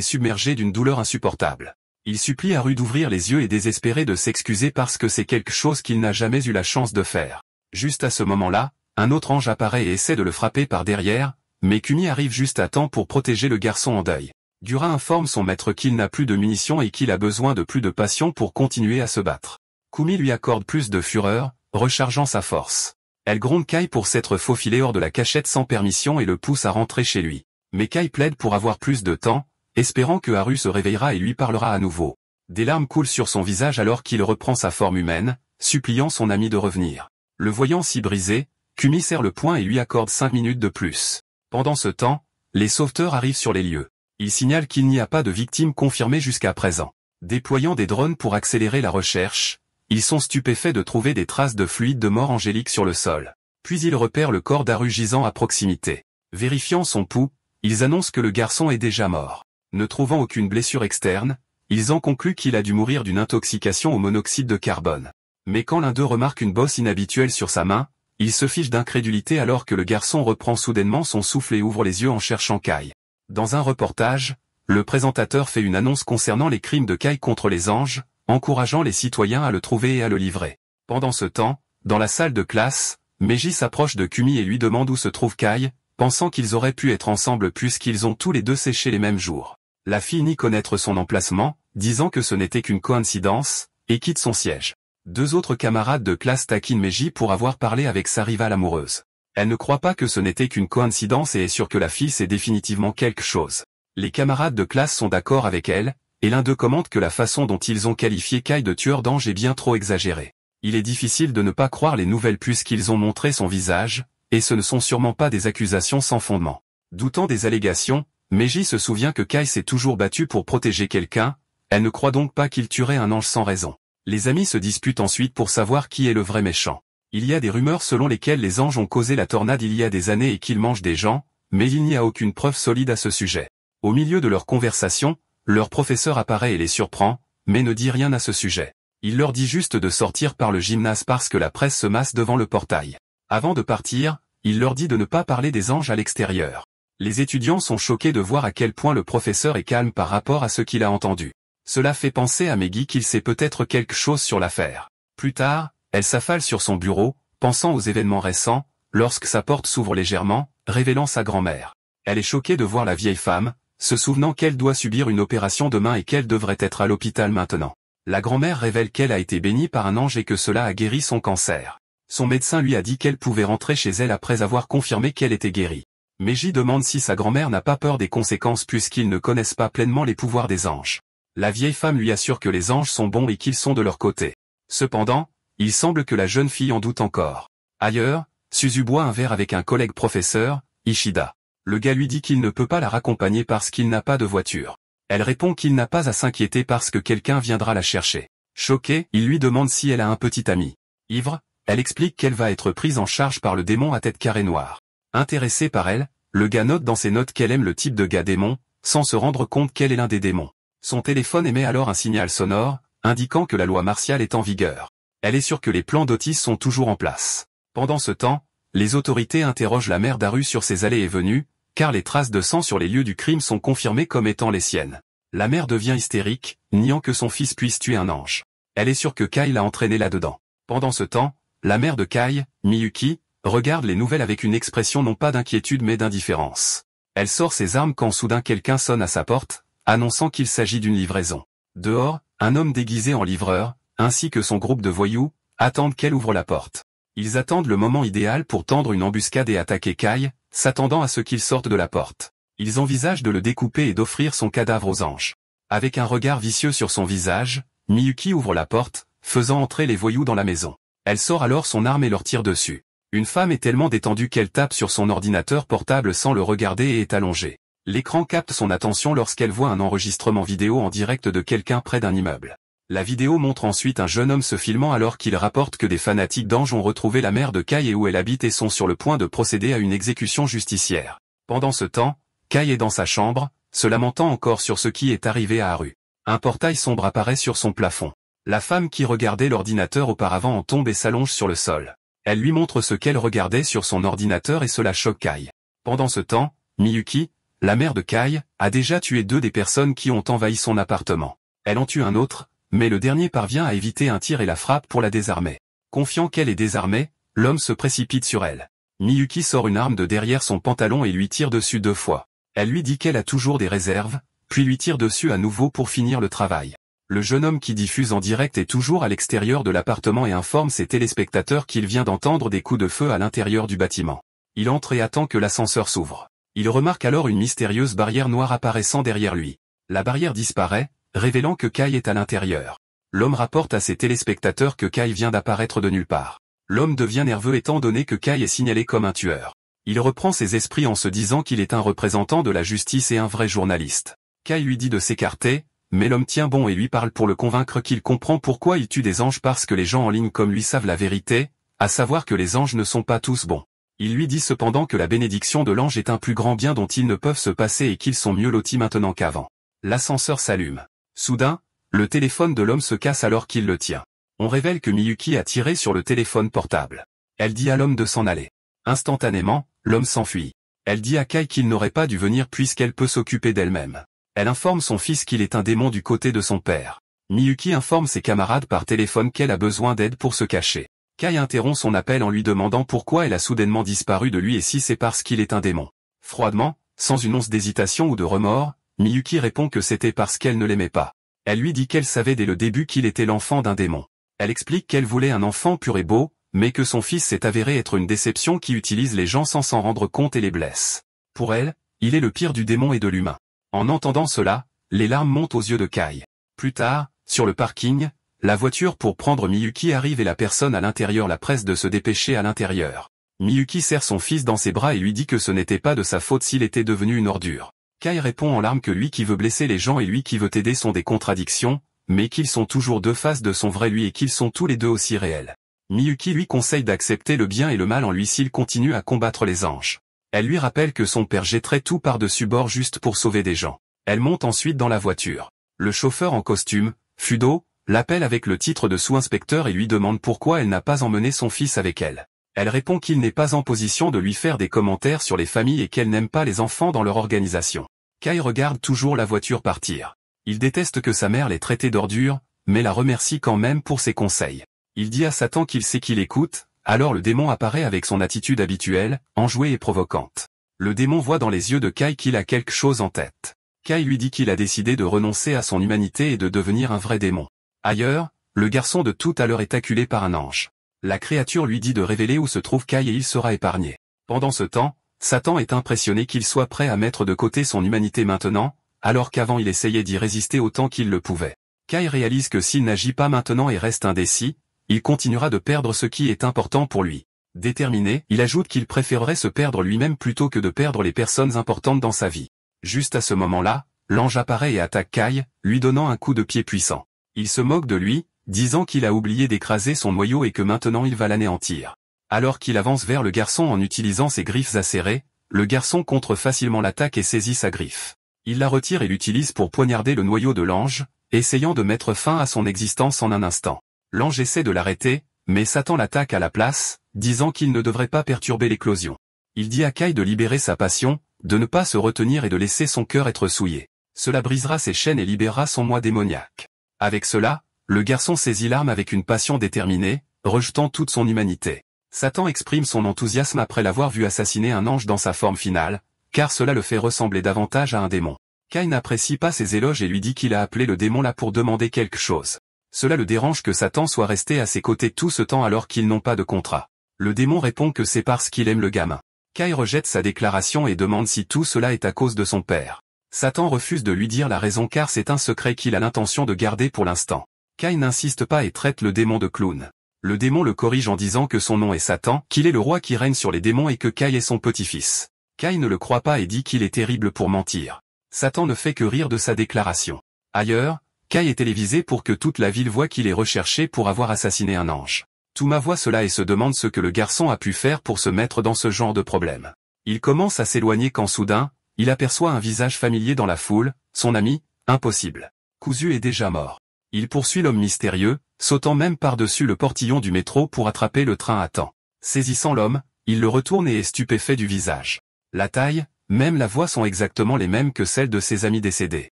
submergé d'une douleur insupportable. Il supplie Haru d'ouvrir les yeux et désespéré de s'excuser parce que c'est quelque chose qu'il n'a jamais eu la chance de faire. Juste à ce moment-là, un autre ange apparaît et essaie de le frapper par derrière, mais Kumi arrive juste à temps pour protéger le garçon en deuil. Dura informe son maître qu'il n'a plus de munitions et qu'il a besoin de plus de passion pour continuer à se battre. Kumi lui accorde plus de fureur, rechargeant sa force. Elle gronde Kai pour s'être faufilé hors de la cachette sans permission et le pousse à rentrer chez lui. Mais Kai plaide pour avoir plus de temps, espérant que Haru se réveillera et lui parlera à nouveau. Des larmes coulent sur son visage alors qu'il reprend sa forme humaine, suppliant son ami de revenir. Le voyant si brisé, Kumi serre le poing et lui accorde 5 minutes de plus. Pendant ce temps, les sauveteurs arrivent sur les lieux. Ils signalent qu'il n'y a pas de victimes confirmées jusqu'à présent. Déployant des drones pour accélérer la recherche, ils sont stupéfaits de trouver des traces de fluide de mort angélique sur le sol. Puis ils repèrent le corps d'Haru gisant à proximité. Vérifiant son pouls, ils annoncent que le garçon est déjà mort. Ne trouvant aucune blessure externe, ils en concluent qu'il a dû mourir d'une intoxication au monoxyde de carbone. Mais quand l'un d'eux remarque une bosse inhabituelle sur sa main, il se fiche d'incrédulité alors que le garçon reprend soudainement son souffle et ouvre les yeux en cherchant Kai. Dans un reportage, le présentateur fait une annonce concernant les crimes de Kai contre les anges, encourageant les citoyens à le trouver et à le livrer. Pendant ce temps, dans la salle de classe, Meiji s'approche de Kumi et lui demande où se trouve Kai, pensant qu'ils auraient pu être ensemble puisqu'ils ont tous les deux séché les mêmes jours. La fille nie connaître son emplacement, disant que ce n'était qu'une coïncidence, et quitte son siège. Deux autres camarades de classe taquinent Meiji pour avoir parlé avec sa rivale amoureuse. Elle ne croit pas que ce n'était qu'une coïncidence et est sûre que la fille sait définitivement quelque chose. Les camarades de classe sont d'accord avec elle, et l'un d'eux commente que la façon dont ils ont qualifié Kai de tueur d'ange est bien trop exagérée. Il est difficile de ne pas croire les nouvelles puisqu'ils ont montré son visage, et ce ne sont sûrement pas des accusations sans fondement. Doutant des allégations, Meiji se souvient que Kai s'est toujours battu pour protéger quelqu'un, elle ne croit donc pas qu'il tuerait un ange sans raison. Les amis se disputent ensuite pour savoir qui est le vrai méchant. Il y a des rumeurs selon lesquelles les anges ont causé la tornade il y a des années et qu'ils mangent des gens, mais il n'y a aucune preuve solide à ce sujet. Au milieu de leur conversation, leur professeur apparaît et les surprend, mais ne dit rien à ce sujet. Il leur dit juste de sortir par le gymnase parce que la presse se masse devant le portail. Avant de partir, il leur dit de ne pas parler des anges à l'extérieur. Les étudiants sont choqués de voir à quel point le professeur est calme par rapport à ce qu'il a entendu. Cela fait penser à Meggy qu'il sait peut-être quelque chose sur l'affaire. Plus tard, elle s'affale sur son bureau, pensant aux événements récents, lorsque sa porte s'ouvre légèrement, révélant sa grand-mère. Elle est choquée de voir la vieille femme, se souvenant qu'elle doit subir une opération demain et qu'elle devrait être à l'hôpital maintenant. La grand-mère révèle qu'elle a été bénie par un ange et que cela a guéri son cancer. Son médecin lui a dit qu'elle pouvait rentrer chez elle après avoir confirmé qu'elle était guérie. Meiji demande si sa grand-mère n'a pas peur des conséquences puisqu'ils ne connaissent pas pleinement les pouvoirs des anges. La vieille femme lui assure que les anges sont bons et qu'ils sont de leur côté. Cependant, il semble que la jeune fille en doute encore. Ailleurs, Suzu boit un verre avec un collègue professeur, Ishida. Le gars lui dit qu'il ne peut pas la raccompagner parce qu'il n'a pas de voiture. Elle répond qu'il n'a pas à s'inquiéter parce que quelqu'un viendra la chercher. Choqué, il lui demande si elle a un petit ami. Ivre, elle explique qu'elle va être prise en charge par le démon à tête carrée noire. Intéressé par elle, le gars note dans ses notes qu'elle aime le type de gars démon, sans se rendre compte qu'elle est l'un des démons. Son téléphone émet alors un signal sonore, indiquant que la loi martiale est en vigueur. Elle est sûre que les plans d'Otis sont toujours en place. Pendant ce temps, les autorités interrogent la mère d'Haru sur ses allées et venues, car les traces de sang sur les lieux du crime sont confirmées comme étant les siennes. La mère devient hystérique, niant que son fils puisse tuer un ange. Elle est sûre que Kai l'a entraîné là-dedans. Pendant ce temps, la mère de Kai, Miyuki, regarde les nouvelles avec une expression non pas d'inquiétude mais d'indifférence. Elle sort ses armes quand soudain quelqu'un sonne à sa porte, annonçant qu'il s'agit d'une livraison. Dehors, un homme déguisé en livreur, ainsi que son groupe de voyous, attendent qu'elle ouvre la porte. Ils attendent le moment idéal pour tendre une embuscade et attaquer Kai, s'attendant à ce qu'il sorte de la porte. Ils envisagent de le découper et d'offrir son cadavre aux anges. Avec un regard vicieux sur son visage, Miyuki ouvre la porte, faisant entrer les voyous dans la maison. Elle sort alors son arme et leur tire dessus. Une femme est tellement détendue qu'elle tape sur son ordinateur portable sans le regarder et est allongée. L'écran capte son attention lorsqu'elle voit un enregistrement vidéo en direct de quelqu'un près d'un immeuble. La vidéo montre ensuite un jeune homme se filmant alors qu'il rapporte que des fanatiques d'anges ont retrouvé la mère de Kai et où elle habite et sont sur le point de procéder à une exécution justicière. Pendant ce temps, Kai est dans sa chambre, se lamentant encore sur ce qui est arrivé à Haru. Un portail sombre apparaît sur son plafond. La femme qui regardait l'ordinateur auparavant en tombe et s'allonge sur le sol. Elle lui montre ce qu'elle regardait sur son ordinateur et cela choque Kai. Pendant ce temps, Miyuki, la mère de Kai, a déjà tué 2 des personnes qui ont envahi son appartement. Elle en tue un autre, mais le dernier parvient à éviter un tir et la frappe pour la désarmer. Confiant qu'elle est désarmée, l'homme se précipite sur elle. Miyuki sort une arme de derrière son pantalon et lui tire dessus 2 fois. Elle lui dit qu'elle a toujours des réserves, puis lui tire dessus à nouveau pour finir le travail. Le jeune homme qui diffuse en direct est toujours à l'extérieur de l'appartement et informe ses téléspectateurs qu'il vient d'entendre des coups de feu à l'intérieur du bâtiment. Il entre et attend que l'ascenseur s'ouvre. Il remarque alors une mystérieuse barrière noire apparaissant derrière lui. La barrière disparaît, révélant que Kai est à l'intérieur. L'homme rapporte à ses téléspectateurs que Kai vient d'apparaître de nulle part. L'homme devient nerveux étant donné que Kai est signalé comme un tueur. Il reprend ses esprits en se disant qu'il est un représentant de la justice et un vrai journaliste. Kai lui dit de s'écarter, mais l'homme tient bon et lui parle pour le convaincre qu'il comprend pourquoi il tue des anges parce que les gens en ligne comme lui savent la vérité, à savoir que les anges ne sont pas tous bons. Il lui dit cependant que la bénédiction de l'ange est un plus grand bien dont ils ne peuvent se passer et qu'ils sont mieux lotis maintenant qu'avant. L'ascenseur s'allume. Soudain, le téléphone de l'homme se casse alors qu'il le tient. On révèle que Miyuki a tiré sur le téléphone portable. Elle dit à l'homme de s'en aller. Instantanément, l'homme s'enfuit. Elle dit à Kai qu'il n'aurait pas dû venir puisqu'elle peut s'occuper d'elle-même. Elle informe son fils qu'il est un démon du côté de son père. Miyuki informe ses camarades par téléphone qu'elle a besoin d'aide pour se cacher. Kai interrompt son appel en lui demandant pourquoi elle a soudainement disparu de lui et si c'est parce qu'il est un démon. Froidement, sans une once d'hésitation ou de remords, Miyuki répond que c'était parce qu'elle ne l'aimait pas. Elle lui dit qu'elle savait dès le début qu'il était l'enfant d'un démon. Elle explique qu'elle voulait un enfant pur et beau, mais que son fils s'est avéré être une déception qui utilise les gens sans s'en rendre compte et les blesse. Pour elle, il est le pire du démon et de l'humain. En entendant cela, les larmes montent aux yeux de Kai. Plus tard, sur le parking, la voiture pour prendre Miyuki arrive et la personne à l'intérieur la presse de se dépêcher à l'intérieur. Miyuki serre son fils dans ses bras et lui dit que ce n'était pas de sa faute s'il était devenu une ordure. Kai répond en larmes que lui qui veut blesser les gens et lui qui veut aider sont des contradictions, mais qu'ils sont toujours 2 faces de son vrai lui et qu'ils sont tous les 2 aussi réels. Miyuki lui conseille d'accepter le bien et le mal en lui s'il continue à combattre les anges. Elle lui rappelle que son père jetterait tout par-dessus bord juste pour sauver des gens. Elle monte ensuite dans la voiture. Le chauffeur en costume, Fudo, l'appelle avec le titre de sous-inspecteur et lui demande pourquoi elle n'a pas emmené son fils avec elle. Elle répond qu'il n'est pas en position de lui faire des commentaires sur les familles et qu'elle n'aime pas les enfants dans leur organisation. Kai regarde toujours la voiture partir. Il déteste que sa mère l'ait traité d'ordure, mais la remercie quand même pour ses conseils. Il dit à Satan qu'il sait qu'il écoute, alors le démon apparaît avec son attitude habituelle, enjouée et provocante. Le démon voit dans les yeux de Kai qu'il a quelque chose en tête. Kai lui dit qu'il a décidé de renoncer à son humanité et de devenir un vrai démon. Ailleurs, le garçon de tout à l'heure est acculé par un ange. La créature lui dit de révéler où se trouve Kai et il sera épargné. Pendant ce temps, Satan est impressionné qu'il soit prêt à mettre de côté son humanité maintenant, alors qu'avant il essayait d'y résister autant qu'il le pouvait. Kai réalise que s'il n'agit pas maintenant et reste indécis, il continuera de perdre ce qui est important pour lui. Déterminé, il ajoute qu'il préférerait se perdre lui-même plutôt que de perdre les personnes importantes dans sa vie. Juste à ce moment-là, l'ange apparaît et attaque Kai, lui donnant un coup de pied puissant. Il se moque de lui, disant qu'il a oublié d'écraser son noyau et que maintenant il va l'anéantir. Alors qu'il avance vers le garçon en utilisant ses griffes acérées, le garçon contre facilement l'attaque et saisit sa griffe. Il la retire et l'utilise pour poignarder le noyau de l'ange, essayant de mettre fin à son existence en un instant. L'ange essaie de l'arrêter, mais Satan l'attaque à la place, disant qu'il ne devrait pas perturber l'éclosion. Il dit à Kai de libérer sa passion, de ne pas se retenir et de laisser son cœur être souillé. Cela brisera ses chaînes et libérera son moi démoniaque. Avec cela, le garçon saisit l'arme avec une passion déterminée, rejetant toute son humanité. Satan exprime son enthousiasme après l'avoir vu assassiner un ange dans sa forme finale, car cela le fait ressembler davantage à un démon. Kai n'apprécie pas ses éloges et lui dit qu'il a appelé le démon là pour demander quelque chose. Cela le dérange que Satan soit resté à ses côtés tout ce temps alors qu'ils n'ont pas de contrat. Le démon répond que c'est parce qu'il aime le gamin. Kai rejette sa déclaration et demande si tout cela est à cause de son père. Satan refuse de lui dire la raison car c'est un secret qu'il a l'intention de garder pour l'instant. Kai n'insiste pas et traite le démon de clown. Le démon le corrige en disant que son nom est Satan, qu'il est le roi qui règne sur les démons et que Kai est son petit-fils. Kai ne le croit pas et dit qu'il est terrible pour mentir. Satan ne fait que rire de sa déclaration. Ailleurs, Kai est télévisé pour que toute la ville voie qu'il est recherché pour avoir assassiné un ange. Touma voit cela et se demande ce que le garçon a pu faire pour se mettre dans ce genre de problème. Il commence à s'éloigner quand soudain, il aperçoit un visage familier dans la foule, son ami, impossible. Kuzu est déjà mort. Il poursuit l'homme mystérieux, sautant même par-dessus le portillon du métro pour attraper le train à temps. Saisissant l'homme, il le retourne et est stupéfait du visage. La taille, même la voix sont exactement les mêmes que celles de ses amis décédés.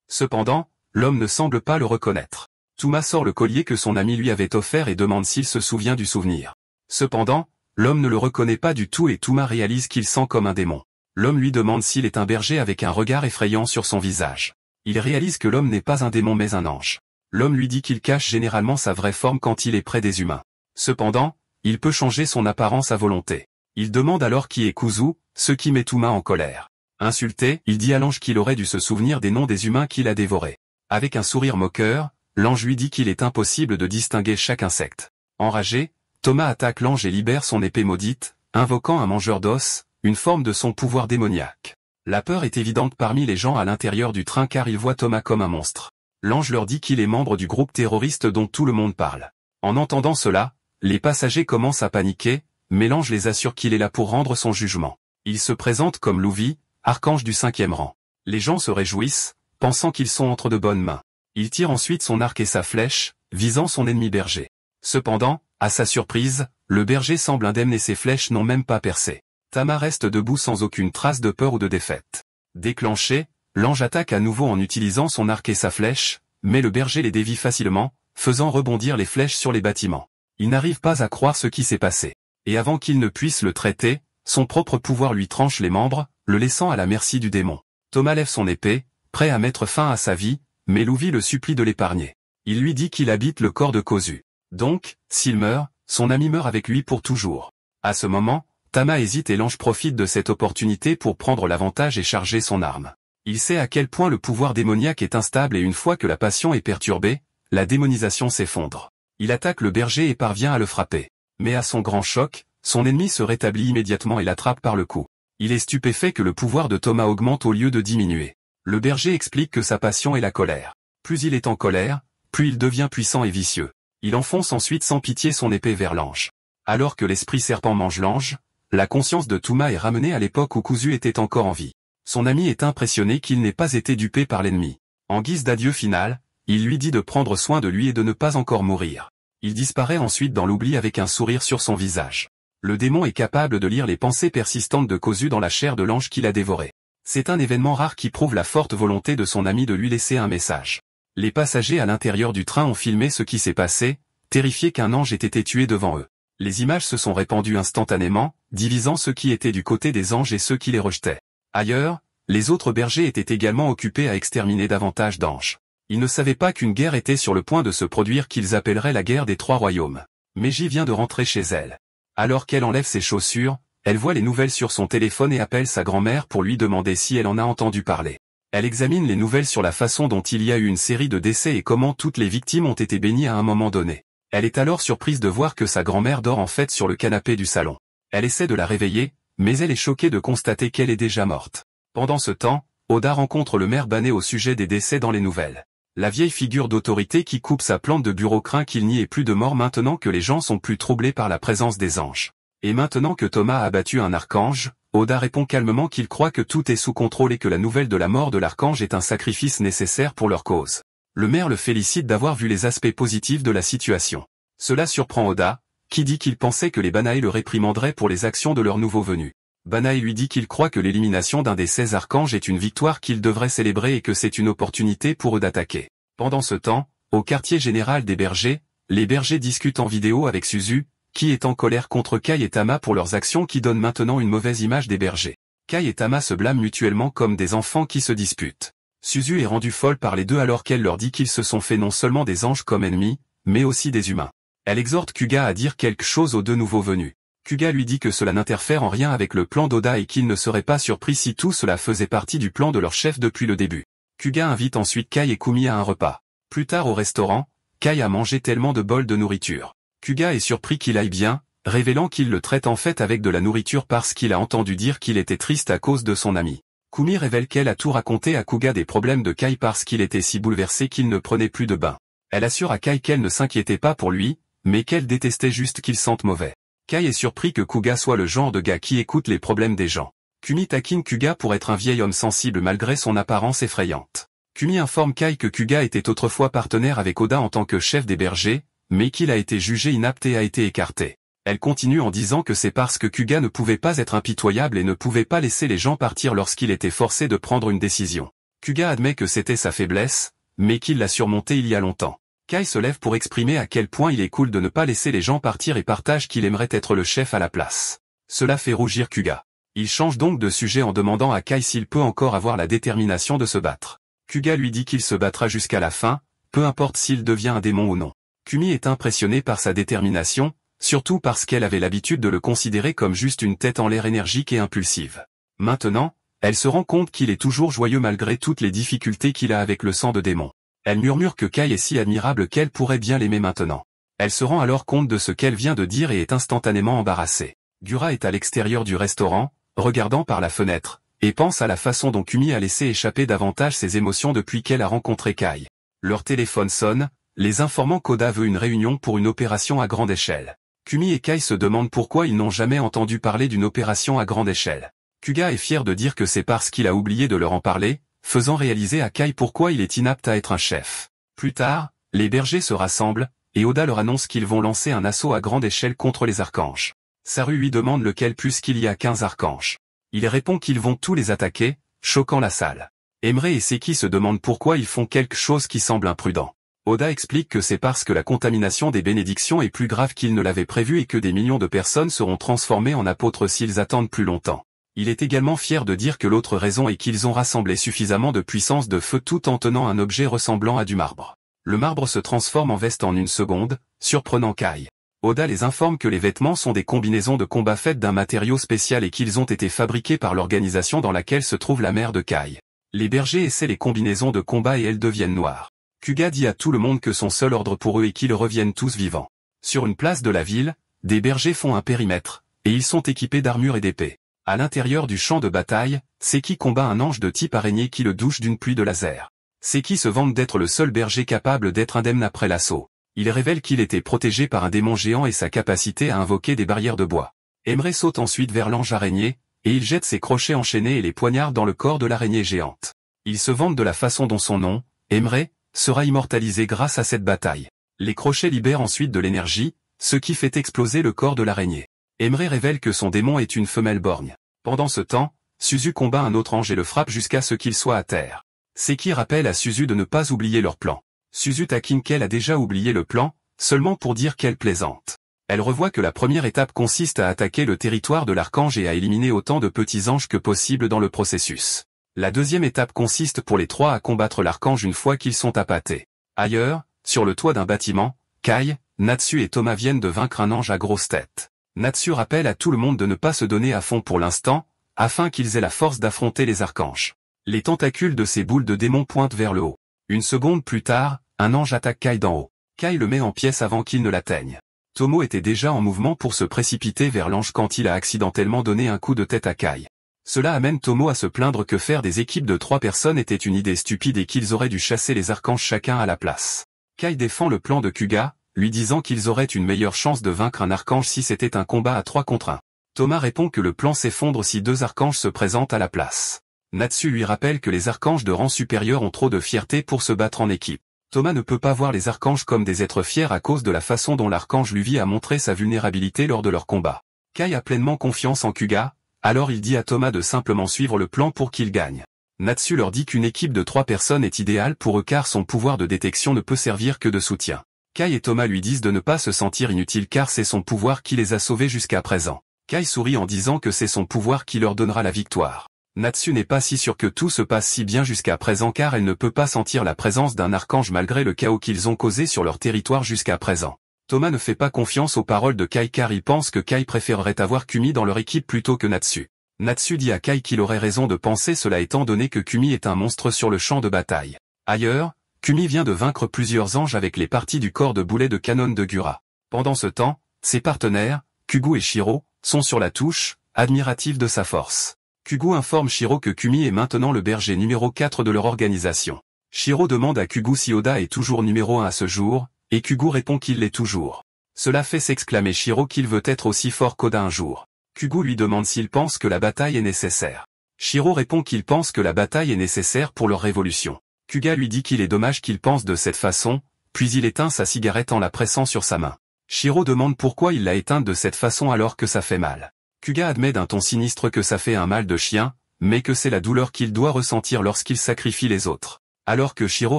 Cependant, l'homme ne semble pas le reconnaître. Touma sort le collier que son ami lui avait offert et demande s'il se souvient du souvenir. Cependant, l'homme ne le reconnaît pas du tout et Touma réalise qu'il sent comme un démon. L'homme lui demande s'il est un berger avec un regard effrayant sur son visage. Il réalise que l'homme n'est pas un démon mais un ange. L'homme lui dit qu'il cache généralement sa vraie forme quand il est près des humains. Cependant, il peut changer son apparence à volonté. Il demande alors qui est Kuzu, ce qui met Touma en colère. Insulté, il dit à l'ange qu'il aurait dû se souvenir des noms des humains qu'il a dévorés. Avec un sourire moqueur, l'ange lui dit qu'il est impossible de distinguer chaque insecte. Enragé, Touma attaque l'ange et libère son épée maudite, invoquant un mangeur d'os, une forme de son pouvoir démoniaque. La peur est évidente parmi les gens à l'intérieur du train car ils voient Touma comme un monstre. L'ange leur dit qu'il est membre du groupe terroriste dont tout le monde parle. En entendant cela, les passagers commencent à paniquer, mais l'ange les assure qu'il est là pour rendre son jugement. Il se présente comme Louvi, archange du 5e rang. Les gens se réjouissent, pensant qu'ils sont entre de bonnes mains. Il tire ensuite son arc et sa flèche, visant son ennemi berger. Cependant, à sa surprise, le berger semble indemne et ses flèches n'ont même pas percé. Tama reste debout sans aucune trace de peur ou de défaite. Déclenché, l'ange attaque à nouveau en utilisant son arc et sa flèche, mais le berger les dévie facilement, faisant rebondir les flèches sur les bâtiments. Il n'arrive pas à croire ce qui s'est passé. Et avant qu'il ne puisse le traiter, son propre pouvoir lui tranche les membres, le laissant à la merci du démon. Touma lève son épée, prêt à mettre fin à sa vie, mais Louvi le supplie de l'épargner. Il lui dit qu'il habite le corps de Kuzu. Donc, s'il meurt, son ami meurt avec lui pour toujours. À ce moment, Tama hésite et l'ange profite de cette opportunité pour prendre l'avantage et charger son arme. Il sait à quel point le pouvoir démoniaque est instable et une fois que la passion est perturbée, la démonisation s'effondre. Il attaque le berger et parvient à le frapper. Mais à son grand choc, son ennemi se rétablit immédiatement et l'attrape par le cou. Il est stupéfait que le pouvoir de Touma augmente au lieu de diminuer. Le berger explique que sa passion est la colère. Plus il est en colère, plus il devient puissant et vicieux. Il enfonce ensuite sans pitié son épée vers l'ange. Alors que l'esprit serpent mange l'ange, la conscience de Touma est ramenée à l'époque où Kuzu était encore en vie. Son ami est impressionné qu'il n'ait pas été dupé par l'ennemi. En guise d'adieu final, il lui dit de prendre soin de lui et de ne pas encore mourir. Il disparaît ensuite dans l'oubli avec un sourire sur son visage. Le démon est capable de lire les pensées persistantes de Kuzu dans la chair de l'ange qu'il a dévoré. C'est un événement rare qui prouve la forte volonté de son ami de lui laisser un message. Les passagers à l'intérieur du train ont filmé ce qui s'est passé, terrifiés qu'un ange ait été tué devant eux. Les images se sont répandues instantanément, divisant ceux qui étaient du côté des anges et ceux qui les rejetaient. Ailleurs, les autres bergers étaient également occupés à exterminer davantage d'anges. Ils ne savaient pas qu'une guerre était sur le point de se produire qu'ils appelleraient la guerre des 3 royaumes. Meiji vient de rentrer chez elle. Alors qu'elle enlève ses chaussures, elle voit les nouvelles sur son téléphone et appelle sa grand-mère pour lui demander si elle en a entendu parler. Elle examine les nouvelles sur la façon dont il y a eu une série de décès et comment toutes les victimes ont été bénies à un moment donné. Elle est alors surprise de voir que sa grand-mère dort en fait sur le canapé du salon. Elle essaie de la réveiller, mais elle est choquée de constater qu'elle est déjà morte. Pendant ce temps, Oda rencontre le maire Bané au sujet des décès dans les nouvelles. La vieille figure d'autorité qui coupe sa plante de bureau craint qu'il n'y ait plus de mort maintenant que les gens sont plus troublés par la présence des anges. Et maintenant que Thomas a abattu un archange, Oda répond calmement qu'il croit que tout est sous contrôle et que la nouvelle de la mort de l'archange est un sacrifice nécessaire pour leur cause. Le maire le félicite d'avoir vu les aspects positifs de la situation. Cela surprend Oda, qui dit qu'il pensait que les Banae le réprimanderaient pour les actions de leur nouveau venu. Banae lui dit qu'il croit que l'élimination d'un des 16 archanges est une victoire qu'il devrait célébrer et que c'est une opportunité pour eux d'attaquer. Pendant ce temps, au quartier général des bergers, les bergers discutent en vidéo avec Suzu, qui est en colère contre Kai et Tama pour leurs actions qui donnent maintenant une mauvaise image des bergers. Kai et Tama se blâment mutuellement comme des enfants qui se disputent. Suzu est rendue folle par les deux alors qu'elle leur dit qu'ils se sont fait non seulement des anges comme ennemis, mais aussi des humains. Elle exhorte Kuga à dire quelque chose aux deux nouveaux venus. Kuga lui dit que cela n'interfère en rien avec le plan d'Oda et qu'il ne serait pas surpris si tout cela faisait partie du plan de leur chef depuis le début. Kuga invite ensuite Kai et Kumi à un repas. Plus tard au restaurant, Kai a mangé tellement de bols de nourriture. Kuga est surpris qu'il aille bien, révélant qu'il le traite en fait avec de la nourriture parce qu'il a entendu dire qu'il était triste à cause de son ami. Kumi révèle qu'elle a tout raconté à Kuga des problèmes de Kai parce qu'il était si bouleversé qu'il ne prenait plus de bain. Elle assure à Kai qu'elle ne s'inquiétait pas pour lui, mais qu'elle détestait juste qu'il sente mauvais. Kai est surpris que Kuga soit le genre de gars qui écoute les problèmes des gens. Kumi taquine Kuga pour être un vieil homme sensible malgré son apparence effrayante. Kumi informe Kai que Kuga était autrefois partenaire avec Oda en tant que chef des bergers, mais qu'il a été jugé inapte et a été écarté. Elle continue en disant que c'est parce que Kuga ne pouvait pas être impitoyable et ne pouvait pas laisser les gens partir lorsqu'il était forcé de prendre une décision. Kuga admet que c'était sa faiblesse, mais qu'il l'a surmontée il y a longtemps. Kai se lève pour exprimer à quel point il est cool de ne pas laisser les gens partir et partage qu'il aimerait être le chef à la place. Cela fait rougir Kuga. Il change donc de sujet en demandant à Kai s'il peut encore avoir la détermination de se battre. Kuga lui dit qu'il se battra jusqu'à la fin, peu importe s'il devient un démon ou non. Kumi est impressionné par sa détermination, surtout parce qu'elle avait l'habitude de le considérer comme juste une tête en l'air énergique et impulsive. Maintenant, elle se rend compte qu'il est toujours joyeux malgré toutes les difficultés qu'il a avec le sang de démon. Elle murmure que Kai est si admirable qu'elle pourrait bien l'aimer maintenant. Elle se rend alors compte de ce qu'elle vient de dire et est instantanément embarrassée. Gura est à l'extérieur du restaurant, regardant par la fenêtre, et pense à la façon dont Kumi a laissé échapper davantage ses émotions depuis qu'elle a rencontré Kai. Leur téléphone sonne, les informant qu'Oda veut une réunion pour une opération à grande échelle. Kumi et Kai se demandent pourquoi ils n'ont jamais entendu parler d'une opération à grande échelle. Kuga est fier de dire que c'est parce qu'il a oublié de leur en parler, faisant réaliser à Kai pourquoi il est inapte à être un chef. Plus tard, les bergers se rassemblent, et Oda leur annonce qu'ils vont lancer un assaut à grande échelle contre les archanges. Saru lui demande lequel puisqu'il y a 15 archanges. Il répond qu'ils vont tous les attaquer, choquant la salle. Emre et Seki se demandent pourquoi ils font quelque chose qui semble imprudent. Oda explique que c'est parce que la contamination des bénédictions est plus grave qu'ils ne l'avaient prévu et que des millions de personnes seront transformées en apôtres s'ils attendent plus longtemps. Il est également fier de dire que l'autre raison est qu'ils ont rassemblé suffisamment de puissance de feu tout en tenant un objet ressemblant à du marbre. Le marbre se transforme en veste en une seconde, surprenant Kai. Oda les informe que les vêtements sont des combinaisons de combat faites d'un matériau spécial et qu'ils ont été fabriqués par l'organisation dans laquelle se trouve la mère de Kai. Les bergers essaient les combinaisons de combat et elles deviennent noires. Kuga dit à tout le monde que son seul ordre pour eux est qu'ils reviennent tous vivants. Sur une place de la ville, des bergers font un périmètre, et ils sont équipés d'armures et d'épées. À l'intérieur du champ de bataille, Seki combat un ange de type araignée qui le douche d'une pluie de laser. Seki se vante d'être le seul berger capable d'être indemne après l'assaut. Il révèle qu'il était protégé par un démon géant et sa capacité à invoquer des barrières de bois. Emre saute ensuite vers l'ange araignée, et il jette ses crochets enchaînés et les poignards dans le corps de l'araignée géante. Il se vante de la façon dont son nom, Emre, sera immortalisé grâce à cette bataille. Les crochets libèrent ensuite de l'énergie, ce qui fait exploser le corps de l'araignée. Emre révèle que son démon est une femelle borgne. Pendant ce temps, Suzu combat un autre ange et le frappe jusqu'à ce qu'il soit à terre. Seki rappelle à Suzu de ne pas oublier leur plan. Suzu taquine qu'elle a déjà oublié le plan, seulement pour dire qu'elle plaisante. Elle revoit que la première étape consiste à attaquer le territoire de l'archange et à éliminer autant de petits anges que possible dans le processus. La deuxième étape consiste pour les trois à combattre l'archange une fois qu'ils sont appâtés. Ailleurs, sur le toit d'un bâtiment, Kai, Natsu et Thomas viennent de vaincre un ange à grosse tête. Natsu rappelle à tout le monde de ne pas se donner à fond pour l'instant, afin qu'ils aient la force d'affronter les archanges. Les tentacules de ces boules de démons pointent vers le haut. Une seconde plus tard, un ange attaque Kai d'en haut. Kai le met en pièces avant qu'il ne l'atteigne. Tomo était déjà en mouvement pour se précipiter vers l'ange quand il a accidentellement donné un coup de tête à Kai. Cela amène Tomo à se plaindre que faire des équipes de 3 personnes était une idée stupide et qu'ils auraient dû chasser les archanges chacun à la place. Kai défend le plan de Kuga, lui disant qu'ils auraient une meilleure chance de vaincre un archange si c'était un combat à 3 contre 1. Thomas répond que le plan s'effondre si 2 archanges se présentent à la place. Natsu lui rappelle que les archanges de rang supérieur ont trop de fierté pour se battre en équipe. Thomas ne peut pas voir les archanges comme des êtres fiers à cause de la façon dont l'archange Luvi a montré sa vulnérabilité lors de leur combat. Kai a pleinement confiance en Kuga, alors il dit à Thomas de simplement suivre le plan pour qu'il gagne. Natsu leur dit qu'une équipe de 3 personnes est idéale pour eux car son pouvoir de détection ne peut servir que de soutien. Kai et Thomas lui disent de ne pas se sentir inutiles car c'est son pouvoir qui les a sauvés jusqu'à présent. Kai sourit en disant que c'est son pouvoir qui leur donnera la victoire. Natsu n'est pas si sûre que tout se passe si bien jusqu'à présent car elle ne peut pas sentir la présence d'un archange malgré le chaos qu'ils ont causé sur leur territoire jusqu'à présent. Thomas ne fait pas confiance aux paroles de Kai car il pense que Kai préférerait avoir Kumi dans leur équipe plutôt que Natsu. Natsu dit à Kai qu'il aurait raison de penser cela étant donné que Kumi est un monstre sur le champ de bataille. Ailleurs, Kumi vient de vaincre plusieurs anges avec les parties du corps de boulet de canon de Gura. Pendant ce temps, ses partenaires, Kugu et Shiro, sont sur la touche, admiratifs de sa force. Kugu informe Shiro que Kumi est maintenant le berger numéro 4 de leur organisation. Shiro demande à Kugu si Oda est toujours numéro 1 à ce jour, et Kugu répond qu'il l'est toujours. Cela fait s'exclamer Shiro qu'il veut être aussi fort qu'Oda un jour. Kugu lui demande s'il pense que la bataille est nécessaire. Shiro répond qu'il pense que la bataille est nécessaire pour leur révolution. Kuga lui dit qu'il est dommage qu'il pense de cette façon, puis il éteint sa cigarette en la pressant sur sa main. Shiro demande pourquoi il l'a éteinte de cette façon alors que ça fait mal. Kuga admet d'un ton sinistre que ça fait un mal de chien, mais que c'est la douleur qu'il doit ressentir lorsqu'il sacrifie les autres. Alors que Shiro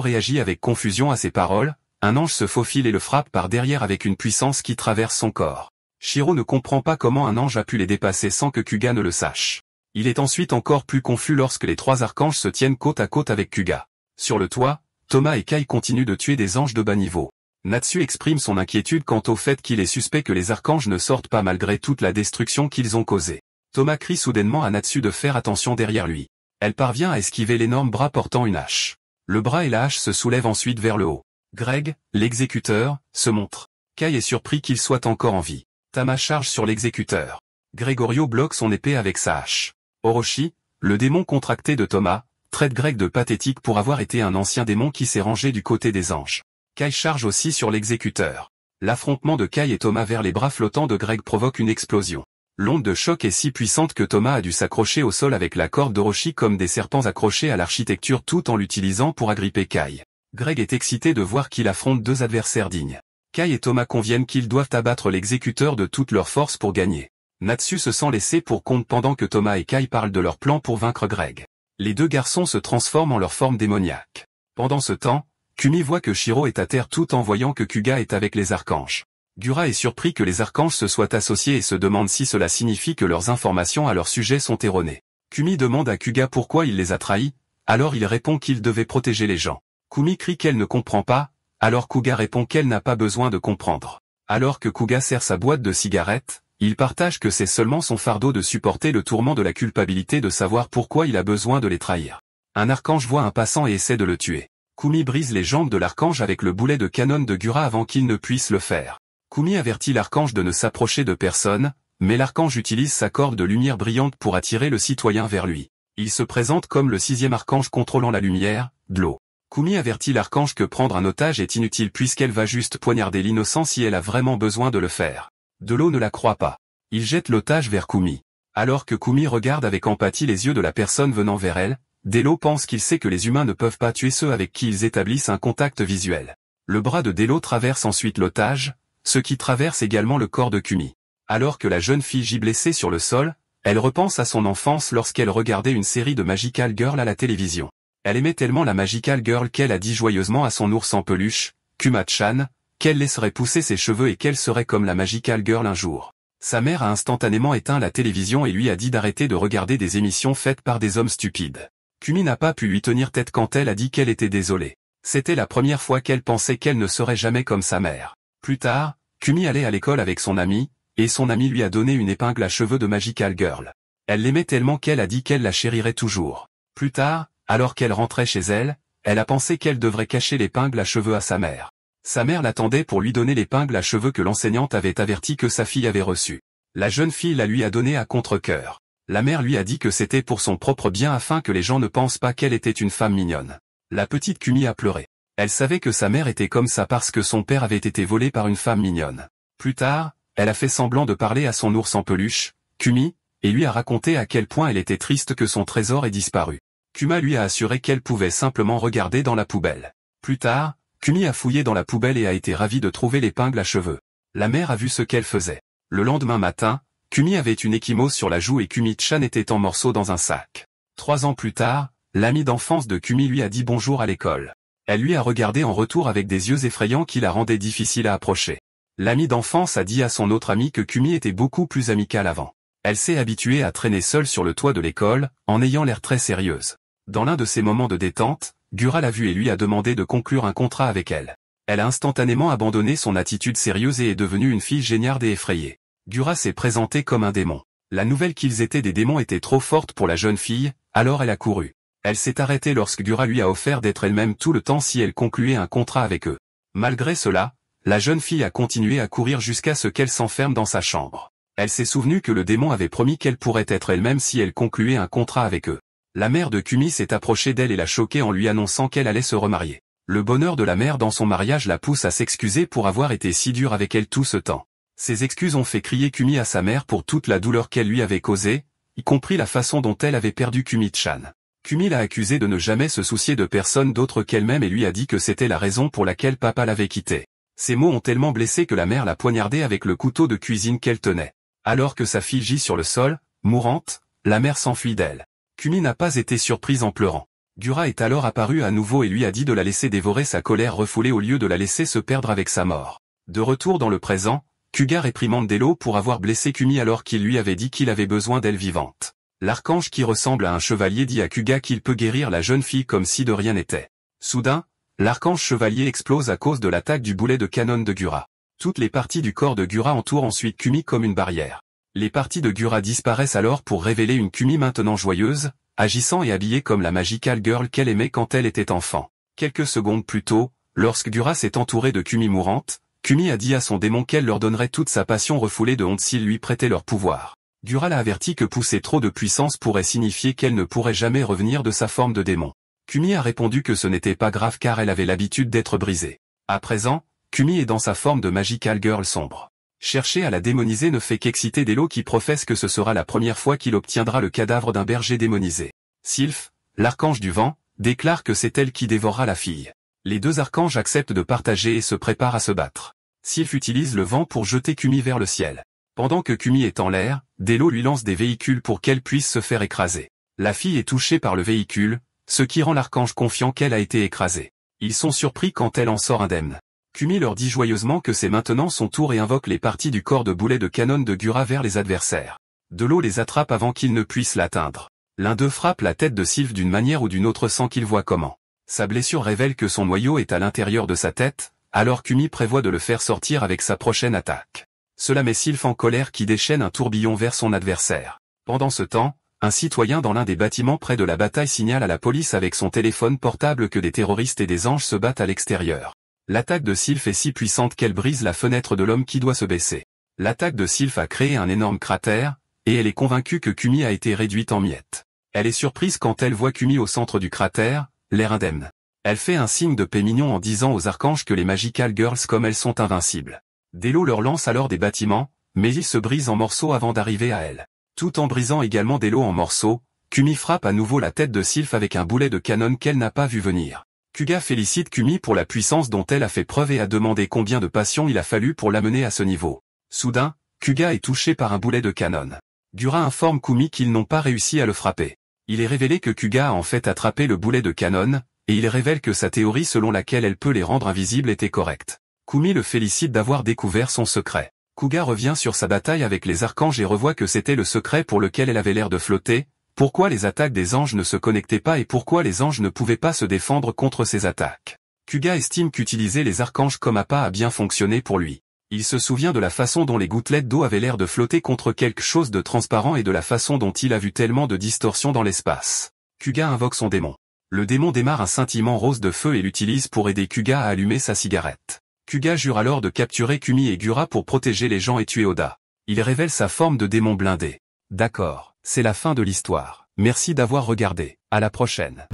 réagit avec confusion à ses paroles, un ange se faufile et le frappe par derrière avec une puissance qui traverse son corps. Shiro ne comprend pas comment un ange a pu les dépasser sans que Kuga ne le sache. Il est ensuite encore plus confus lorsque les trois archanges se tiennent côte à côte avec Kuga. Sur le toit, Toma et Kai continuent de tuer des anges de bas niveau. Natsu exprime son inquiétude quant au fait qu'il est suspect que les archanges ne sortent pas malgré toute la destruction qu'ils ont causée. Toma crie soudainement à Natsu de faire attention derrière lui. Elle parvient à esquiver l'énorme bras portant une hache. Le bras et la hache se soulèvent ensuite vers le haut. Greg, l'exécuteur, se montre. Kai est surpris qu'il soit encore en vie. Tama charge sur l'exécuteur. Gregorio bloque son épée avec sa hache. Orochi, le démon contracté de Toma, traite Greg de pathétique pour avoir été un ancien démon qui s'est rangé du côté des anges. Kai charge aussi sur l'exécuteur. L'affrontement de Kai et Toma vers les bras flottants de Greg provoque une explosion. L'onde de choc est si puissante que Toma a dû s'accrocher au sol avec la corde d'Orochi comme des serpents accrochés à l'architecture tout en l'utilisant pour agripper Kai. Greg est excité de voir qu'il affronte deux adversaires dignes. Kai et Toma conviennent qu'ils doivent abattre l'exécuteur de toute leur force pour gagner. Natsu se sent laissé pour compte pendant que Toma et Kai parlent de leur plan pour vaincre Greg. Les deux garçons se transforment en leur forme démoniaque. Pendant ce temps, Kumi voit que Shiro est à terre tout en voyant que Kuga est avec les archanges. Gura est surpris que les archanges se soient associés et se demande si cela signifie que leurs informations à leur sujet sont erronées. Kumi demande à Kuga pourquoi il les a trahis, alors il répond qu'il devait protéger les gens. Kumi crie qu'elle ne comprend pas, alors Kuga répond qu'elle n'a pas besoin de comprendre. Alors que Kuga serre sa boîte de cigarettes, il partage que c'est seulement son fardeau de supporter le tourment de la culpabilité de savoir pourquoi il a besoin de les trahir. Un archange voit un passant et essaie de le tuer. Kumi brise les jambes de l'archange avec le boulet de canon de Gura avant qu'il ne puisse le faire. Kumi avertit l'archange de ne s'approcher de personne, mais l'archange utilise sa corde de lumière brillante pour attirer le citoyen vers lui. Il se présente comme le sixième archange contrôlant la lumière, Dlo. Kumi avertit l'archange que prendre un otage est inutile puisqu'elle va juste poignarder l'innocent si elle a vraiment besoin de le faire. Dlo ne la croit pas. Il jette l'otage vers Kumi. Alors que Kumi regarde avec empathie les yeux de la personne venant vers elle, Delo pense qu'il sait que les humains ne peuvent pas tuer ceux avec qui ils établissent un contact visuel. Le bras de Delo traverse ensuite l'otage, ce qui traverse également le corps de Kumi. Alors que la jeune fille gît blessée sur le sol, elle repense à son enfance lorsqu'elle regardait une série de Magical Girl à la télévision. Elle aimait tellement la Magical Girl qu'elle a dit joyeusement à son ours en peluche, Kuma-chan, qu'elle laisserait pousser ses cheveux et qu'elle serait comme la Magical Girl un jour. Sa mère a instantanément éteint la télévision et lui a dit d'arrêter de regarder des émissions faites par des hommes stupides. Kumi n'a pas pu lui tenir tête quand elle a dit qu'elle était désolée. C'était la première fois qu'elle pensait qu'elle ne serait jamais comme sa mère. Plus tard, Kumi allait à l'école avec son ami, et son ami lui a donné une épingle à cheveux de Magical Girl. Elle l'aimait tellement qu'elle a dit qu'elle la chérirait toujours. Plus tard, alors qu'elle rentrait chez elle, elle a pensé qu'elle devrait cacher l'épingle à cheveux à sa mère. Sa mère l'attendait pour lui donner l'épingle à cheveux que l'enseignante avait averti que sa fille avait reçue. La jeune fille la lui a donnée à contre-cœur. La mère lui a dit que c'était pour son propre bien afin que les gens ne pensent pas qu'elle était une femme mignonne. La petite Kumi a pleuré. Elle savait que sa mère était comme ça parce que son père avait été volé par une femme mignonne. Plus tard, elle a fait semblant de parler à son ours en peluche, Kumi, et lui a raconté à quel point elle était triste que son trésor ait disparu. Kuma lui a assuré qu'elle pouvait simplement regarder dans la poubelle. Plus tard, Kumi a fouillé dans la poubelle et a été ravie de trouver l'épingle à cheveux. La mère a vu ce qu'elle faisait. Le lendemain matin, Kumi avait une ecchymose sur la joue et Kumi-chan était en morceaux dans un sac. 3 ans plus tard, l'ami d'enfance de Kumi lui a dit bonjour à l'école. Elle lui a regardé en retour avec des yeux effrayants qui la rendaient difficile à approcher. L'ami d'enfance a dit à son autre ami que Kumi était beaucoup plus amicale avant. Elle s'est habituée à traîner seule sur le toit de l'école, en ayant l'air très sérieuse. Dans l'un de ces moments de détente, Gura l'a vue et lui a demandé de conclure un contrat avec elle. Elle a instantanément abandonné son attitude sérieuse et est devenue une fille géniarde et effrayée. Gura s'est présentée comme un démon. La nouvelle qu'ils étaient des démons était trop forte pour la jeune fille, alors elle a couru. Elle s'est arrêtée lorsque Gura lui a offert d'être elle-même tout le temps si elle concluait un contrat avec eux. Malgré cela, la jeune fille a continué à courir jusqu'à ce qu'elle s'enferme dans sa chambre. Elle s'est souvenue que le démon avait promis qu'elle pourrait être elle-même si elle concluait un contrat avec eux. La mère de Kumi s'est approchée d'elle et l'a choquée en lui annonçant qu'elle allait se remarier. Le bonheur de la mère dans son mariage la pousse à s'excuser pour avoir été si dure avec elle tout ce temps. Ces excuses ont fait crier Kumi à sa mère pour toute la douleur qu'elle lui avait causée, y compris la façon dont elle avait perdu Kumi-chan. Kumi l'a accusé de ne jamais se soucier de personne d'autre qu'elle-même et lui a dit que c'était la raison pour laquelle papa l'avait quitté. Ces mots ont tellement blessé que la mère l'a poignardé avec le couteau de cuisine qu'elle tenait. Alors que sa fille gît sur le sol, mourante, la mère s'enfuit d'elle. Kumi n'a pas été surprise en pleurant. Gura est alors apparu à nouveau et lui a dit de la laisser dévorer sa colère refoulée au lieu de la laisser se perdre avec sa mort. De retour dans le présent, Kuga réprimande Delo pour avoir blessé Kumi alors qu'il lui avait dit qu'il avait besoin d'elle vivante. L'archange qui ressemble à un chevalier dit à Kuga qu'il peut guérir la jeune fille comme si de rien n'était. Soudain, l'archange chevalier explose à cause de l'attaque du boulet de canon de Gura. Toutes les parties du corps de Gura entourent ensuite Kumi comme une barrière. Les parties de Gura disparaissent alors pour révéler une Kumi maintenant joyeuse, agissant et habillée comme la magical girl qu'elle aimait quand elle était enfant. Quelques secondes plus tôt, lorsque Gura s'est entourée de Kumi mourante, Kumi a dit à son démon qu'elle leur donnerait toute sa passion refoulée de honte s'il lui prêtait leur pouvoir. Gura l'a averti que pousser trop de puissance pourrait signifier qu'elle ne pourrait jamais revenir de sa forme de démon. Kumi a répondu que ce n'était pas grave car elle avait l'habitude d'être brisée. À présent, Kumi est dans sa forme de magical girl sombre. Chercher à la démoniser ne fait qu'exciter Delo qui professe que ce sera la première fois qu'il obtiendra le cadavre d'un berger démonisé. Sylph, l'archange du vent, déclare que c'est elle qui dévorera la fille. Les deux archanges acceptent de partager et se préparent à se battre. Sylph utilise le vent pour jeter Kumi vers le ciel. Pendant que Kumi est en l'air, Delo lui lance des véhicules pour qu'elle puisse se faire écraser. La fille est touchée par le véhicule, ce qui rend l'archange confiant qu'elle a été écrasée. Ils sont surpris quand elle en sort indemne. Kumi leur dit joyeusement que c'est maintenant son tour et invoque les parties du corps de boulet de canon de Gura vers les adversaires. Delo les attrape avant qu'ils ne puissent l'atteindre. L'un d'eux frappe la tête de Sylph d'une manière ou d'une autre sans qu'il voie comment. Sa blessure révèle que son noyau est à l'intérieur de sa tête, alors Kumi prévoit de le faire sortir avec sa prochaine attaque. Cela met Sylph en colère qui déchaîne un tourbillon vers son adversaire. Pendant ce temps, un citoyen dans l'un des bâtiments près de la bataille signale à la police avec son téléphone portable que des terroristes et des anges se battent à l'extérieur. L'attaque de Sylph est si puissante qu'elle brise la fenêtre de l'homme qui doit se baisser. L'attaque de Sylph a créé un énorme cratère, et elle est convaincue que Kumi a été réduite en miettes. Elle est surprise quand elle voit Kumi au centre du cratère, l'air indemne. Elle fait un signe de paix mignon en disant aux archanges que les magical girls comme elles sont invincibles. Delo leur lance alors des bâtiments, mais ils se brisent en morceaux avant d'arriver à elle. Tout en brisant également Delo en morceaux, Kumi frappe à nouveau la tête de Sylph avec un boulet de canon qu'elle n'a pas vu venir. Kuga félicite Kumi pour la puissance dont elle a fait preuve et a demandé combien de passion il a fallu pour l'amener à ce niveau. Soudain, Kuga est touché par un boulet de canon. Gura informe Kumi qu'ils n'ont pas réussi à le frapper. Il est révélé que Kuga a en fait attrapé le boulet de canon, et il révèle que sa théorie selon laquelle elle peut les rendre invisibles était correcte. Kumi le félicite d'avoir découvert son secret. Kuga revient sur sa bataille avec les archanges et revoit que c'était le secret pour lequel elle avait l'air de flotter, pourquoi les attaques des anges ne se connectaient pas et pourquoi les anges ne pouvaient pas se défendre contre ces attaques. Kuga estime qu'utiliser les archanges comme appât a bien fonctionné pour lui. Il se souvient de la façon dont les gouttelettes d'eau avaient l'air de flotter contre quelque chose de transparent et de la façon dont il a vu tellement de distorsions dans l'espace. Kuga invoque son démon. Le démon démarre un scintillement rose de feu et l'utilise pour aider Kuga à allumer sa cigarette. Kuga jure alors de capturer Kumi et Gura pour protéger les gens et tuer Oda. Il révèle sa forme de démon blindé. D'accord, c'est la fin de l'histoire. Merci d'avoir regardé. À la prochaine.